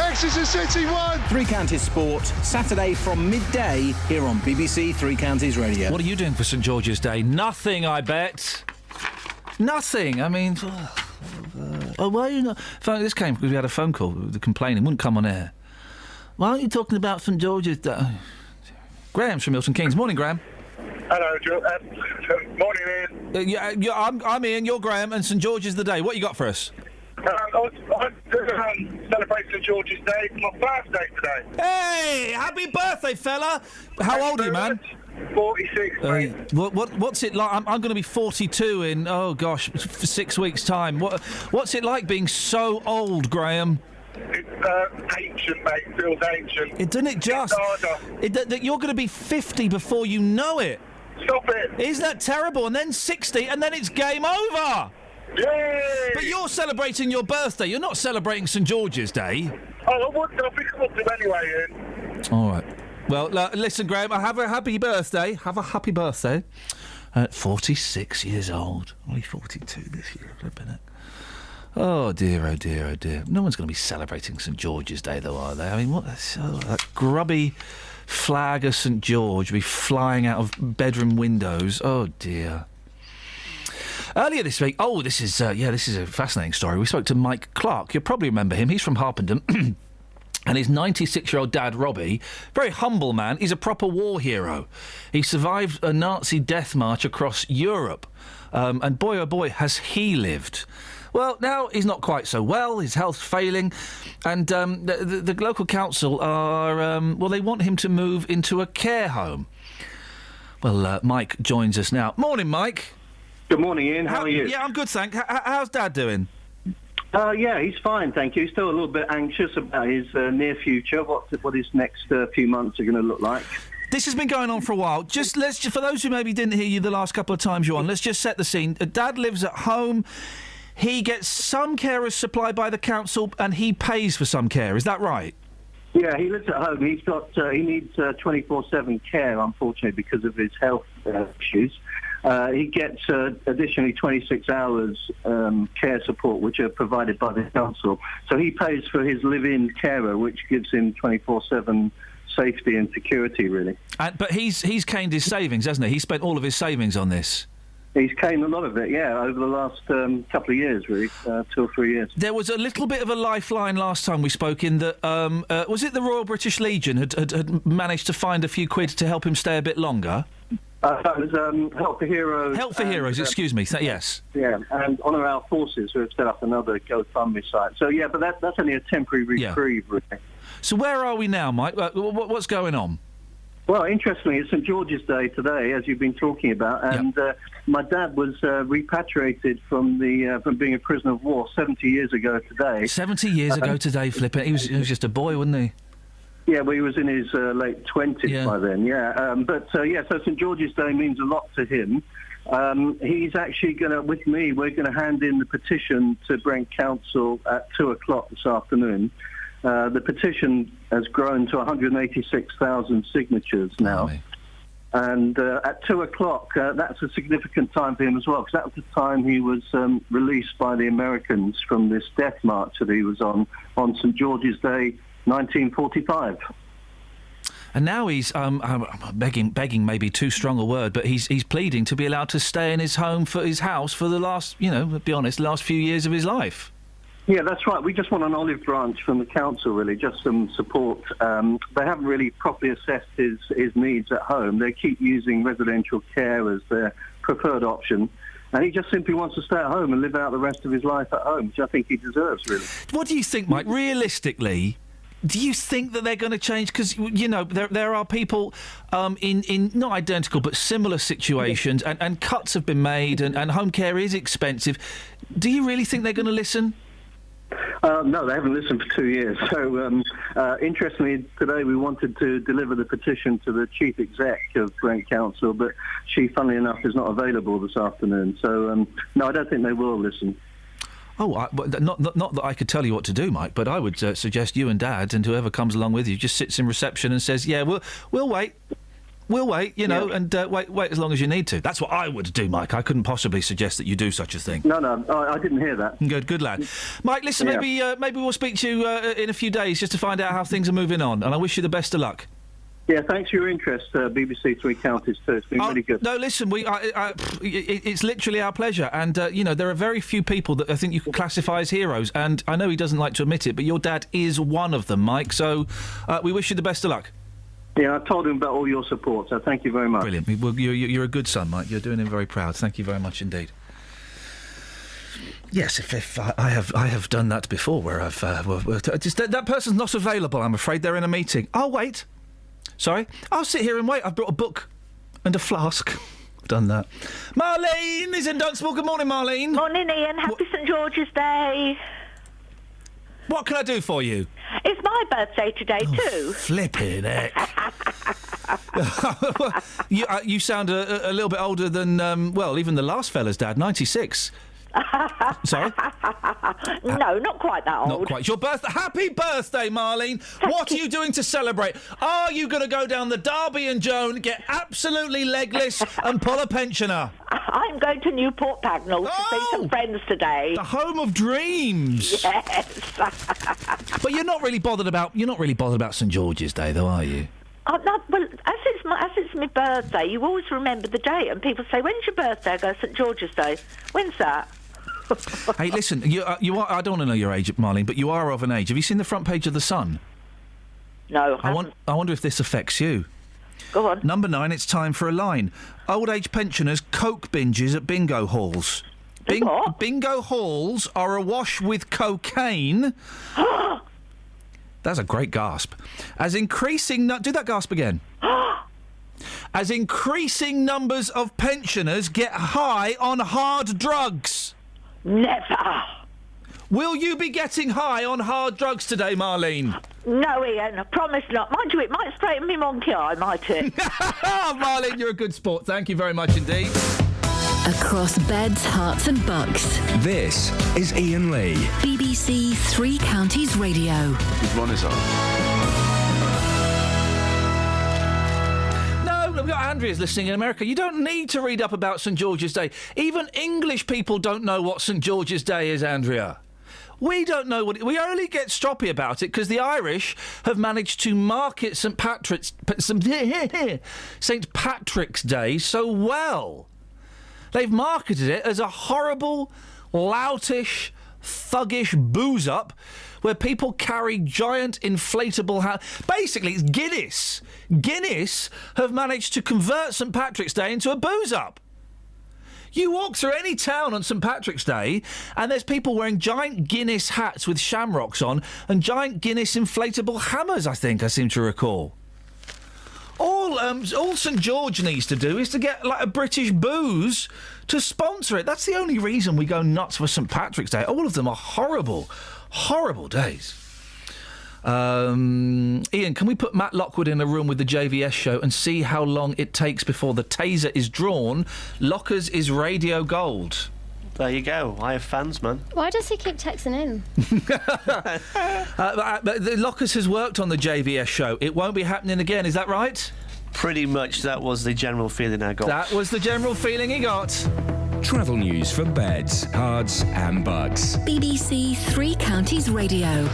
Exeter City 1! Three Counties Sport, Saturday from midday here on BBC Three Counties Radio. What are you doing for St George's Day? Nothing, I bet. Nothing. I mean, why are you not? This came because we had a phone call. The complaining wouldn't come on air. Why aren't you talking about St George's Day? Graham's from Milton Keynes. Morning, Graham. Hello, Joe. Morning, Ian. I'm Ian. You're Graham, and St George's the day. What you got for us? I'm celebrating St George's Day. It's my birthday today. Hey, happy birthday, fella! How old are you, man? 46. Mate. What's it like? I'm going to be 42 in 6 weeks' time. What's it like being so old, Graham? It's ancient, mate. Feels ancient. Doesn't it just? You're going to be 50 before you know it. Stop it! Isn't that terrible? And then 60, and then it's game over. Yay! But you're celebrating your birthday. You're not celebrating St George's Day. Oh, I think I would do anyway, Ian. All right. Well, listen, Graham, have a happy birthday. Have a happy birthday. 46 years old. Only 42 this year, flipping it. Oh, dear, oh, dear, oh, dear. No one's going to be celebrating St George's Day, though, are they? I mean, that grubby flag of St George will be flying out of bedroom windows. Oh, dear. Earlier this week, this is a fascinating story. We spoke to Mike Clark. You'll probably remember him. He's from Harpenden. And his 96-year-old dad, Robbie, very humble man, he's a proper war hero. He survived a Nazi death march across Europe. And boy, oh boy, has he lived. Well, now he's not quite so well, his health's failing, and the local council are, they want him to move into a care home. Well, Mike joins us now. Morning, Mike. Good morning, Ian. How are you? Yeah, I'm good, thanks. How's Dad doing? Yeah, he's fine, thank you. He's still a little bit anxious about his near future, what his next few months are going to look like. This has been going on for a while. Let's for those who maybe didn't hear you the last couple of times you're on, let's just set the scene. Dad lives at home. He gets some carers supplied by the council, and he pays for some care. Is that right? Yeah, he lives at home. He needs 24/7 care, unfortunately, because of his health issues. He gets additionally 26 hours care support, which are provided by the council. So he pays for his live-in carer, which gives him 24/7 safety and security, really. But he's caned his savings, hasn't he? He spent all of his savings on this. He's caned a lot of it, yeah, over the last couple of years, really, 2 or 3 years. There was a little bit of a lifeline last time we spoke in that, was it the Royal British Legion had managed to find a few quid to help him stay a bit longer? That was Help for Heroes. Help for Heroes, excuse me, yes. Yeah, and Honour Our Forces, who have set up another GoFundMe site. So, yeah, but that's only a temporary reprieve, really. So where are we now, Mike? What's going on? Well, interestingly, it's St George's Day today, as you've been talking about, and my dad was repatriated from being a prisoner of war 70 years ago today. 70 years ago today, flipping. He was just a boy, wasn't he? Yeah, well, he was in his late 20s by then, so St George's Day means a lot to him. He's actually with me, we're going to hand in the petition to Brent Council at 2 o'clock this afternoon. The petition has grown to 186,000 signatures now. And at 2 o'clock, that's a significant time for him as well, because that was the time he was released by the Americans from this death march that he was on St George's Day, 1945. And now he's begging maybe too strong a word, but he's pleading to be allowed to stay in his house for the last, be honest, last few years of his life. Yeah, that's right. We just want an olive branch from the council, really, just some support. They haven't really properly assessed his needs at home. They keep using residential care as their preferred option. And he just simply wants to stay at home and live out the rest of his life at home, which I think he deserves, really. What do you think, Mike? Realistically, do you think that they're going to change? Because, there are people in not identical but similar situations, and cuts have been made, and home care is expensive. Do you really think they're going to listen? No, they haven't listened for 2 years. So, interestingly, today we wanted to deliver the petition to the chief exec of Brent Council, but she, funnily enough, is not available this afternoon. So, no, I don't think they will listen. Oh, not that I could tell you what to do, Mike, but I would suggest you and Dad and whoever comes along with you just sits in reception and says, yeah, we'll wait. We'll wait, and wait as long as you need to. That's what I would do, Mike. I couldn't possibly suggest that you do such a thing. No, I didn't hear that. Good lad. Mike, listen, maybe we'll speak to you in a few days just to find out how things are moving on, and I wish you the best of luck. Yeah, thanks for your interest, BBC Three Counties too. It's been really good. No, listen, it's literally our pleasure, and there are very few people that I think you can classify as heroes, and I know he doesn't like to admit it, but your dad is one of them, Mike. So we wish you the best of luck. Yeah, I told him about all your support, so thank you very much. Brilliant. Well, you're a good son, Mike. You're doing him very proud. Thank you very much indeed. Yes, if I have done that before, where I've that person's not available. I'm afraid they're in a meeting. I'll wait. Sorry, I'll sit here and wait. I've brought a book and a flask. I've done that. Marlene is in Dunstable. Good morning, Marlene. Morning, Ian. Happy St George's Day. What can I do for you? It's my birthday today too. Flipping heck. You sound a little bit older than even the last fella's dad. 96. Sorry? No, not quite that old. Not quite. Your birthday. Happy birthday, Marlene. What are you doing to celebrate? Are you going to go down the Derby and Joan, get absolutely legless and pull a pensioner? I'm going to Newport Pagnell to see some friends today. The home of dreams. Yes. But you're not really bothered about St George's Day, though, are you? Oh, no, well, as it's my birthday, you always remember the date, and people say, "When's your birthday?" I go, "St George's Day." When's that? Hey, listen, you are. I don't want to know your age, Marlene, but you are of an age. Have you seen the front page of the Sun? No, I wonder if this affects you. Go on. Number 9. It's time for a line. Old age pensioners coke binges at bingo halls. Bingo halls are awash with cocaine. That's a great gasp. As increasing... do that gasp again. As increasing numbers of pensioners get high on hard drugs. Never. Will you be getting high on hard drugs today, Marlene? No, Ian, I promise not. Mind you, it might straighten me monkey eye, might it? Marlene, you're a good sport. Thank you very much indeed. Across beds, hearts and bucks. This is Iain Lee. BBC Three Counties Radio. Good morning, sir. We've got Andrea's listening in America. You don't need to read up about St George's Day. Even English people don't know what St George's Day is, Andrea. We don't know what... We only get stroppy about it because the Irish have managed to market St Patrick's Day so well. They've marketed it as a horrible, loutish, thuggish booze-up where people carry giant inflatable... Basically, it's Guinness. Guinness have managed to convert St Patrick's Day into a booze-up. You walk through any town on St Patrick's Day and there's people wearing giant Guinness hats with shamrocks on and giant Guinness inflatable hammers, I seem to recall. All St George needs to do is to get like a British booze to sponsor it. That's the only reason we go nuts for St Patrick's Day. All of them are horrible, horrible days. Iain, can we put Matt Lockwood in a room with the JVS show and see how long it takes before the taser is drawn? Lockers is radio gold. There you go. I have fans, man. Why does he keep texting in? The Lockers has worked on the JVS show. It won't be happening again, is that right? Pretty much that was the general feeling I got. That was the general feeling he got. Travel news for beds, cards and bugs. BBC Three Counties Radio.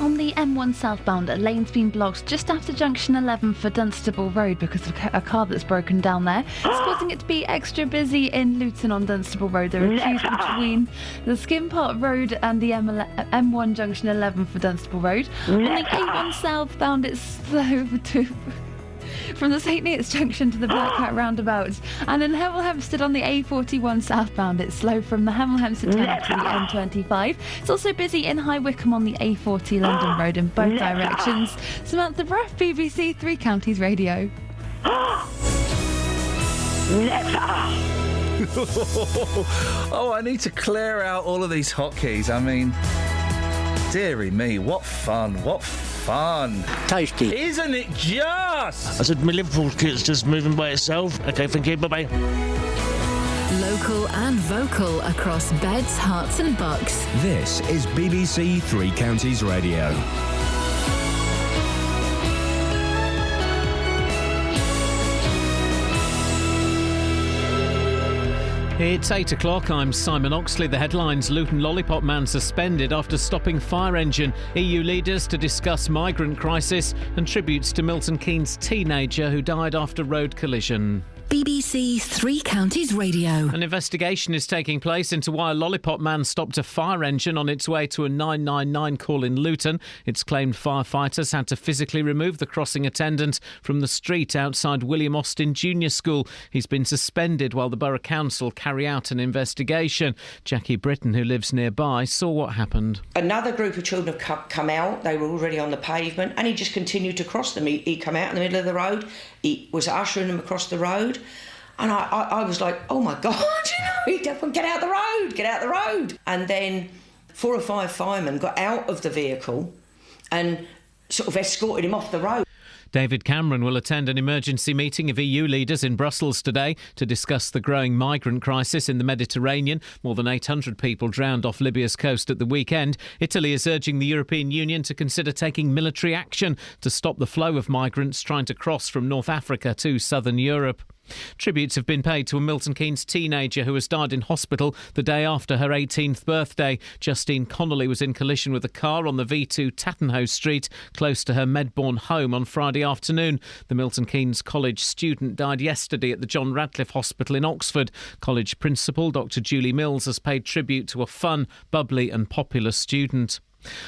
On the M1 southbound, a lane's been blocked just after junction 11 for Dunstable Road because of a car that's broken down there. It's causing it to be extra busy in Luton on Dunstable Road. There are queues between the Skin Park Road and the M1 junction 11 for Dunstable Road. On the A1 southbound, it's slow from the St Neots junction to the Black Cat roundabout. And in Hemel Hempstead on the A41 southbound, it's slow from the Hemel Hempstead tunnel to the M25. It's also busy in High Wycombe on the A40 London Road in both directions. Samantha Bruff, BBC Three Counties Radio. Oh, I need to clear out all of these hotkeys. I mean, dearie me, what fun, Tasty. Isn't it just? I said my Liverpool kit's just moving by itself. Okay, thank you, bye-bye. Local and vocal across Beds, Herts and Bucks. This is BBC Three Counties Radio. It's 8 o'clock. I'm Simon Oxley. The headlines: Luton Lollipop Man suspended after stopping fire engine. EU leaders to discuss migrant crisis, and tributes to Milton Keynes teenager who died after road collision. BBC Three Counties Radio. An investigation is taking place into why a Lollipop Man stopped a fire engine on its way to a 999 call in Luton. It's claimed firefighters had to physically remove the crossing attendant from the street outside William Austin Junior School. He's been suspended while the Borough Council carry out an investigation. Jackie Britton, who lives nearby, saw what happened. Another group of children have come out. They were already on the pavement, and he just continued to cross them. He'd come out in the middle of the road. He was ushering them across the road. And I was like, oh my God, get out the road. And then 4 or 5 firemen got out of the vehicle and sort of escorted him off the road. David Cameron will attend an emergency meeting of EU leaders in Brussels today to discuss the growing migrant crisis in the Mediterranean. More than 800 people drowned off Libya's coast at the weekend. Italy is urging the European Union to consider taking military action to stop the flow of migrants trying to cross from North Africa to southern Europe. Tributes have been paid to a Milton Keynes teenager who has died in hospital the day after her 18th birthday. Justine Connolly was in collision with a car on the V2 Tattenhoe Street, close to her Medbourne home on Friday afternoon. The Milton Keynes College student died yesterday at the John Radcliffe Hospital in Oxford. College principal Dr Julie Mills has paid tribute to a fun, bubbly and popular student.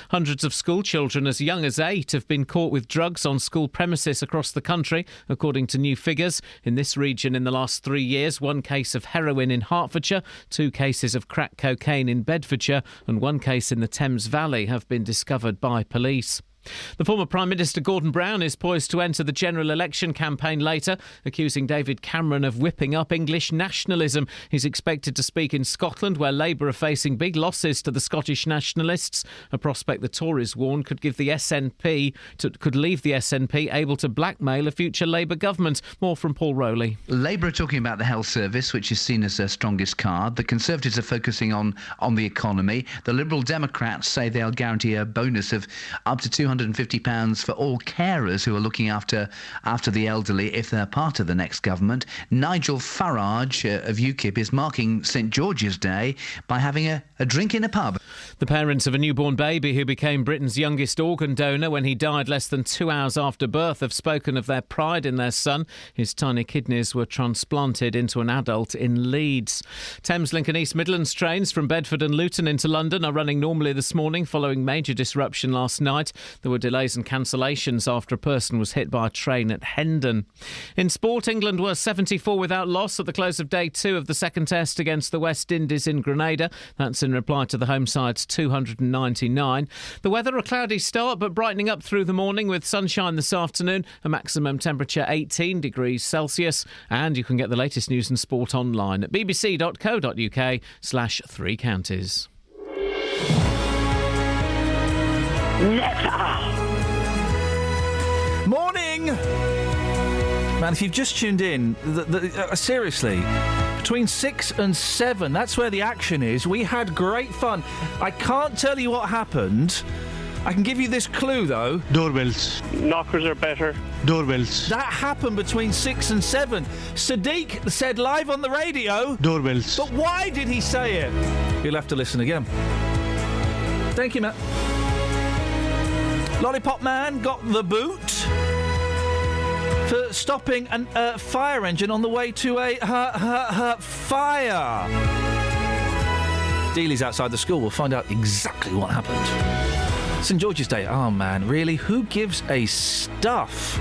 Hundreds of school children as young as 8 have been caught with drugs on school premises across the country, according to new figures. In this region in the last 3 years, 1 case of heroin in Hertfordshire, 2 cases of crack cocaine in Bedfordshire and 1 case in the Thames Valley have been discovered by police. The former Prime Minister Gordon Brown is poised to enter the general election campaign later, accusing David Cameron of whipping up English nationalism. He's expected to speak in Scotland, where Labour are facing big losses to the Scottish nationalists, a prospect the Tories warn could leave the SNP able to blackmail a future Labour government. More from Paul Rowley. Labour are talking about the health service, which is seen as their strongest card. The Conservatives are focusing on the economy. The Liberal Democrats say they'll guarantee a bonus of up to £250 for all carers who are looking after the elderly if they're part of the next government. Nigel Farage of UKIP is marking St George's Day by having a drink in a pub. The parents of a newborn baby who became Britain's youngest organ donor when he died less than 2 hours after birth have spoken of their pride in their son. His tiny kidneys were transplanted into an adult in Leeds. Thameslink and East Midlands trains from Bedford and Luton into London are running normally this morning following major disruption last night. There were delays and cancellations after a person was hit by a train at Hendon. In sport, England were 74 without loss at the close of day 2 of the second test against the West Indies in Grenada. That's in reply to the home side's 299. The weather, a cloudy start but brightening up through the morning with sunshine this afternoon, a maximum temperature 18 degrees Celsius. And you can get the latest news and sport online at bbc.co.uk/3 counties. Morning! Man, if you've just tuned in, seriously, between 6 and 7, that's where the action is. We had great fun. I can't tell you what happened. I can give you this clue, though. Doorbells. Knockers are better. Doorbells. That happened between 6 and 7. Sadiq said live on the radio. Doorbells. But why did he say it? You'll have to listen again. Thank you, Matt. Lollipop Man got the boot for stopping a fire engine on the way to a fire. Dealey's outside the school. We'll find out exactly what happened. St George's Day. Oh, man, really? Who gives a stuff?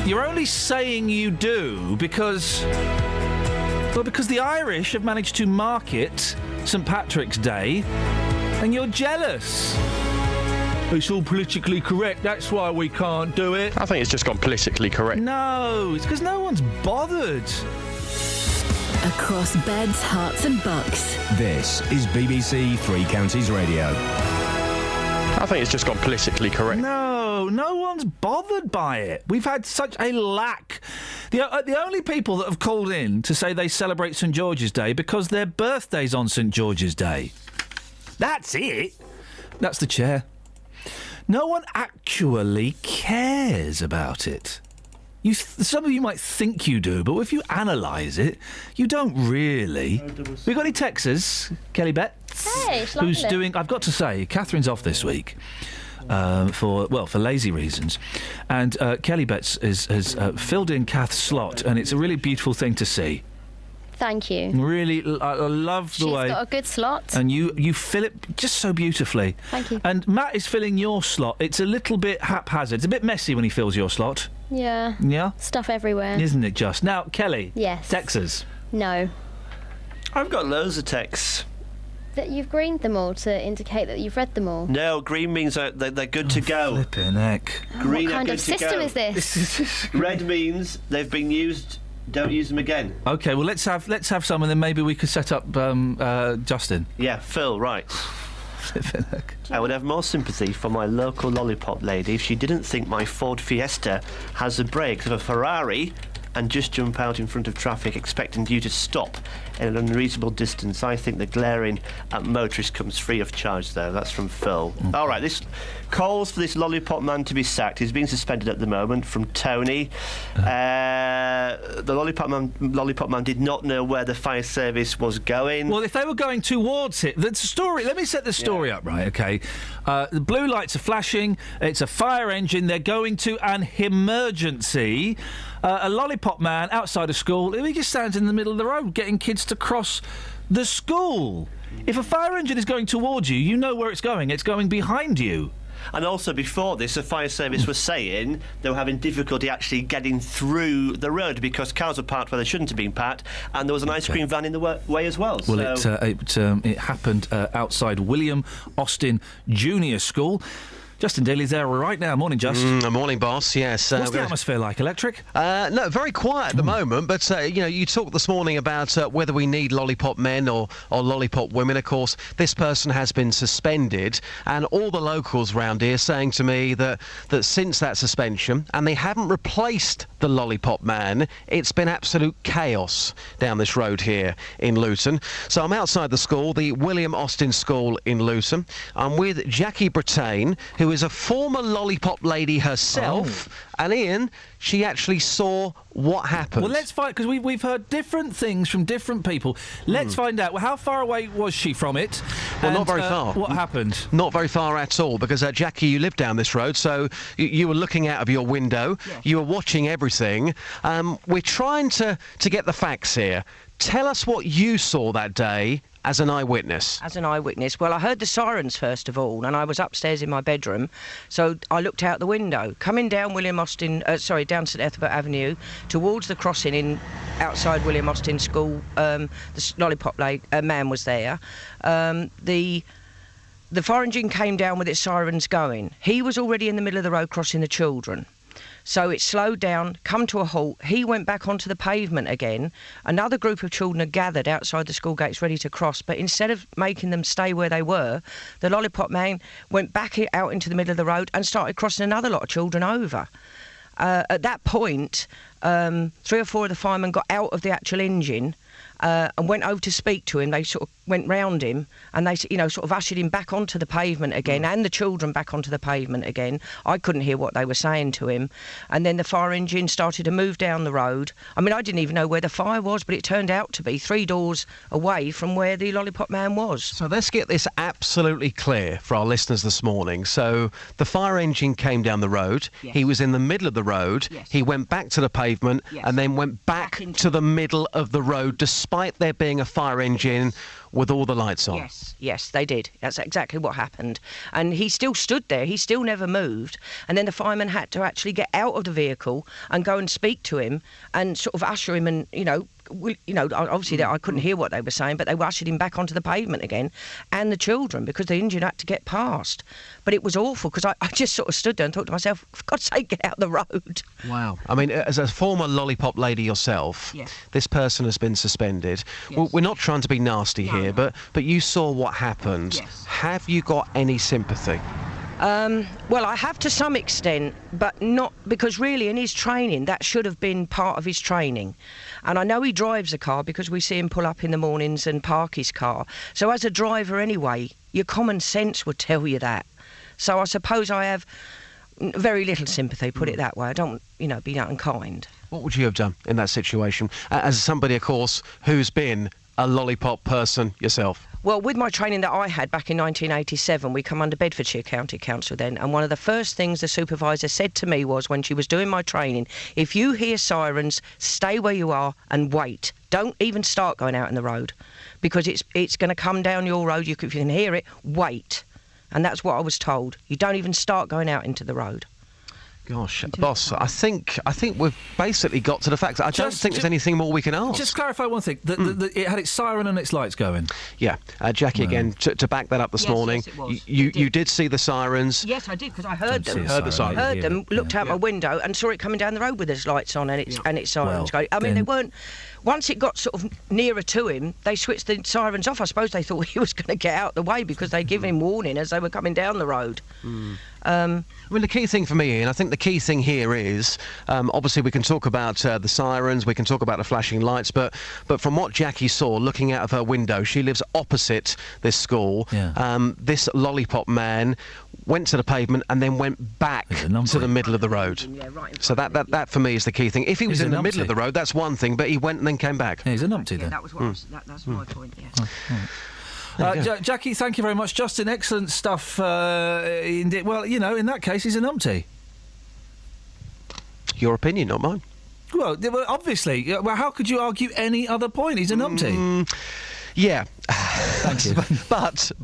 You're only saying you do because the Irish have managed to market St Patrick's Day, and you're jealous. It's all politically correct, that's why we can't do it. I think it's just gone politically correct. No, it's because no one's bothered. Across beds, hearts and bucks. This is BBC Three Counties Radio. I think it's just gone politically correct. No one's bothered by it. We've had such a lack. The only people that have called in to say they celebrate St George's Day because their birthday's on St George's Day. That's it. That's the chair. No one actually cares about it. Some of you might think you do, but if you analyse it, you don't really. We got any texters? Kelly Betts? Hey, who's doing? I've got to say, Catherine's off this week. For lazy reasons, and Kelly Betts has filled in Kath's slot, and it's a really beautiful thing to see. Thank you. Really, I love the way... She's got a good slot. And you fill it just so beautifully. Thank you. And Matt is filling your slot. It's a little bit haphazard. It's a bit messy when he fills your slot. Yeah. Yeah? Stuff everywhere. Isn't it just? Now, Kelly. Yes. Texters. No. I've got loads of texts. That you've greened them all to indicate that you've read them all. No, green means they're good to go. Flipping heck. Green what kind are of good to system go. is this? Red means they've been used. Don't use them again. Okay, well let's have some, and then maybe we could set up Justin. Yeah, Phil, right. I would have more sympathy for my local lollipop lady if she didn't think my Ford Fiesta has the brakes of a Ferrari and just jump out in front of traffic expecting you to stop in an unreasonable distance. I think the glaring at motorists comes free of charge, though. That's from Phil. All right, this calls for this lollipop man to be sacked. He's being suspended at the moment, from Tony. The lollipop man did not know where the fire service was going. Well, if they were going towards it, the story. Let me set the story up, right? Okay, the blue lights are flashing. It's a fire engine. They're going to an emergency. A lollipop man outside a school. He just stands in the middle of the road, getting kids to cross the school. If a fire engine is going towards you, you know where it's going. It's going behind you. And also before this, the fire service was saying they were having difficulty actually getting through the road because cars were parked where they shouldn't have been parked, and there was an ice cream van in the way as well. Well, so. It happened outside William Austin Junior School. Justin Daly's there right now. Morning, Just. Morning, boss. Yes. What's the atmosphere like? Electric? No, very quiet at the moment. But you talked this morning about whether we need lollipop men or lollipop women. Of course, this person has been suspended, and all the locals round here saying to me that since that suspension, and they haven't replaced the lollipop man, it's been absolute chaos down this road here in Luton. So I'm outside the school, the William Austin School in Luton. I'm with Jackie Brattain, who is a former lollipop lady herself, and Iain, she actually saw what happened. Well, let's find, because we've heard different things from different people. Let's find out. Well, how far away was she from it? Well, not very far. What happened? Not very far at all, because Jackie, you live down this road, so you were looking out of your window. Yeah. You were watching everything. We're trying to get the facts here. Tell us what you saw that day as an eyewitness. As an eyewitness, well, I heard the sirens first of all, and I was upstairs in my bedroom, so I looked out the window, coming down down St Ethelbert Avenue, towards the crossing outside William Austin School. The lollipop man was there. The fire engine came down with its sirens going. He was already in the middle of the road crossing the children. So it slowed down, come to a halt. He went back onto the pavement again. Another group of children had gathered outside the school gates ready to cross, but instead of making them stay where they were, the lollipop man went back out into the middle of the road and started crossing another lot of children over. At that point, 3 or 4 of the firemen got out of the actual engine and went over to speak to him. They sort of went round him and they, sort of ushered him back onto the pavement again and the children back onto the pavement again. I couldn't hear what they were saying to him. And then the fire engine started to move down the road. I mean, I didn't even know where the fire was, but it turned out to be 3 doors away from where the lollipop man was. So let's get this absolutely clear for our listeners this morning. So the fire engine came down the road. Yes. He was in the middle of the road. Yes. He went back to the pavement and then went back to the middle of the road, despite there being a fire engine with all the lights on. Yes, they did. That's exactly what happened. And he still stood there. He still never moved. And then the fireman had to actually get out of the vehicle and go and speak to him and sort of usher him and, obviously I couldn't hear what they were saying, but they ushered him back onto the pavement again, and the children, because the engine had to get past. But it was awful, because I just sort of stood there and thought to myself, for God's sake, get out of the road. Wow. I mean, as a former lollipop lady yourself, this person has been suspended. Well, we're not trying to be nasty here, but you saw what happened. Have you got any sympathy? Well, I have to some extent, but not because really in his training that should have been part of his training. And I know he drives a car because we see him pull up in the mornings and park his car. So as a driver anyway, your common sense would tell you that. So I suppose I have very little sympathy, put it that way. I don't, be unkind. What would you have done in that situation? As somebody, of course, who's been a lollipop person yourself. Well, with my training that I had back in 1987, we come under Bedfordshire County Council then, and one of the first things the supervisor said to me was, when she was doing my training, if you hear sirens, stay where you are and wait. Don't even start going out in the road, because it's going to come down your road. If you can hear it, wait. And that's what I was told. You don't even start going out into the road. Gosh, boss, I think we've basically got to the fact that I don't think there's anything more we can ask. Just clarify one thing. It had its siren and its lights going. Yeah. Jackie, again, to back that up this morning, yes, it was. You did see the sirens. Yes, I did, because I heard them. Heard the sirens. Heard them, looked out my window and saw it coming down the road with its lights on and its sirens going. I mean, they weren't... Once it got sort of nearer to him, they switched the sirens off. I suppose they thought he was going to get out the way because they give him warning as they were coming down the road. I mean, the key thing for me, Ian, I think the key thing here is, obviously we can talk about the sirens, we can talk about the flashing lights, but from what Jackie saw looking out of her window, she lives opposite this school. This lollipop man went to the pavement and then went back to the middle of the road. So that for me is the key thing. If he was in the middle of the road, that's one thing, but he went and then came back. Yeah, he's a numpty then. That was what that's my point, Jackie, thank you very much. Justin, excellent stuff. Indeed. Well, in that case, he's a numpty. Your opinion, not mine. Well, obviously. Well, how could you argue any other point? He's a numpty. Yeah. Thank you. But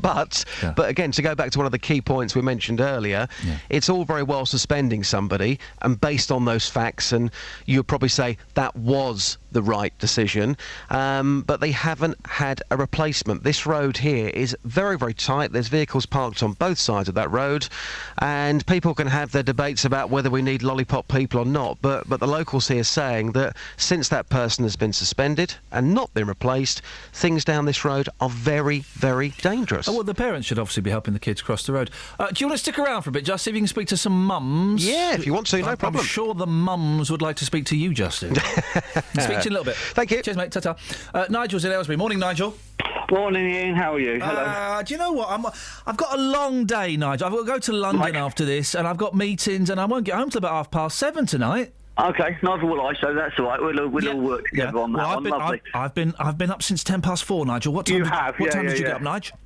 again, to go back to one of the key points we mentioned earlier, it's all very well suspending somebody, and based on those facts, and you'd probably say that was the right decision, but they haven't had a replacement. This road here is very, very tight. There's vehicles parked on both sides of that road, and people can have their debates about whether we need lollipop people or not, but the locals here are saying that since that person has been suspended and not been replaced, things down this road are very, very dangerous. Oh, well, the parents should obviously be helping the kids cross the road. Do you want to stick around for a bit, just see if you can speak to some mums? Yeah, if you want to, no problem. I'm sure the mums would like to speak to you, Justin. Speak to you in a little bit. Thank you. Cheers, mate. Ta-ta. Nigel's in Aylesbury. Morning, Nigel. Morning, Ian. How are you? Hello. Do you know what? I've got a long day, Nigel. I've got to go to London after this, and I've got meetings, and I won't get home till about 7:30 tonight. Okay, neither will I, so that's all right. We'll all work together on that one. Lovely. I've been up since 4:10, Nigel. What time did you get up, Nigel?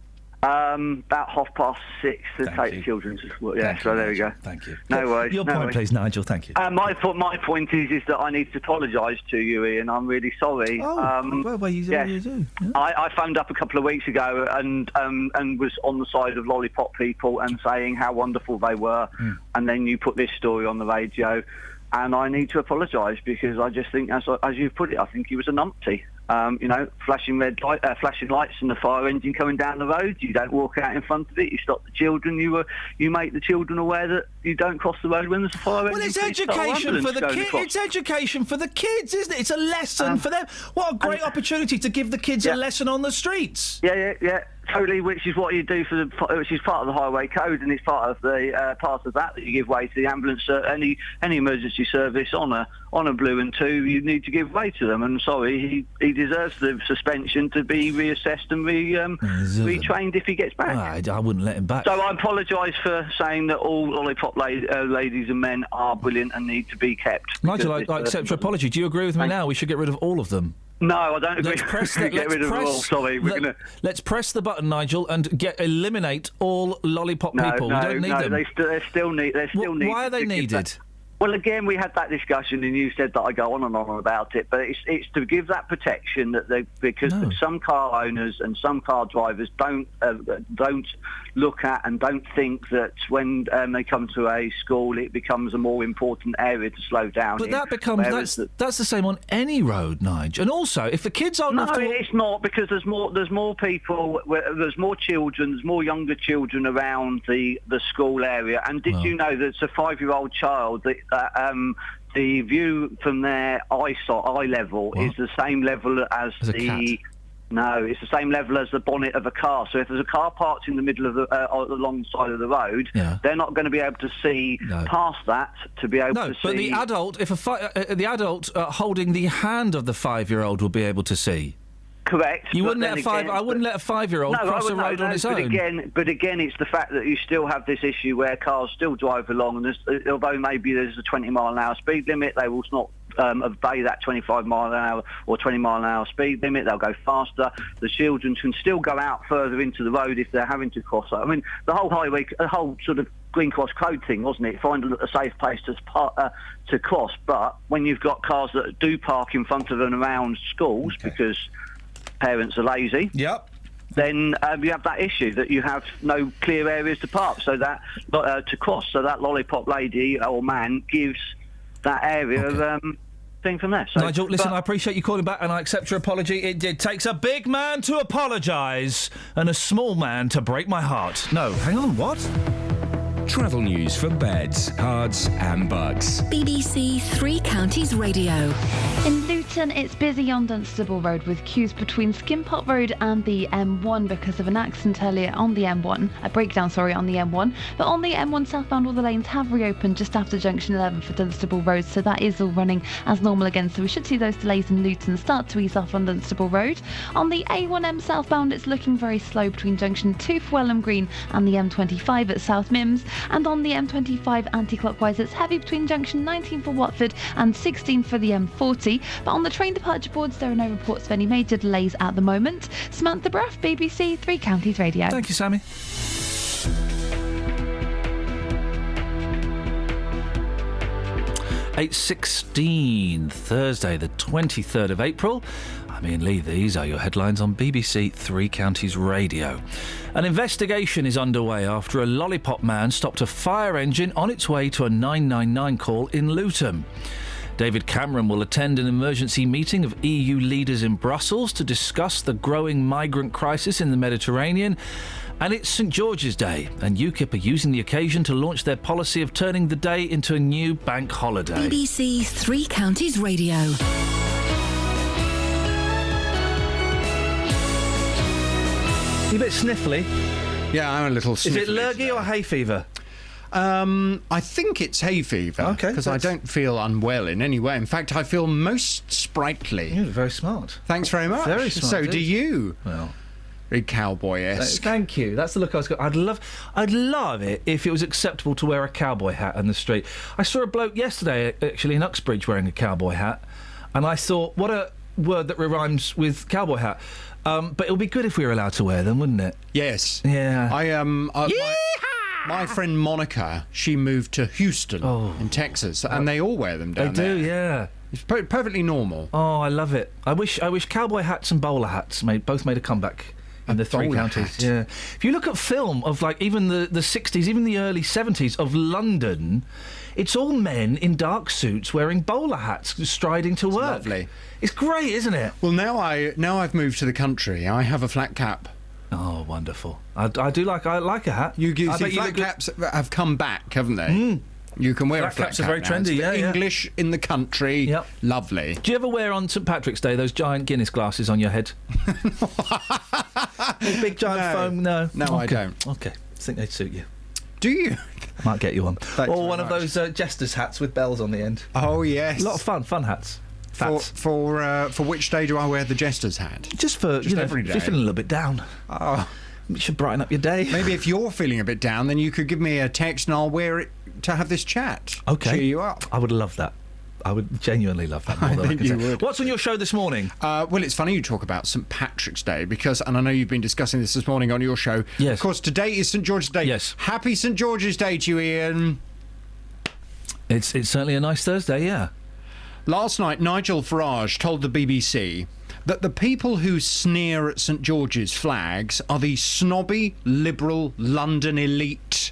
About 6:30 to take the children to school. Yeah, so there we go. Thank you. No worries. Your point, please, Nigel. Thank you. My point is that I need to apologise to you, Ian. I'm really sorry. Well, you do. Yeah. I phoned up a couple of weeks ago and was on the side of lollipop people and saying how wonderful they were, and then you put this story on the radio. And I need to apologise because I just think, as you've put it, I think he was a numpty. Flashing lights and the fire engine coming down the road. You don't walk out in front of it. You stop the children. You make the children aware that you don't cross the road when there's a fire engine. Well, it's education for the kids. It's education for the kids, isn't it? It's a lesson for them. What a great opportunity to give the kids a lesson on the streets. Yeah. Totally, which is what you do which is part of the highway code, and it's part of that you give way to the ambulance. Any emergency service on a blue and 2, you need to give way to them. And sorry, he deserves the suspension to be reassessed and retrained if he gets back. I wouldn't let him back. So I apologise for saying that all lollipop ladies and men are brilliant and need to be kept. Nigel, I accept your apology. Do you agree with me now? We should get rid of all of them. No, I don't agree. Get rid of them all. Sorry, let's press the button, Nigel, and eliminate all lollipop people. We don't need them. They're still needed. Why are they needed? Well, again, we had that discussion, and you said that I go on and on about it, but it's to give that protection because some car owners and some car drivers don't look at and don't think that when they come to a school, it becomes a more important area to slow down. But that's the same on any road, Nigel. And also, if the kids aren't... No, it's not, because there's more people, there's more children, there's more younger children around the school area. And did you know that it's a 5-year-old child that the view from their eye level is the same level as the... No, it's the same level as the bonnet of a car. So if there's a car parked in the middle of alongside of the road, they're not going to be able to see past that to be able to see. No, but the adult, the adult holding the hand of the 5-year-old will be able to see. Correct. I wouldn't let a 5-year-old cross a road on its own. But again, it's the fact that you still have this issue where cars still drive along, and although maybe there's a 20-mile-an-hour speed limit, they will not obey that 25-mile-an-hour or 20-mile-an-hour speed limit. They'll go faster. The children can still go out further into the road if they're having to cross. I mean, the whole sort of Green Cross Code thing, wasn't it? Find a safe place to cross. But when you've got cars that do park in front of and around schools because parents are lazy. Yep. Then you have that issue that you have no clear areas to park, so that to cross. So that lollipop lady or man gives that area thing from there. So, Nigel, listen, I appreciate you calling back, and I accept your apology. It takes a big man to apologise and a small man to break my heart. No, hang on, what? Travel news for beds, cards and bugs. BBC Three Counties Radio. In Luton, it's busy on Dunstable Road with queues between Skimpot Road and the M1 because of an accident earlier on the M1. A breakdown, on the M1. But on the M1 southbound, all the lanes have reopened just after junction 11 for Dunstable Road, so that is all running as normal again. So we should see those delays in Luton start to ease off on Dunstable Road. On the A1M southbound, it's looking very slow between junction 2 for Welham Green and the M25 at South Mims. And on the M25 anti-clockwise, it's heavy between junction 19 for Watford and 16 for the M40. But on the train departure boards, there are no reports of any major delays at the moment. Samantha Bruff, BBC Three Counties Radio. Thank you, Sammy. (8:16) Thursday, the 23rd of April. I'm Iain Lee. These are your headlines on BBC Three Counties Radio. An investigation is underway after a lollipop man stopped a fire engine on its way to a 999 call in Luton. David Cameron will attend an emergency meeting of EU leaders in Brussels to discuss the growing migrant crisis in the Mediterranean. And it's St George's Day, and UKIP are using the occasion to launch their policy of turning the day into a new bank holiday. BBC Three Counties Radio. You a bit sniffly? Yeah, I'm a little sniffly. Is it lurgy or hay fever? I think it's hay fever. Okay. Because I don't feel unwell in any way. In fact, I feel most sprightly. You're very smart. Thanks very much. Very smart. So do you. Well, very cowboy-esque. Thank you. That's the look I was going. I'd love it if it was acceptable to wear a cowboy hat in the street. I saw a bloke yesterday, actually in Uxbridge, wearing a cowboy hat, and I thought, what a word that rhymes with cowboy hat. But it would be good if we were allowed to wear them, wouldn't it? Yes. Yeah. My friend Monica, she moved to Houston in Texas, and they all wear them down there. They do, yeah. It's perfectly normal. Oh, I love it. I wish cowboy hats and bowler hats both made a comeback in the Three Counties. Hat. Yeah. If you look at film of even the 60s, even the early 70s of London, it's all men in dark suits wearing bowler hats, striding to work. Lovely. It's great, isn't it? Well, now I've moved to the country. I have a flat cap. Oh, wonderful! I like a hat. You see, flat caps have come back, haven't they? Mm. You can wear a flat caps cap. Are very trendy. Yeah, yeah. English in the country. Yep. Lovely. Do you ever wear on St Patrick's Day those giant Guinness glasses on your head? Those big giant foam? No. No, I don't. Okay. I think they'd suit you. Do you? Might get you one. Or one very of those jester's hats with bells on the end. Oh, yes. A lot of fun hats. For which day do I wear the jester's hat? Just for, every day. If you're feeling a little bit down. Oh. It should brighten up your day. Maybe if you're feeling a bit down, then you could give me a text and I'll wear it to have this chat. Okay. Cheer you up. I would love that. I would genuinely love that more than I can say. What's on your show this morning? Well, it's funny you talk about St Patrick's Day because, and I know you've been discussing this morning on your show. Yes. Of course, today is St George's Day. Yes. Happy St George's Day to you, Iain. It's certainly a nice Thursday, yeah. Last night, Nigel Farage told the BBC that the people who sneer at St George's flags are the snobby, liberal London elite.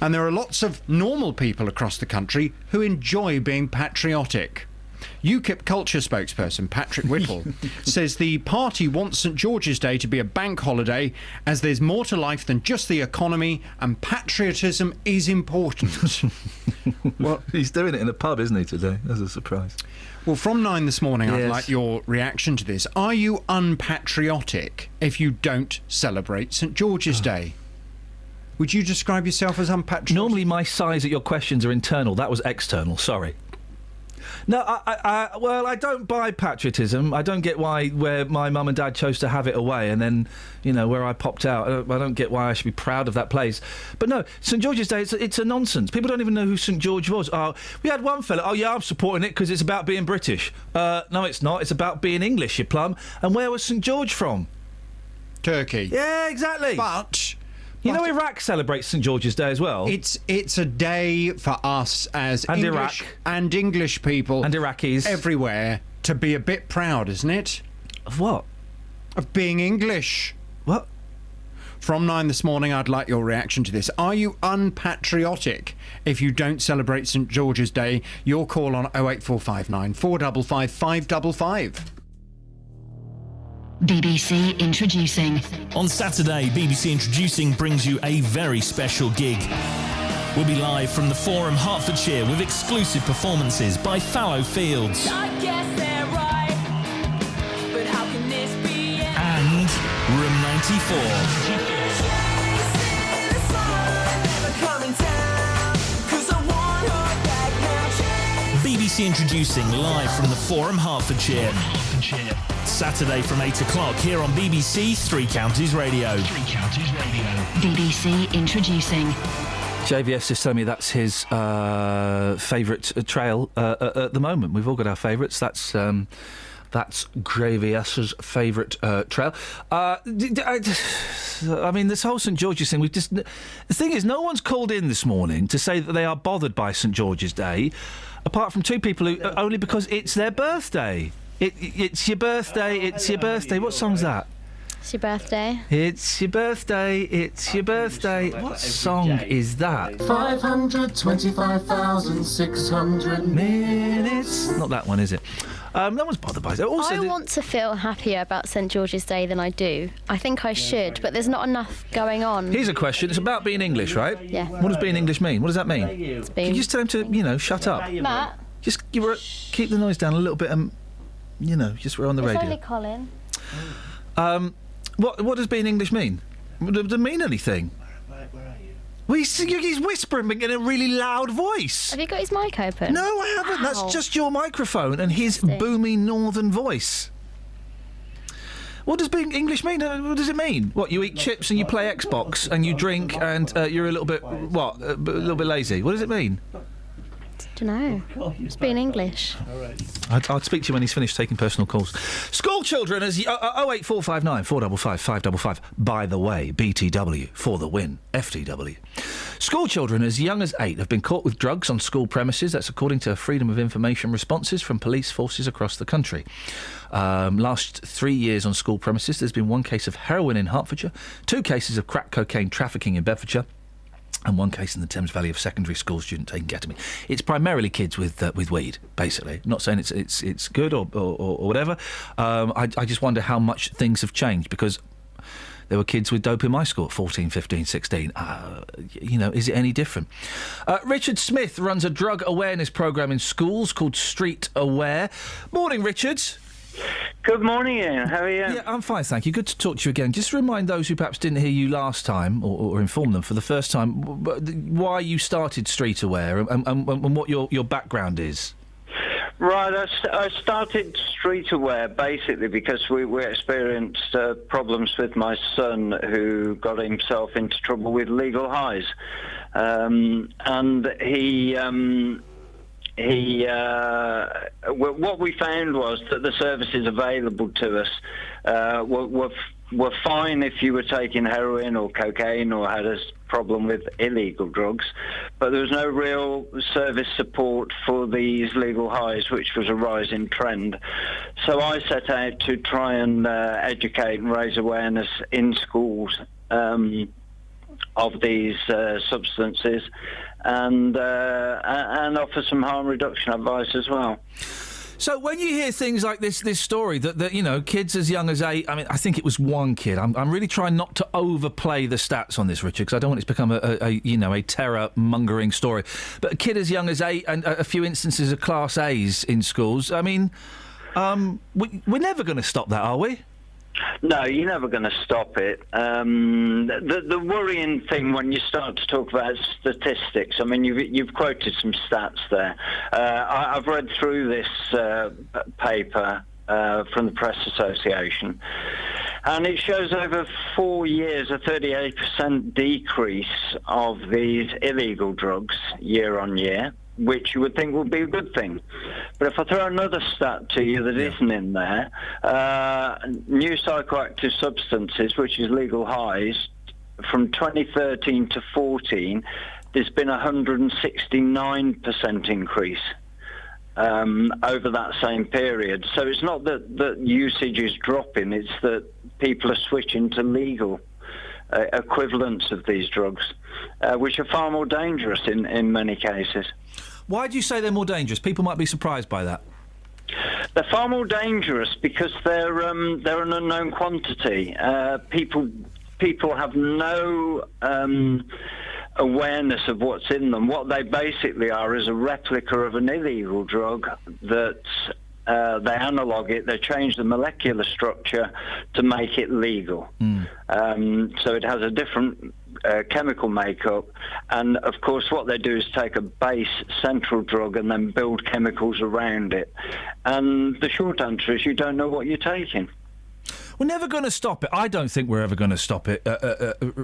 And there are lots of normal people across the country who enjoy being patriotic. UKIP culture spokesperson Patrick Whittle says the party wants St George's Day to be a bank holiday as there's more to life than just the economy and patriotism is important. Well, he's doing it in a pub, isn't he, today? As a surprise. Well, from 9 this morning, I'd Yes. like your reaction to this. Are you unpatriotic if you don't celebrate St George's Day? Would you describe yourself as unpatriotic? Normally my sighs at your questions are internal. That was external, sorry. No, I don't buy patriotism. I don't get where my mum and dad chose to have it away and then, where I popped out. I don't get why I should be proud of that place. But no, St George's Day, it's a nonsense. People don't even know who St George was. We had one fella, I'm supporting it because it's about being British. No, it's not. It's about being English, you plum. And where was St George from? Turkey. Yeah, exactly. But Iraq celebrates St George's Day as well. It's a day for us as Iraq and English people and Iraqis everywhere to be a bit proud, isn't it? Of what? Of being English. What? From 9 this morning, I'd like your reaction to this. Are you unpatriotic if you don't celebrate St George's Day? Your call on 08459 455 555. BBC Introducing. On Saturday, BBC Introducing brings you a very special gig. We'll be live from the Forum, Hertfordshire, with exclusive performances by Fallow Fields. I guess they're right, but how can this be? And Room 94. BBC Introducing live from the Forum, Hertfordshire. Saturday from 8 o'clock here on BBC Three Counties Radio. BBC Introducing. JVS is telling me that's his favourite trail at the moment. We've all got our favourites. That's JVS's favourite trail. I mean, this whole St George's thing, the thing is, no one's called in this morning to say that they are bothered by St George's Day, apart from two people who only because it's their birthday. It's your birthday, it's your birthday. What song's that? It's your birthday. It's your birthday, it's your birthday. What song is that? 525,600 minutes. Not that one, is it? No one's bothered by it. Also, I want to feel happier about St George's Day than I do. I think I should, but there's not enough going on. Here's a question. It's about being English, right? Yeah. What does being English mean? What does that mean? Can you just tell him to, shut up? Matt? Just keep the noise down a little bit and, just we're on the It's radio. only Colin. What does being English mean? Does it mean anything? Where are you? Well, he's whispering in a really loud voice. Have you got his mic open? No, I haven't. Wow. That's just your microphone and his boomy northern voice. What does being English mean? What does it mean? What, you eat chips and you play Xbox and you drink and you're a little bit, a little bit lazy? What does it mean? Don't know. It's being English. I'll speak to you when he's finished taking personal calls. School children as 08459 455 555. By the way, BTW for the win. FTW. School children as young as 8 have been caught with drugs on school premises. That's according to Freedom of Information responses from police forces across the country. Last 3 years on school premises, there's been one case of heroin in Hertfordshire, 2 cases of crack cocaine trafficking in Bedfordshire, and 1 case in the Thames Valley of secondary school student taking ketamine. It's primarily kids with weed, basically. I'm not saying it's good or whatever. I just wonder how much things have changed because there were kids with dope in my school at 14, 15, 16. Is it any different? Richard Smith runs a drug awareness programme in schools called Street Aware. Morning, Richard. Good morning, Ian. How are you? Yeah, I'm fine, thank you. Good to talk to you again. Just remind those who perhaps didn't hear you last time, or inform them for the first time, why you started Street Aware and what your background is. Right, I started Street Aware basically because we experienced problems with my son who got himself into trouble with legal highs. And what we found was that the services available to us were fine if you were taking heroin or cocaine or had a problem with illegal drugs, but there was no real service support for these legal highs, which was a rising trend. So I set out to try and educate and raise awareness in schools of these substances and offer some harm reduction advice as well. So when you hear things like this story that you know, kids as young as 8, I mean, I think it was one kid. I'm really trying not to overplay the stats on this, Richard, because I don't want it to become a terror mongering story. But a kid as young as 8 and a few instances of Class A's in schools. I mean, we're never going to stop that, are we? No, you're never going to stop it. The worrying thing when you start to talk about statistics, I mean, you've quoted some stats there. I've read through this paper from the Press Association, and it shows over 4 years a 38% decrease of these illegal drugs year on year, which you would think would be a good thing. But if I throw another stat to you that isn't in there, new psychoactive substances, which is legal highs, from 2013 to 14, there's been a 169% increase over that same period. So it's not that usage is dropping, it's that people are switching to legal equivalents of these drugs, which are far more dangerous in many cases. Why do you say they're more dangerous? People might be surprised by that. They're far more dangerous because they're an unknown quantity. People have no awareness of what's in them. What they basically are is a replica of an illegal drug that they analogue it, they change the molecular structure to make it legal. So it has a different chemical makeup, and of course what they do is take a base central drug and then build chemicals around it. And the short answer is you don't know what you're taking. We're never going to stop it. I don't think we're ever going to stop it,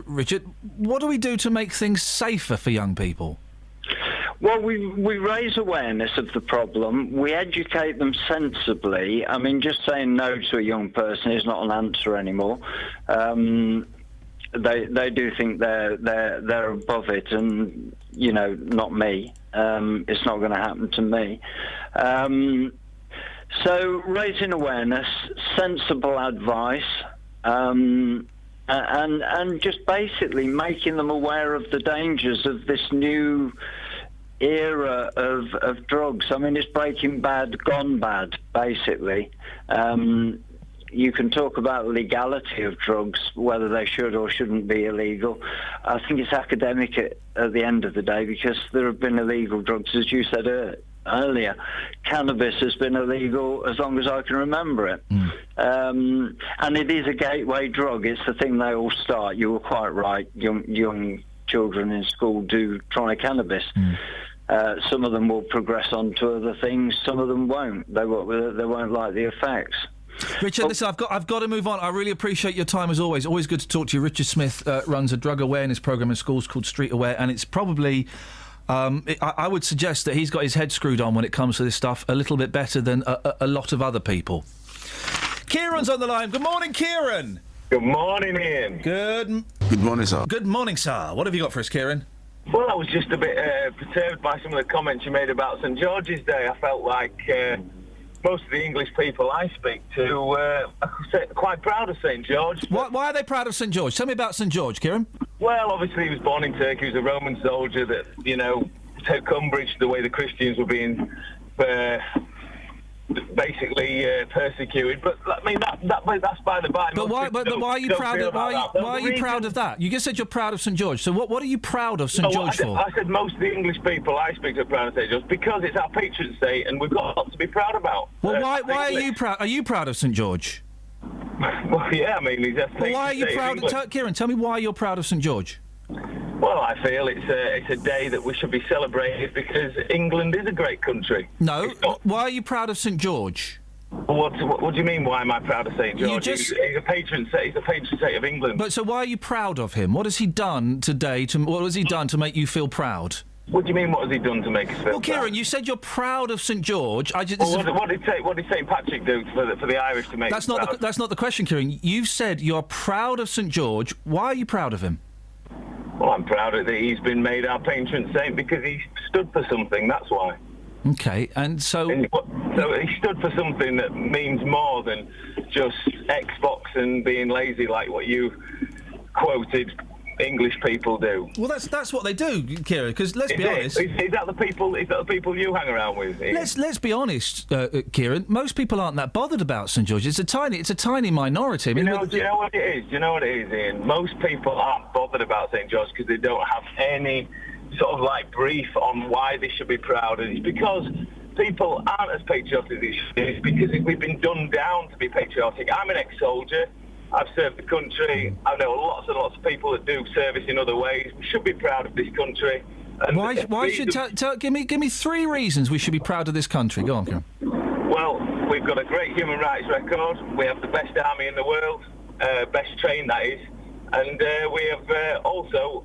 Richard. What do we do to make things safer for young people? Well, we raise awareness of the problem. We educate them sensibly. I mean, just saying no to a young person is not an answer anymore. They do think they're above it, and you know, not me. It's not going to happen to me. So raising awareness, sensible advice, and just basically making them aware of the dangers of this new era of drugs. I mean, it's Breaking Bad gone bad, basically. You can talk about legality of drugs, whether they should or shouldn't be illegal. I think it's academic at the end of the day, because there have been illegal drugs, as you said earlier. Cannabis has been illegal as long as I can remember it. And it is a gateway drug. It's the thing they all start. You were quite right. Young children in school do try cannabis. Some of them will progress on to other things. Some of them won't. They won't like the effects. Richard, listen, I've got to move on. I really appreciate your time as always. Always good to talk to you. Richard Smith runs a drug awareness programme in schools called Street Aware, and it's probably, I would suggest that he's got his head screwed on when it comes to this stuff a little bit better than a lot of other people. Kieran's on the line. Good morning, Kieran. Good morning, Ian. Good morning, sir. Good morning, sir. What have you got for us, Kieran? Well, I was just a bit perturbed by some of the comments you made about St George's Day. I felt like most of the English people I speak to are quite proud of St George. Why are they proud of St George? Tell me about St George, Kieran. Well, obviously he was born in Turkey. He was a Roman soldier that, you know, took umbrage to the way the Christians were being basically persecuted. But I mean, that's by the by. But why are you proud of why are you proud of that? You just said you're proud of St George. So what are you proud of St George for? I said most of the English people I speak to are proud of St George because it's our patron saint, and we've got lots to be proud about. Well, why are you proud? Are you proud of St George? Well, yeah, I mean, he's a Well, why are you proud? Kieran, tell me why you're proud of St George. Well, I feel it's a day that we should be celebrating because England is a great country. No, why are you proud of St George? What do you mean? Why am I proud of St George? He's a patron saint. He's a patron saint of England. But so why are you proud of him? What has he done today? What has he done to make you feel proud? What do you mean? What has he done to make us feel proud? Well, Kieran, you said you're proud of St George. What did St Patrick do for the Irish to make? That's not the question, Kieran. You've said you're proud of St George. Why are you proud of him? Well, I'm proud that he's been made our patron saint because he stood for something. That's why. Okay, and so he stood for something that means more than just Xbox and being lazy, like what you quoted English people do. Well, that's what they do, Kieran. Because let's be honest, is that the people you hang around with? Iain? Let's be honest, Kieran. Most people aren't that bothered about St George. It's a tiny minority. I mean, do you know what it is? Do you know what it is, Iain? Most people aren't bothered about St George because they don't have any sort of like brief on why they should be proud. And it's because people aren't as patriotic as they should. It's because we've been dumbed down to be patriotic. I'm an ex-soldier. I've served the country. I know lots and lots of people that do service in other ways. We should be proud of this country. And why should give me 3 reasons we should be proud of this country? Go on, Kieran. Well, we've got a great human rights record. We have the best army in the world, best trained that is, and we have also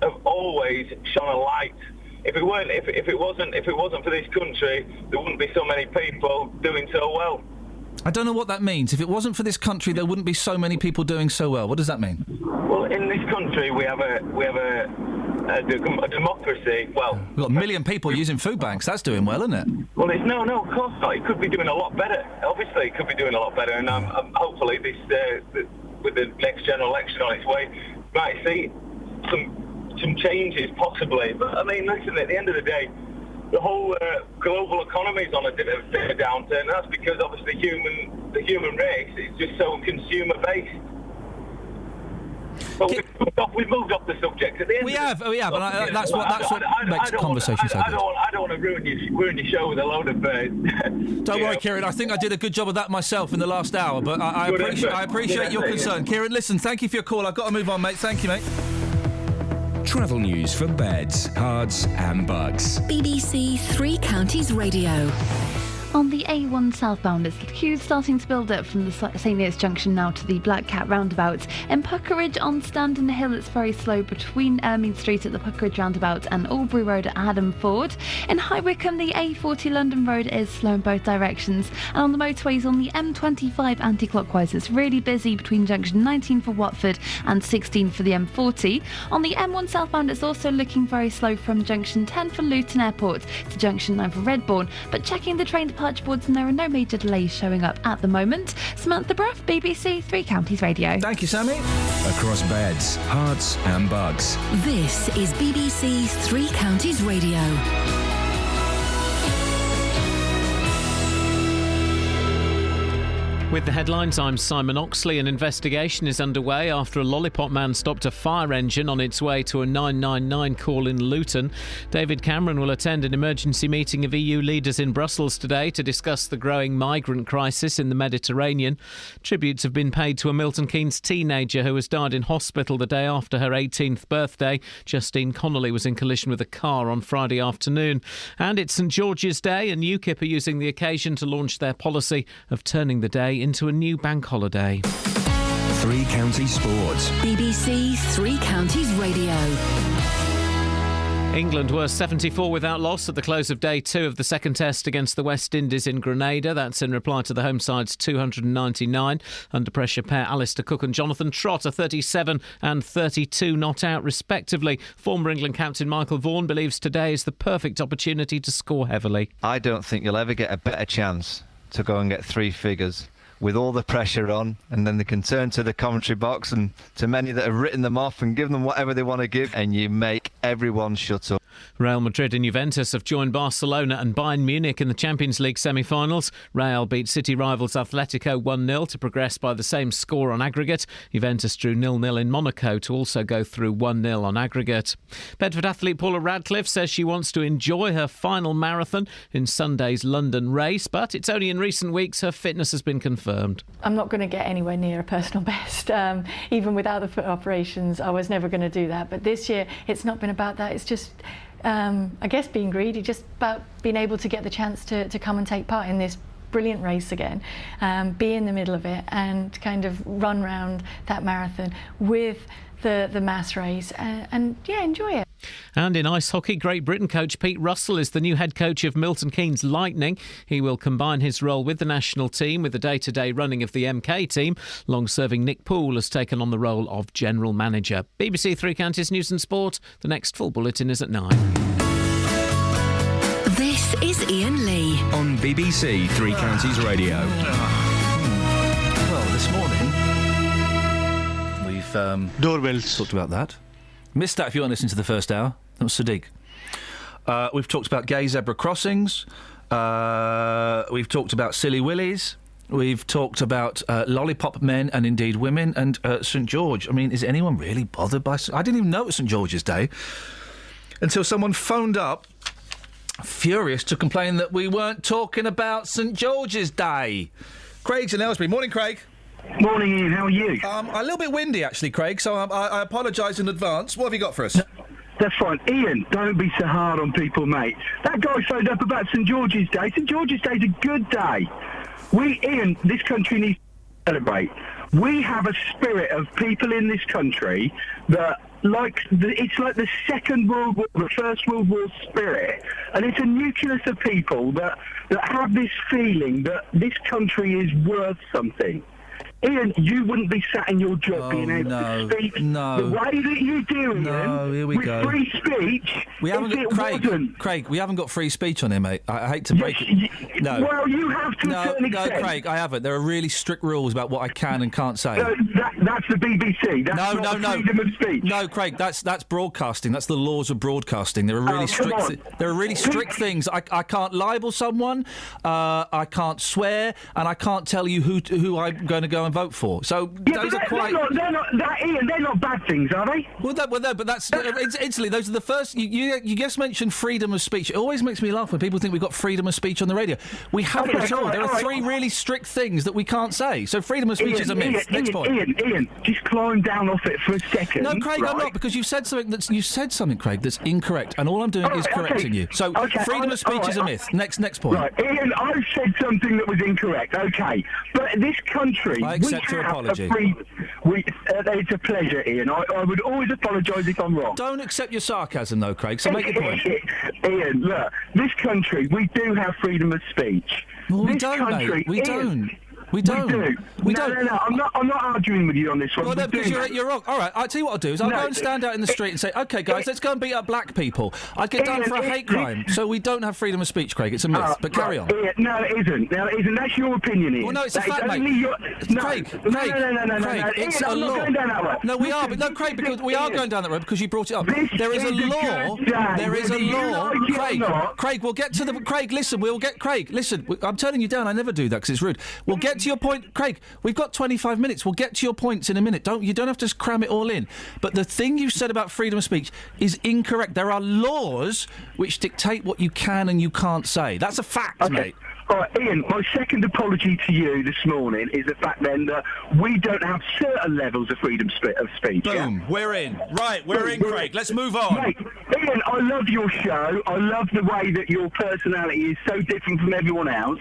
have always shone a light. If it wasn't for this country, there wouldn't be so many people doing so well. I don't know what that means. If it wasn't for this country, there wouldn't be so many people doing so well. What does that mean? Well, in this country, we have a democracy. Well, we've got 1 million people using food banks. That's doing well, isn't it? Well, no, of course not. It could be doing a lot better. Obviously, it could be doing a lot better, and I'm hopefully this with the next general election on its way, might see some changes possibly. But I mean, listen, at the end of the day, the whole global economy is on a bit of a downturn. That's because obviously the human race is just so consumer based. But we've moved off the subject. At the end we have, and that's what makes conversation so good. I don't want to ruin your show with a load of. Don't worry, Kieran. I think I did a good job of that myself in the last hour. But I appreciate your concern, Kieran. Listen, thank you for your call. I've got to move on, mate. Thank you, mate. Travel news for beds, cards and bugs. BBC Three Counties Radio. On the A1 southbound, it's queues starting to build up from the St Neots Junction now to the Black Cat roundabout. In Puckeridge on Standon Hill, it's very slow between Ermine Street at the Puckeridge roundabout and Albury Road at Adam Ford. In High Wycombe, the A40 London Road is slow in both directions. And on the motorways on the M25 anti-clockwise, it's really busy between junction 19 for Watford and 16 for the M40. On the M1 southbound, it's also looking very slow from junction 10 for Luton Airport to junction 9 for Redbourne. But checking the train departure boards, and there are no major delays showing up at the moment. Samantha Bruff, BBC Three Counties Radio. Thank you, Sammy. Across beds, hearts and bugs. This is BBC Three Counties Radio. With the headlines, I'm Simon Oxley. An investigation is underway after a lollipop man stopped a fire engine on its way to a 999 call in Luton. David Cameron will attend an emergency meeting of EU leaders in Brussels today to discuss the growing migrant crisis in the Mediterranean. Tributes have been paid to a Milton Keynes teenager who has died in hospital the day after her 18th birthday. Justine Connolly was in collision with a car on Friday afternoon. And it's St George's Day, and UKIP are using the occasion to launch their policy of turning the day into a new bank holiday. Three Counties Sports. BBC Three Counties Radio. England were 74 without loss at the close of day 2 of the second test against the West Indies in Grenada. That's in reply to the home side's 299. Under pressure pair Alistair Cook and Jonathan Trott are 37 and 32 not out respectively. Former England captain Michael Vaughan believes today is the perfect opportunity to score heavily. I don't think you'll ever get a better chance to go and get 3 figures with all the pressure on, and then they can turn to the commentary box and to many that have written them off and give them whatever they want to give, and you make everyone shut up. Real Madrid and Juventus have joined Barcelona and Bayern Munich in the Champions League semi-finals. Real beat City rivals Atletico 1-0 to progress by the same score on aggregate. Juventus drew 0-0 in Monaco to also go through 1-0 on aggregate. Bedford athlete Paula Radcliffe says she wants to enjoy her final marathon in Sunday's London race, but it's only in recent weeks her fitness has been confirmed. I'm not going to get anywhere near a personal best. Even without the foot operations, I was never going to do that. But this year, it's not been about that. It's just, I guess, being greedy, just about being able to get the chance to come and take part in this brilliant race again, be in the middle of it and kind of run round that marathon with the mass race and yeah, enjoy it. And in ice hockey, Great Britain coach Pete Russell is the new head coach of Milton Keynes Lightning. He will combine his role with the national team with the day-to-day running of the MK team. Long-serving Nick Poole has taken on the role of general manager. BBC Three Counties News and Sport. The next full bulletin is at 9. This is Iain Lee on BBC Three Counties Radio. Well, this morning we've doorbells talked about that. Missed that if you weren't listening to the first hour. That was Sadiq. We've talked about gay zebra crossings. We've talked about silly willies. We've talked about lollipop men and indeed women and St George. I mean, is anyone really bothered by... I didn't even know it was St George's Day until someone phoned up furious to complain that we weren't talking about St George's Day. Craig's in Aylesbury. Morning, Craig. Morning, Ian. How are you? A little bit windy, actually, Craig, so I apologise in advance. What have you got for us? That's fine. Ian, don't be so hard on people, mate. That guy phoned up about St George's Day. St George's Day's a good day. Ian, this country needs to celebrate. We have a spirit of people in this country that... it's like the Second World War, the First World War spirit, and it's a nucleus of people that have this feeling that this country is worth something. Ian, you wouldn't be sat in your job being able to speak the way that you do, Ian. Here we go. Free speech. We haven't got Craig. We haven't got free speech on here, mate. I hate to break it. No. Well, you have to. No, Craig, I haven't. There are really strict rules about what I can and can't say. That's the BBC. That's not freedom of speech. No, Craig, that's broadcasting. That's the laws of broadcasting. There are really strict things. I can't libel someone. I can't swear, and I can't tell you who I'm going to go and vote for. So those are quite. They're not bad things, are they? Well, no, but that's instantly. Those are the first. You just mentioned freedom of speech. It always makes me laugh when people think we've got freedom of speech on the radio. We haven't at all. There are three really strict things that we can't say. So freedom of speech is a myth. Next point. Ian, just climb down off it for a second. No, Craig, right? I'm not, because you've said something, Craig, that's incorrect, and all I'm doing is correcting you. So freedom of speech is a myth. Next point. Right, Ian, I've said something that was incorrect. Okay, but this country. I accept your apology. It's a pleasure, Ian. I would always apologise if I'm wrong. Don't accept your sarcasm, though, Craig, so make your point. Ian, look, this country, we do have freedom of speech. Well, we don't, mate. We don't. We don't. No. I'm not arguing with you on this one. Well, no, because you're wrong. All right, I'll tell you what I'll do is I'll go and stand out in the street and say, OK, guys, let's go and beat up black people. I'd get done for a hate crime. So we don't have freedom of speech, Craig. It's a myth. But carry on. No, it isn't. That's your opinion, Ian. Well, no, it's a fact, mate. Craig, it's a law. Going down that road. No, we are. But no, Craig, because we are going down that road because you brought it up. There is a law. There is a law. Craig, we'll get to the... Craig, listen, listen, I'm turning you down. I never do that because it's rude. We'll get to your point, Craig. We've got 25 minutes. We'll get to your points in a minute. You don't have to cram it all in. But the thing you said about freedom of speech is incorrect. There are laws which dictate what you can and you can't say. That's a fact, mate. All right, Ian, my second apology to you this morning is the fact then that we don't have certain levels of freedom of speech. Boom, we're in. Right, we're in, Craig. Let's move on. Mate, Ian, I love your show. I love the way that your personality is so different from everyone else.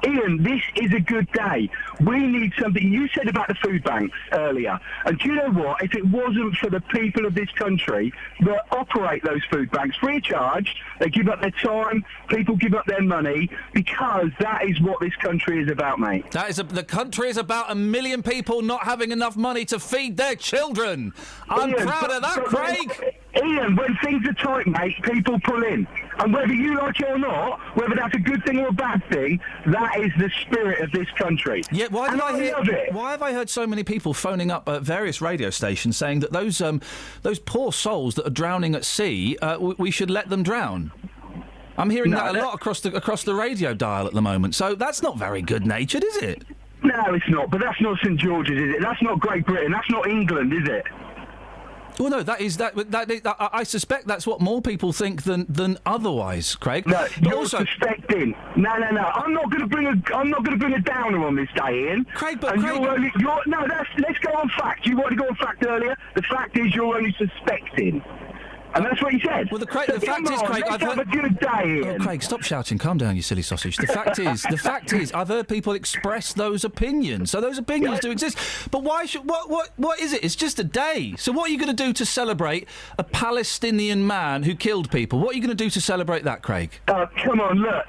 Ian, this is a good day. We need something. You said about the food banks earlier. And do you know what? If it wasn't for the people of this country that operate those food banks free of charge, they give up their time, people give up their money, because that is what this country is about, mate. The country is about 1 million people not having enough money to feed their children. I'm proud of that, Craig. Ian, when things are tight, mate, people pull in. And whether you like it or not, whether that's a good thing or a bad thing, that is the spirit of this country. Yeah, why love it. Why have I heard so many people phoning up at various radio stations saying that those poor souls that are drowning at sea, we should let them drown? I'm hearing that a lot across the radio dial at the moment. So that's not very good-natured, is it? No, it's not. But that's not St George's, is it? That's not Great Britain. That's not England, is it? Well, no, I suspect that's what more people think than otherwise, Craig. No, but you're also suspecting. No. I'm not going to bring a downer on this day, Ian. Craig, but and Craig, let's go on fact. You wanted to go on fact earlier. The fact is, you're only suspecting. And that's what he said. Well, the fact is, Craig, let's have a good day, Ian. Oh, Craig, stop shouting. Calm down, you silly sausage. The fact is, I've heard people express those opinions. So those opinions do exist. But why should what is it? It's just a day. So what are you going to do to celebrate a Palestinian man who killed people? What are you going to do to celebrate that, Craig? Come on, look.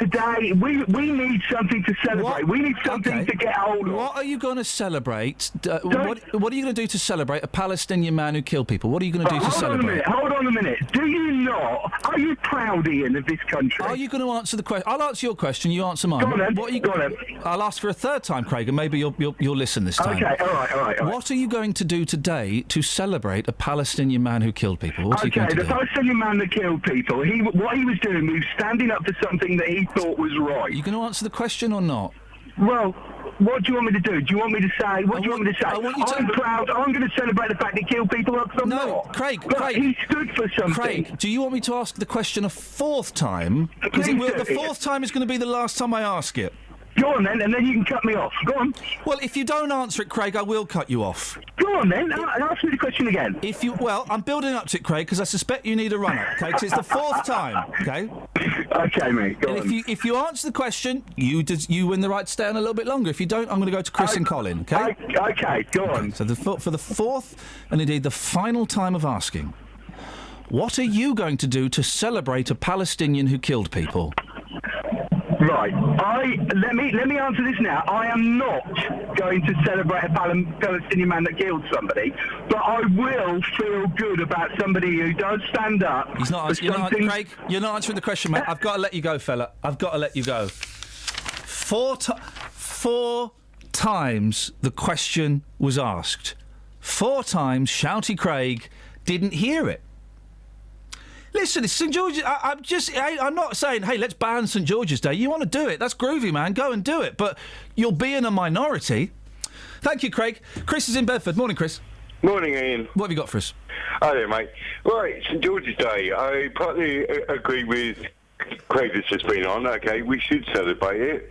Today we need something to celebrate. We need something to get hold of. What are you going to celebrate? What are you going to do to celebrate a Palestinian man who killed people? What are you going to do to celebrate? Hold on a minute. Do you not? Are you proud, Ian, of this country? Are you going to answer the question? I'll answer your question. You answer mine. Go on, then. Go on. I'll ask for a third time, Craig, and maybe you'll listen this time. Okay. All right. What are you going to do today to celebrate a Palestinian man who killed people? What are you going to do? The Palestinian man that killed people. What he was doing was standing up for something that he thought was right. Are you going to answer the question or not? Well, what do you want me to do? Do you want me to say? What do you want me to say? I'm proud. I'm going to celebrate the fact he killed people. No, Craig. He stood for something. Craig, do you want me to ask the question a fourth time? Because the fourth time is going to be the last time I ask it. Go on then, and then you can cut me off. Go on. Well, if you don't answer it, Craig, I will cut you off. Go on then, ask me the question again. I'm building up to it, Craig, because I suspect you need a run-up, okay? Because it's the fourth time, okay? Okay, mate, go on. If you answer the question, you win the right to stay on a little bit longer. If you don't, I'm going to go to Chris and Colin, okay? Okay, go on. So for the fourth, and indeed the final time of asking, what are you going to do to celebrate a Palestinian who killed people? Right. Let me answer this now. I am not going to celebrate a Palestinian man that killed somebody, but I will feel good about somebody who does stand up. Craig, you're not answering the question, mate. I've got to let you go, fella. I've got to let you go. Four times the question was asked. 4 times Shouty Craig didn't hear it. Listen, it's St George's. I'm not saying, hey, let's ban St George's Day. You want to do it? That's groovy, man. Go and do it. But you'll be in a minority. Thank you, Craig. Chris is in Bedford. Morning, Chris. Morning, Ian. What have you got for us? Hi there, mate. Right, St George's Day. I partly agree with Craig that's just been on. Okay, we should celebrate it.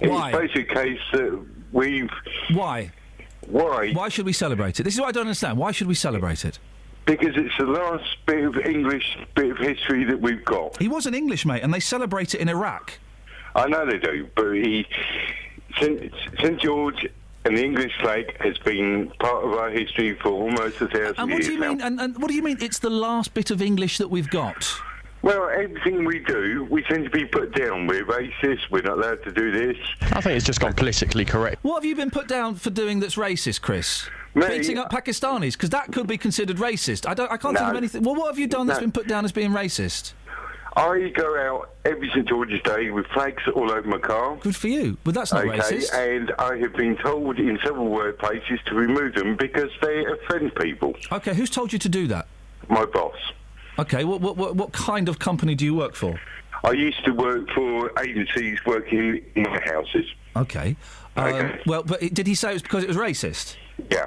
Why? It's basically a case that we've... Why? Why? Why should we celebrate it? This is what I don't understand. Why should we celebrate it? Because it's the last bit of English bit of history that we've got. He was an English, mate, and they celebrate it in Iraq. I know they do, but St George and the English flag has been part of our history for almost 1,000 years. And what do you mean? And what do you mean? It's the last bit of English that we've got. Well, everything we do, we tend to be put down. We're racist. We're not allowed to do this. I think it's just gone politically correct. What have you been put down for doing that's racist, Chris? Beating up Pakistanis, because that could be considered racist. I can't think of anything. Well, what have you done that's been put down as being racist? I go out every St George's Day with flags all over my car. Good for you, but that's not racist. And I have been told in several workplaces to remove them because they offend people. Okay, who's told you to do that? My boss. Okay, what kind of company do you work for? I used to work for agencies working in warehouses. Okay. Well, but did he say it was because it was racist? Yeah.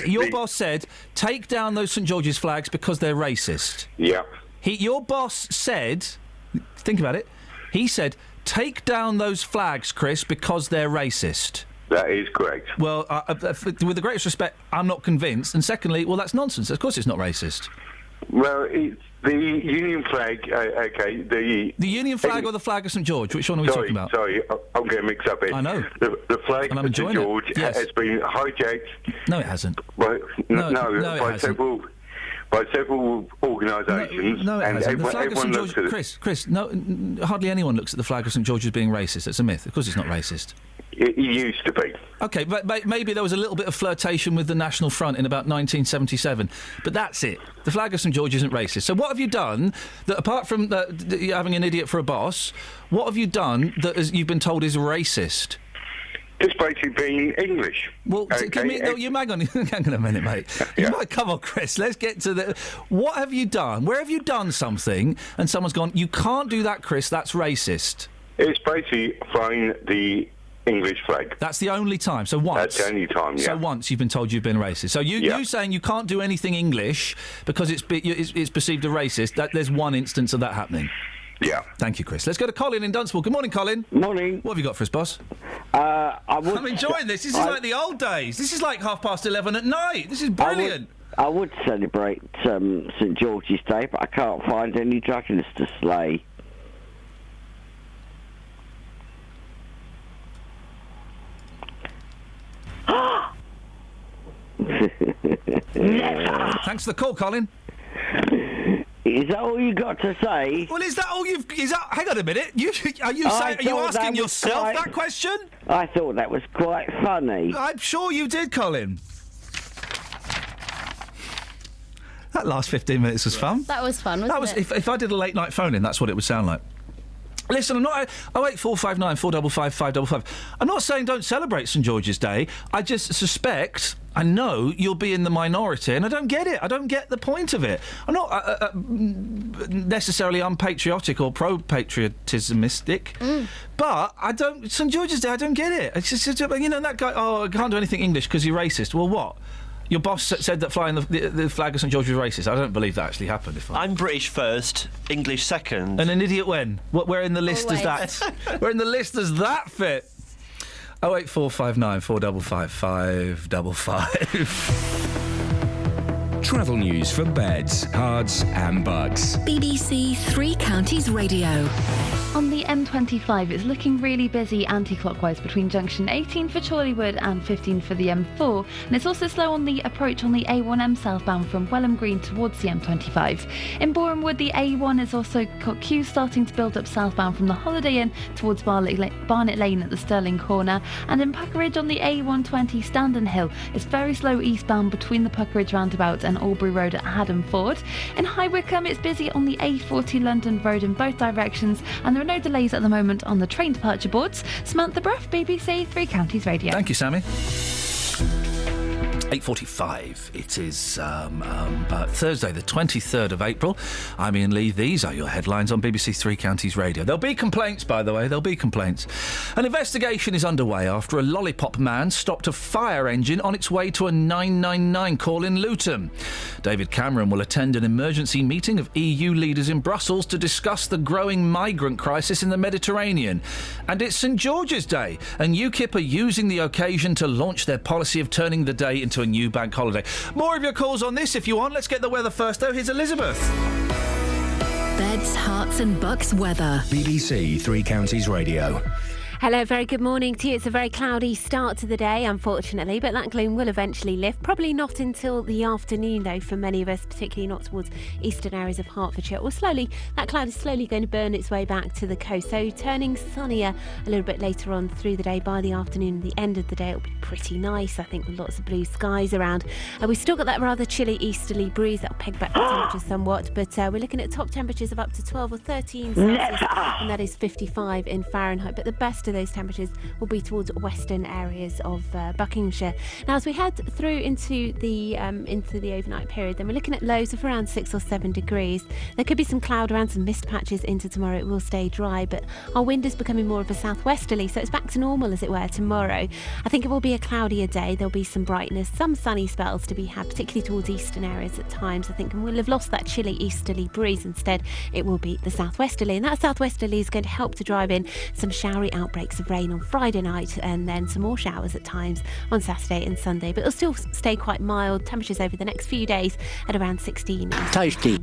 Your boss said, take down those St George's flags because they're racist. Yeah. Your boss said, think about it, he said, take down those flags, Chris, because they're racist. That is correct. Well, with the greatest respect, I'm not convinced. And secondly, well, that's nonsense. Of course it's not racist. Well, it's the Union flag, okay, the Union flag or the flag of St George? Which one are we talking about? Sorry, I'm getting mixed up here. I know. The flag of St George has been hijacked. No, it hasn't. By several organisations. No, it hasn't. The flag of St George, Chris, it. hardly anyone looks at the flag of St George as being racist. It's a myth. Of course it's not racist. It used to be. OK, but maybe there was a little bit of flirtation with the National Front in about 1977, but that's it. The flag of St George isn't racist. So what have you done that, apart from having an idiot for a boss, what have you done that you've been told is racist? Just basically being English. Well, give me, no, you hang on a minute, mate. Yeah. Come on, Chris, let's get to the... What have you done? Where have you done something and someone's gone, you can't do that, Chris, that's racist? It's basically flying the English flag. That's the only time, so once? That's the only time, yeah. So once you've been told you've been racist. So you saying you can't do anything English because it's perceived as racist, there's one instance of that happening? Yeah. Thank you, Chris. Let's go to Colin in Dunstable. Good morning, Colin. Morning. What have you got for us, boss? I'm enjoying this. This is like the old days. This is like 11:30 at night. This is brilliant. I would celebrate St George's Day, but I can't find any dragons to slay. Never. Thanks for the call, Colin. Is that all you got to say? Well, is that all you've... hang on a minute. Are you asking yourself that question? I thought that was quite funny. I'm sure you did, Colin. That last 15 minutes was fun. That was fun, wasn't it? If I did a late night phone-in, that's what it would sound like. Listen, I'm not... 08459 455 555. I'm not saying don't celebrate St George's Day. I just suspect... I know you'll be in the minority, and I don't get it. I don't get the point of it. I'm not necessarily unpatriotic or pro-patriotismistic, but I don't... St George's Day, I don't get it. It's just, you know, that guy, I can't do anything English because you're racist. Well, what? Your boss said that flying the flag of St George was racist. I don't believe that actually happened. I'm British first, English second. And an idiot when? Where in the list does that... Where in the list does that fit? 08459 455 555. Travel news for beds, cards and bugs. BBC Three Counties Radio. On the M25, it's looking really busy anti-clockwise between junction 18 for Chorleywood and 15 for the M4, and it's also slow on the approach on the A1M southbound from Welham Green towards the M25. In Borehamwood, the A1 has also got queues starting to build up southbound from the Holiday Inn towards Barnet Lane at the Stirling Corner, and in Puckeridge on the A120 Standon Hill, it's very slow eastbound between the Puckeridge roundabout and Albury Road at Haddon Ford. In High Wycombe, it's busy on the A40 London Road in both directions, and there are no delays at the moment on the train departure boards. Samantha Bruff, BBC Three Counties Radio. Thank you, Sammy. 8:45. It is Thursday, the 23rd of April. I'm Iain Lee. These are your headlines on BBC Three Counties Radio. There'll be complaints, by the way. There'll be complaints. An investigation is underway after a lollipop man stopped a fire engine on its way to a 999 call in Luton. David Cameron will attend an emergency meeting of EU leaders in Brussels to discuss the growing migrant crisis in the Mediterranean. And it's St George's Day, and UKIP are using the occasion to launch their policy of turning the day into a new bank holiday. More of your calls on this if you want. Let's get the weather first, though. Here's Elizabeth. Beds, Herts and Bucks weather. BBC Three Counties Radio. Hello, very good morning to you. It's a very cloudy start to the day, unfortunately, but that gloom will eventually lift. Probably not until the afternoon, though, for many of us, particularly not towards eastern areas of Hertfordshire. Well, that cloud is slowly going to burn its way back to the coast, so turning sunnier a little bit later on through the day. By the afternoon, the end of the day, it'll be pretty nice, I think, with lots of blue skies around. We've still got that rather chilly easterly breeze that'll peg back the temperatures somewhat, but we're looking at top temperatures of up to 12 or 13 Celsius, and that is 55 in Fahrenheit. But the best of those temperatures will be towards western areas of Buckinghamshire. Now, as we head through into the overnight period, then we're looking at lows of around 6 or 7 degrees. There could be some cloud around, some mist patches into tomorrow. It will stay dry, but our wind is becoming more of a southwesterly, so it's back to normal, as it were, tomorrow. I think it will be a cloudier day. There'll be some brightness, some sunny spells to be had, particularly towards eastern areas at times, I think, and we'll have lost that chilly easterly breeze. Instead, it will be the southwesterly, and that southwesterly is going to help to drive in some showery outbreaks of rain on Friday night, and then some more showers at times on Saturday and Sunday, but it'll still stay quite mild. Temperatures over the next few days at around 16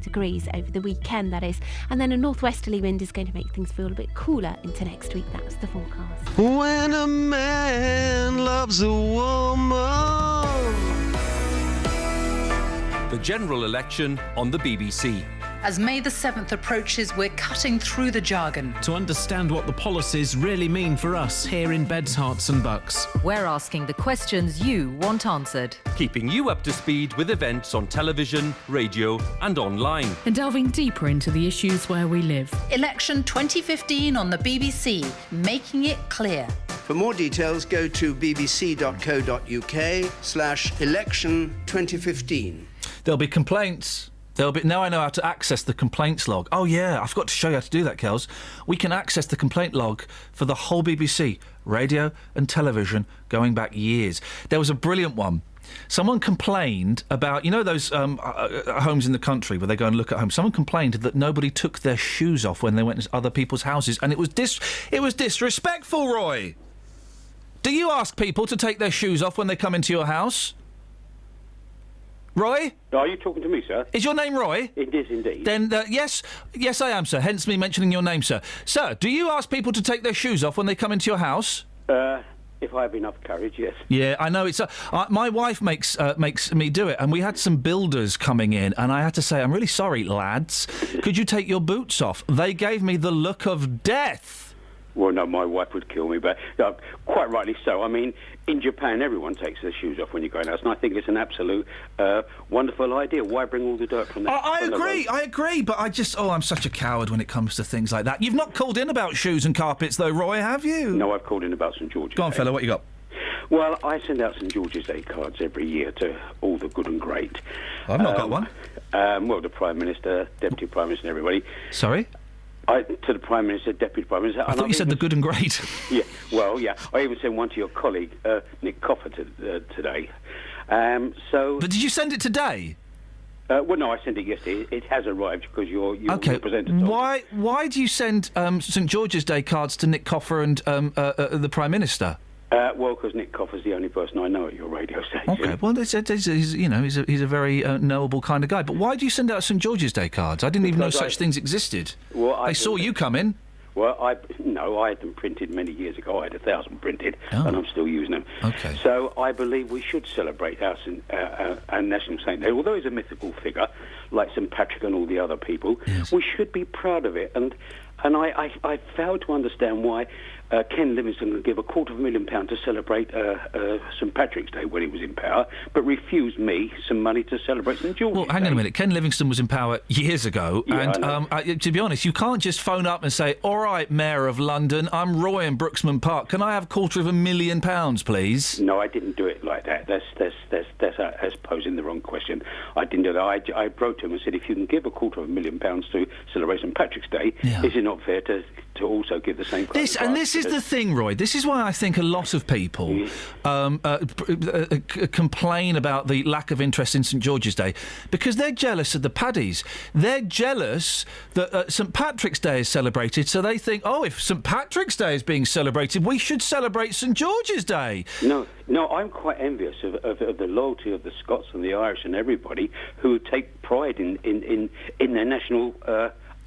degrees over the weekend, that is, and then a northwesterly wind is going to make things feel a bit cooler into next week. That's the forecast. When a man loves a woman. The general election on the BBC. As May the 7th approaches, we're cutting through the jargon. To understand what the policies really mean for us here in Beds, Herts and Bucks. We're asking the questions you want answered. Keeping you up to speed with events on television, radio and online. And delving deeper into the issues where we live. Election 2015 on the BBC, making it clear. For more details, go to bbc.co.uk/election 2015. There'll be complaints. Now I know how to access the complaints log. Oh, yeah, I forgot to show you how to do that, Kels. We can access the complaint log for the whole BBC, radio and television, going back years. There was a brilliant one. Someone complained about, those homes in the country where they go and look at homes. Someone complained that nobody took their shoes off when they went to other people's houses, and it was disrespectful, Roy. Do you ask people to take their shoes off when they come into your house? Roy? Are you talking to me, sir? Is your name Roy? It is indeed. Then, yes, I am, sir. Hence me mentioning your name, sir. Sir, do you ask people to take their shoes off when they come into your house? If I have enough courage, yes. Yeah, I know. It's my wife makes me do it, and we had some builders coming in, and I had to say, I'm really sorry, lads. Could you take your boots off? They gave me the look of death. Well, no, my wife would kill me, but quite rightly so. I mean, in Japan, everyone takes their shoes off when you go in the house, and I think it's an absolute wonderful idea. Why bring all the dirt from there? I agree, but I'm such a coward when it comes to things like that. You've not called in about shoes and carpets, though, Roy, have you? No, I've called in about St George's Day. Go on, fella, what you got? Well, I send out St George's Day cards every year to all the good and great. I've not got one. Well, the Prime Minister, Deputy Prime Minister and everybody. Sorry? To the Prime Minister, Deputy Prime Minister. I thought you said the good and great. Yeah, well, yeah. I even sent one to your colleague, Nick Coffer, today. But did you send it today? Well, no, I sent it yesterday. It has arrived because you're okay. Presented. Why do you send St George's Day cards to Nick Coffer and the Prime Minister? Well, because Nick Coffer's the only person I know at your radio station. Okay, well, he's a very knowable kind of guy. But why do you send out St George's Day cards? I didn't even know such things existed. Well, I saw you come in. Well, I had them printed many years ago. I had 1,000 printed, and I'm still using them. Okay. So I believe we should celebrate our National Saint Day. Although he's a mythical figure, like St Patrick and all the other people, we should be proud of it. And I fail to understand why Ken Livingstone could give £250,000 to celebrate St Patrick's Day when he was in power, but refused me some money to celebrate St George's Day. Well, hang on a minute. Ken Livingstone was in power years ago, and to be honest, you can't just phone up and say, "All right, Mayor of London, I'm Roy in Brooksman Park. Can I have £250,000, please?" No, I didn't do it like that. That's posing the wrong question. I didn't do that. I wrote to him and said, if you can give £250,000 to celebrate St Patrick's Day, is it not fair to also give the same? This is the thing, Roy. This is why I think a lot of people complain about the lack of interest in St George's Day, because they're jealous of the paddies. They're jealous that St Patrick's Day is celebrated, so they think, if St Patrick's Day is being celebrated, we should celebrate St George's Day. No, I'm quite envious of the loyalty of the Scots and the Irish and everybody who take pride in their national.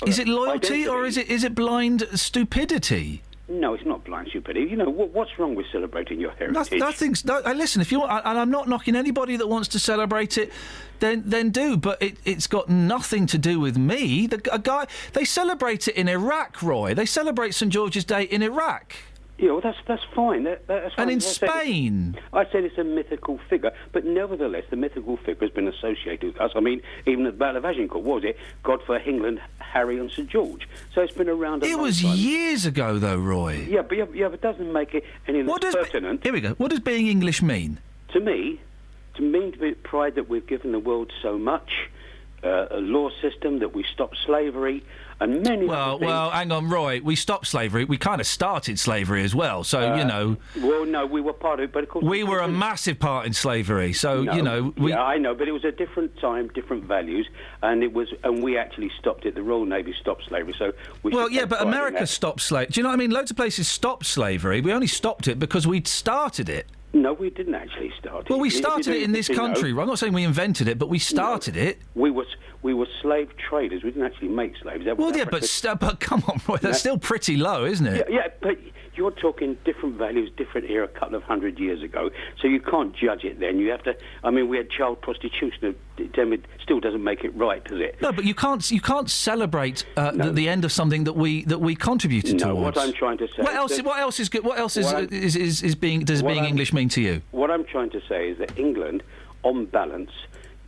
Is it loyalty identity. or is it blind stupidity? No, it's not blind stupidity. What's wrong with celebrating your heritage? Listen, if you want, and I'm not knocking anybody that wants to celebrate it, then do. But it's got nothing to do with me. They celebrate it in Iraq, Roy. They celebrate St George's Day in Iraq. Yeah, well, that's fine. That's fine. And in Spain? I said it's a mythical figure, but nevertheless, the mythical figure has been associated with us. I mean, even at the Battle of Agincourt, what was it? God for England, Harry and St George. So it's been around a long time. It was years ago, though, Roy. Yeah, but it doesn't make it any less pertinent. Here we go. What does being English mean? To me, to be pride that we've given the world so much, a law system, that we stopped slavery, and many other things. Well, hang on, Roy. We stopped slavery. We kind of started slavery as well, so, Well, no, we were part of it, but of course... We were a massive part in slavery, so, Yeah, I know, but it was a different time, different values, and we actually stopped it. The Royal Navy stopped slavery, so... but America stopped slavery. Do you know what I mean? Loads of places stopped slavery. We only stopped it because we'd started it. No, we didn't actually start it. Well, we started it in this country. I'm not saying we invented it, but we started it. We were slave traders. We didn't actually make slaves. But come on, Roy, that's still pretty low, isn't it? Yeah, but you're talking different values, different era, a couple of 100 years ago. So you can't judge it then. You have to. I mean, we had child prostitution. It still doesn't make it right, does it? No, but you can't celebrate the end of something that we contributed towards. What I'm trying to say. What else is good? What else does being English mean to you? What I'm trying to say is that England, on balance,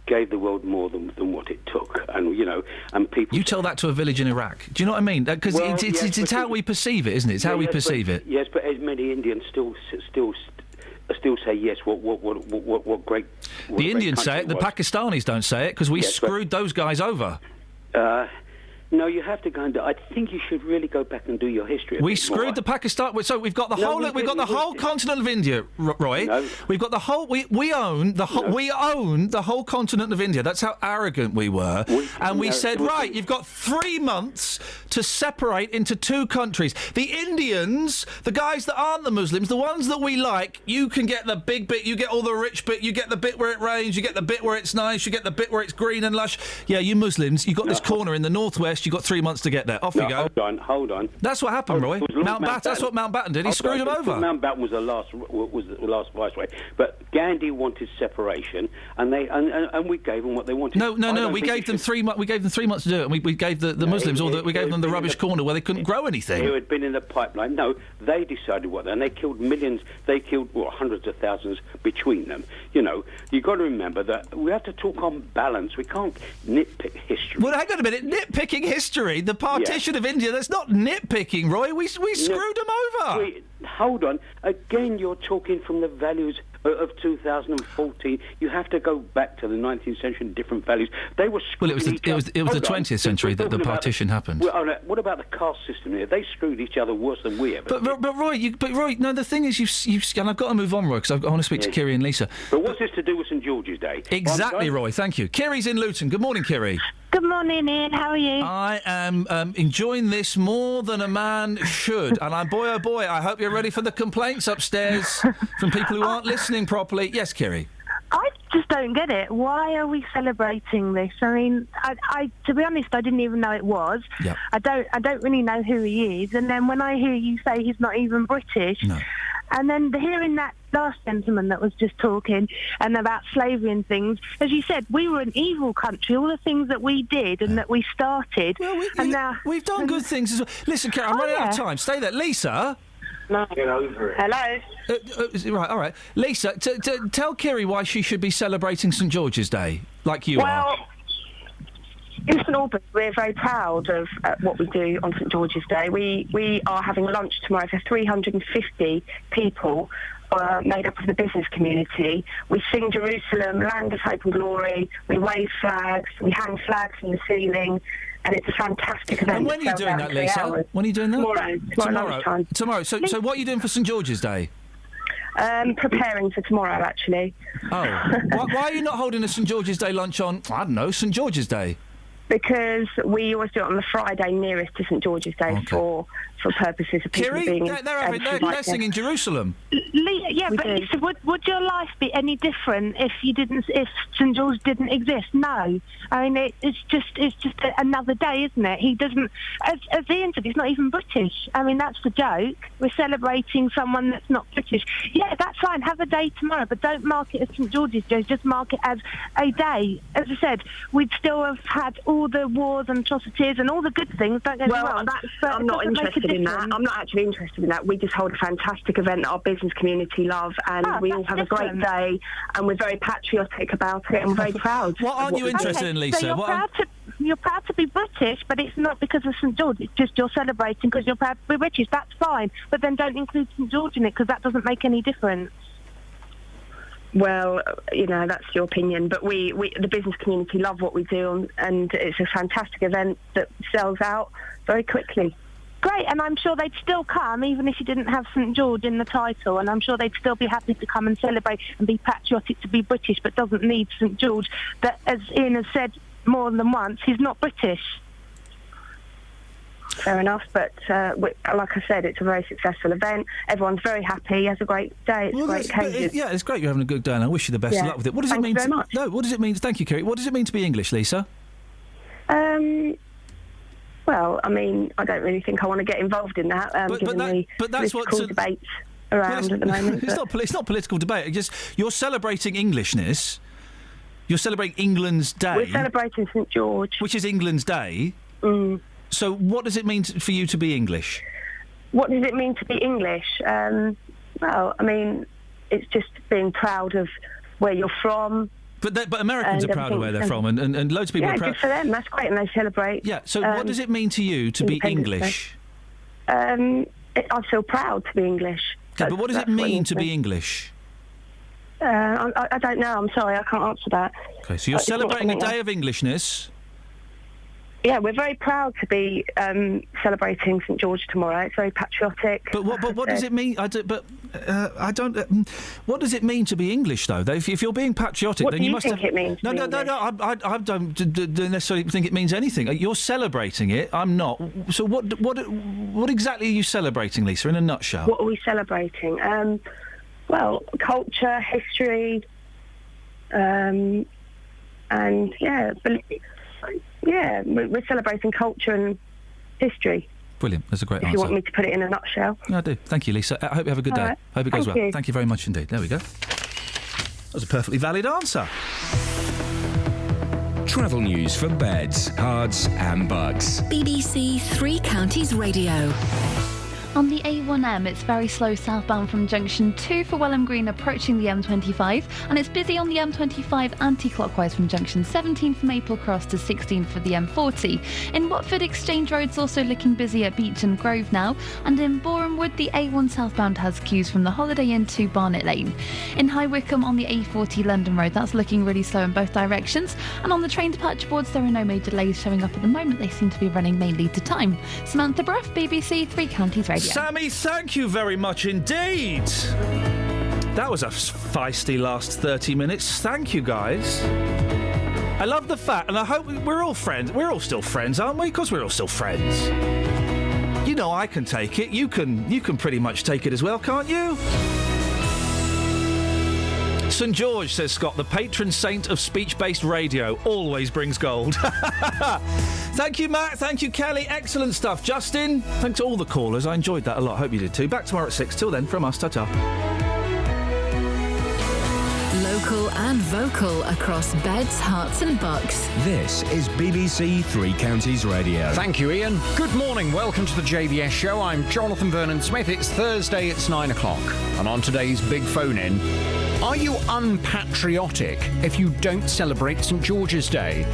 gave the world more than what it took, and people. You tell that to a village in Iraq. Do you know what I mean? Because it's how we perceive it, isn't it? It's how we perceive it. Yes, but as many Indians still say yes. What great. The Indians say it. The Pakistanis don't say it because we screwed those guys over. No, you have to go and. I think you should really go back and do your history. We screwed the Pakistan. So we've got the whole continent of India, Roy. No. We've got the whole. We own the whole. We own the whole continent of India. That's how arrogant we were. We said, right, you've got 3 months to separate into 2 countries. The Indians, the guys that aren't the Muslims, the ones that we like, you can get the big bit. You get all the rich bit. You get the bit where it rains. You get the bit where it's nice. You get the bit where it's green and lush. Yeah, you Muslims, you got this corner in the northwest. You got 3 months to get there. Off you go. Hold on. That's what happened, Roy. Mountbatten. That's what Mountbatten did. He screwed him over. Mountbatten was the last viceroy. But Gandhi wanted separation, and we gave them what they wanted. No. We gave them 3 months. We gave them 3 months to do it. And we gave the Muslims we gave them the rubbish corner where they couldn't grow anything. Who had been in the pipeline? No, they decided and they killed millions. They killed hundreds of thousands between them. You've got to remember that we have to talk on balance. We can't nitpick history. Well, hang on a minute. Nitpicking history. The partition of India. That's not nitpicking, Roy. We screwed them over. Hold on. Again, you're talking from the values of 2014. You have to go back to the 19th century and different values. They were screwed. Well, it was the 20th century that the partition happened. Well, what about the caste system here? They screwed each other worse than we ever. But Roy, no. The thing is, you've and I've got to move on, Roy, because I want to speak to Kiri and Lisa. But what's this to do with St George's Day? Exactly, Roy. Thank you. Kiri's in Luton. Good morning, Kiri. Good morning, Ian. How are you? I am enjoying this more than a man should. And boy, oh boy, I hope you're ready for the complaints upstairs from people who aren't listening properly. Yes, Kiri. I just don't get it. Why are we celebrating this? I mean, I to be honest, I didn't even know it was. Yep. I don't really know who he is. And then when I hear you say he's not even British, and then hearing that last gentleman that was just talking and about slavery and things, as you said, we were an evil country. All the things that we did and that we started, and now we've done good things as well. Listen, Kiri, I'm running out of time. Stay there, Lisa. No. Get over it. Hello. Right, all right. Lisa, tell Kiri why she should be celebrating St George's Day, like you are. In St Albans, we're very proud of what we do on St George's Day. We are having lunch tomorrow for 350 people made up of the business community. We sing Jerusalem, Land of Hope and Glory. We wave flags. We hang flags from the ceiling. And it's a fantastic event. And when are you doing that, Lisa? When are you doing that? Tomorrow. So what are you doing for St George's Day? Preparing for tomorrow, actually. Oh. Why are you not holding a St George's Day lunch on, I don't know, St George's Day? Because we always do it on the Friday nearest to St George's Day for purposes of people being... they're singing Jerusalem. Yeah, but Lisa, would your life be any different if St George didn't exist? No. I mean, it's just another day, isn't it? He doesn't... As Iain said, he's not even British. I mean, that's the joke. We're celebrating someone that's not British. Yeah, that's fine. Have a day tomorrow, but don't mark it as St George's Day. Just mark it as a day. As I said, we'd still have had all the wars and atrocities and all the good things. Don't get me wrong. I'm not interested in that. I'm not actually interested in that. We just hold a fantastic event that our business community love, and we all have a great day, and we're very patriotic about it, and we're very proud. What aren't you interested in, Lisa? So you're proud to be British, but it's not because of St George. It's just you're celebrating because you're proud to be British. That's fine, but then don't include St George in it because that doesn't make any difference. Well, that's your opinion, but we the business community love what we do, and it's a fantastic event that sells out very quickly. Great, and I'm sure they'd still come even if you didn't have St George in the title, and I'm sure they'd still be happy to come and celebrate and be patriotic to be British, but doesn't need St George. That, as Iain has said more than once, he's not British. Fair enough, but like I said, it's a very successful event. Everyone's very happy. Has a great day. It's a great occasion. Yeah, it's great you're having a good day, and I wish you the best of luck with it. What does it mean? Thank you very much. No, what does it mean? Thank you, Kiri. What does it mean to be English, Lisa? Well, I mean, I don't really think I want to get involved in that, given the political debates around at the moment. It's not political debate. You're celebrating Englishness. You're celebrating England's Day. We're celebrating St George. Which is England's Day. Mm. So what does it mean for you to be English? What does it mean to be English? Well, I mean, it's just being proud of where you're from. But Americans are proud of where they're from, and loads of people are proud. Yeah, good for them. That's great, and they celebrate. Yeah, so what does it mean to you to be English? I feel proud to be English. Okay, but what does it mean to be English? I don't know. I'm sorry, I can't answer that. Okay, so you're celebrating a day of Englishness. Yeah, we're very proud to be celebrating St George tomorrow. It's very patriotic. But what does it mean? I don't. What does it mean to be English, though? If you're being patriotic, what then do you you must think have. It means No. I don't necessarily think it means anything. You're celebrating it. I'm not. So what exactly are you celebrating, Lisa? In a nutshell. What are we celebrating? Well, culture, history, and we're celebrating culture and history. Brilliant. That's a great answer. If you want me to put it in a nutshell. I do. Thank you, Lisa. I hope you have a good day. Right. Hope it goes well. You. Thank you very much indeed. There we go. That was a perfectly valid answer. Travel news for beds, cards and bugs. BBC Three Counties Radio. On the A1M, it's very slow southbound from junction 2 for Welham Green approaching the M25, and it's busy on the M25 anti-clockwise from junction 17 for Maple Cross to 16 for the M40. In Watford, Exchange Road's also looking busy at Beach and Grove now, and in Boreham Wood, the A1 southbound has queues from the Holiday Inn to Barnet Lane. In High Wycombe on the A40 London Road, that's looking really slow in both directions, and on the train departure boards, there are no major delays showing up at the moment. They seem to be running mainly to time. Samantha Bruff, BBC Three Counties Radio. Sammy, thank you very much indeed. That was a feisty last 30 minutes. Thank you, guys. I love the fact, and I hope we're all friends. We're all still friends, aren't we? Because we're all still friends. You know I can take it. You can pretty much take it as well, can't you? St George, says Scott, the patron saint of speech-based radio, always brings gold. Thank you, Matt. Thank you, Kelly. Excellent stuff. Justin, thanks to all the callers. I enjoyed that a lot. Hope you did too. Back tomorrow at 6. Till then, from us, ta-ta. Local and vocal across beds, hearts and bucks. This is BBC Three Counties Radio. Thank you, Ian. Good morning. Welcome to the JVS show. I'm Jonathan Vernon-Smith. It's Thursday. It's 9 o'clock. And on today's big phone-in, are you unpatriotic if you don't celebrate St George's Day?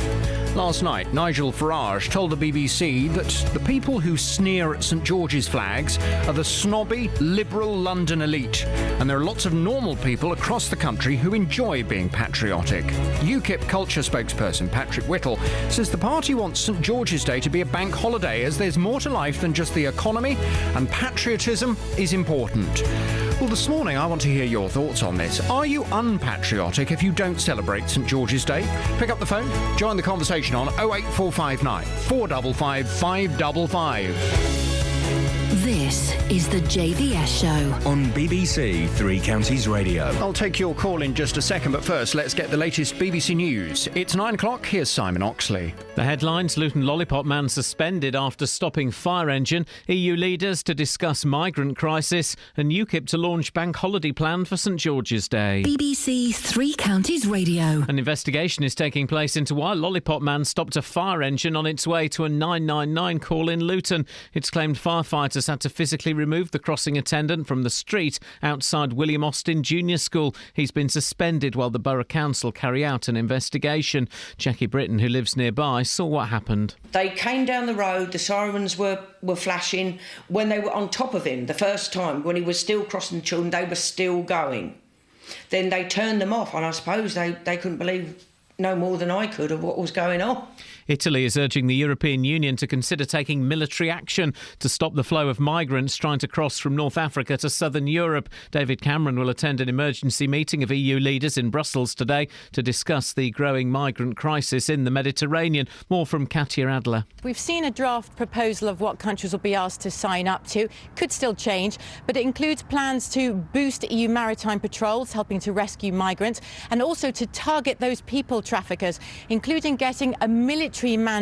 Last night, Nigel Farage told the BBC that the people who sneer at St George's flags are the snobby, liberal London elite, and there are lots of normal people across the country who enjoy being patriotic. UKIP culture spokesperson Patrick Whittle says the party wants St George's Day to be a bank holiday, as there's more to life than just the economy, and patriotism is important. Well, this morning I want to hear your thoughts on this. Are you unpatriotic if you don't celebrate St George's Day? Pick up the phone, join the conversation on 08459 455 555. This is the JVS show on BBC Three Counties Radio. I'll take your call in just a second, but first let's get the latest BBC News. It's 9 o'clock. Here's Simon Oxley. The headlines: Luton Lollipop man suspended after stopping fire engine, EU leaders to discuss migrant crisis, and UKIP to launch bank holiday plan for St George's Day. BBC Three Counties Radio. An investigation is taking place into why Lollipop man stopped a fire engine on its way to a 999 call in Luton. It's claimed firefighters had to physically remove the crossing attendant from the street outside William Austin Junior School. He's been suspended while the Borough Council carry out an investigation. Jackie Britton, who lives nearby, saw what happened. They came down the road, the sirens were flashing. When they were on top of him the first time, when he was still crossing the children, they were still going. Then they turned them off, and I suppose they couldn't believe no more than I could of what was going on. Italy is urging the European Union to consider taking military action to stop the flow of migrants trying to cross from North Africa to southern Europe. David Cameron will attend an emergency meeting of EU leaders in Brussels today to discuss the growing migrant crisis in the Mediterranean. More from Katia Adler. We've seen a draft proposal of what countries will be asked to sign up to. Could still change, but it includes plans to boost EU maritime patrols, helping to rescue migrants, and also to target those people traffickers, including getting a military man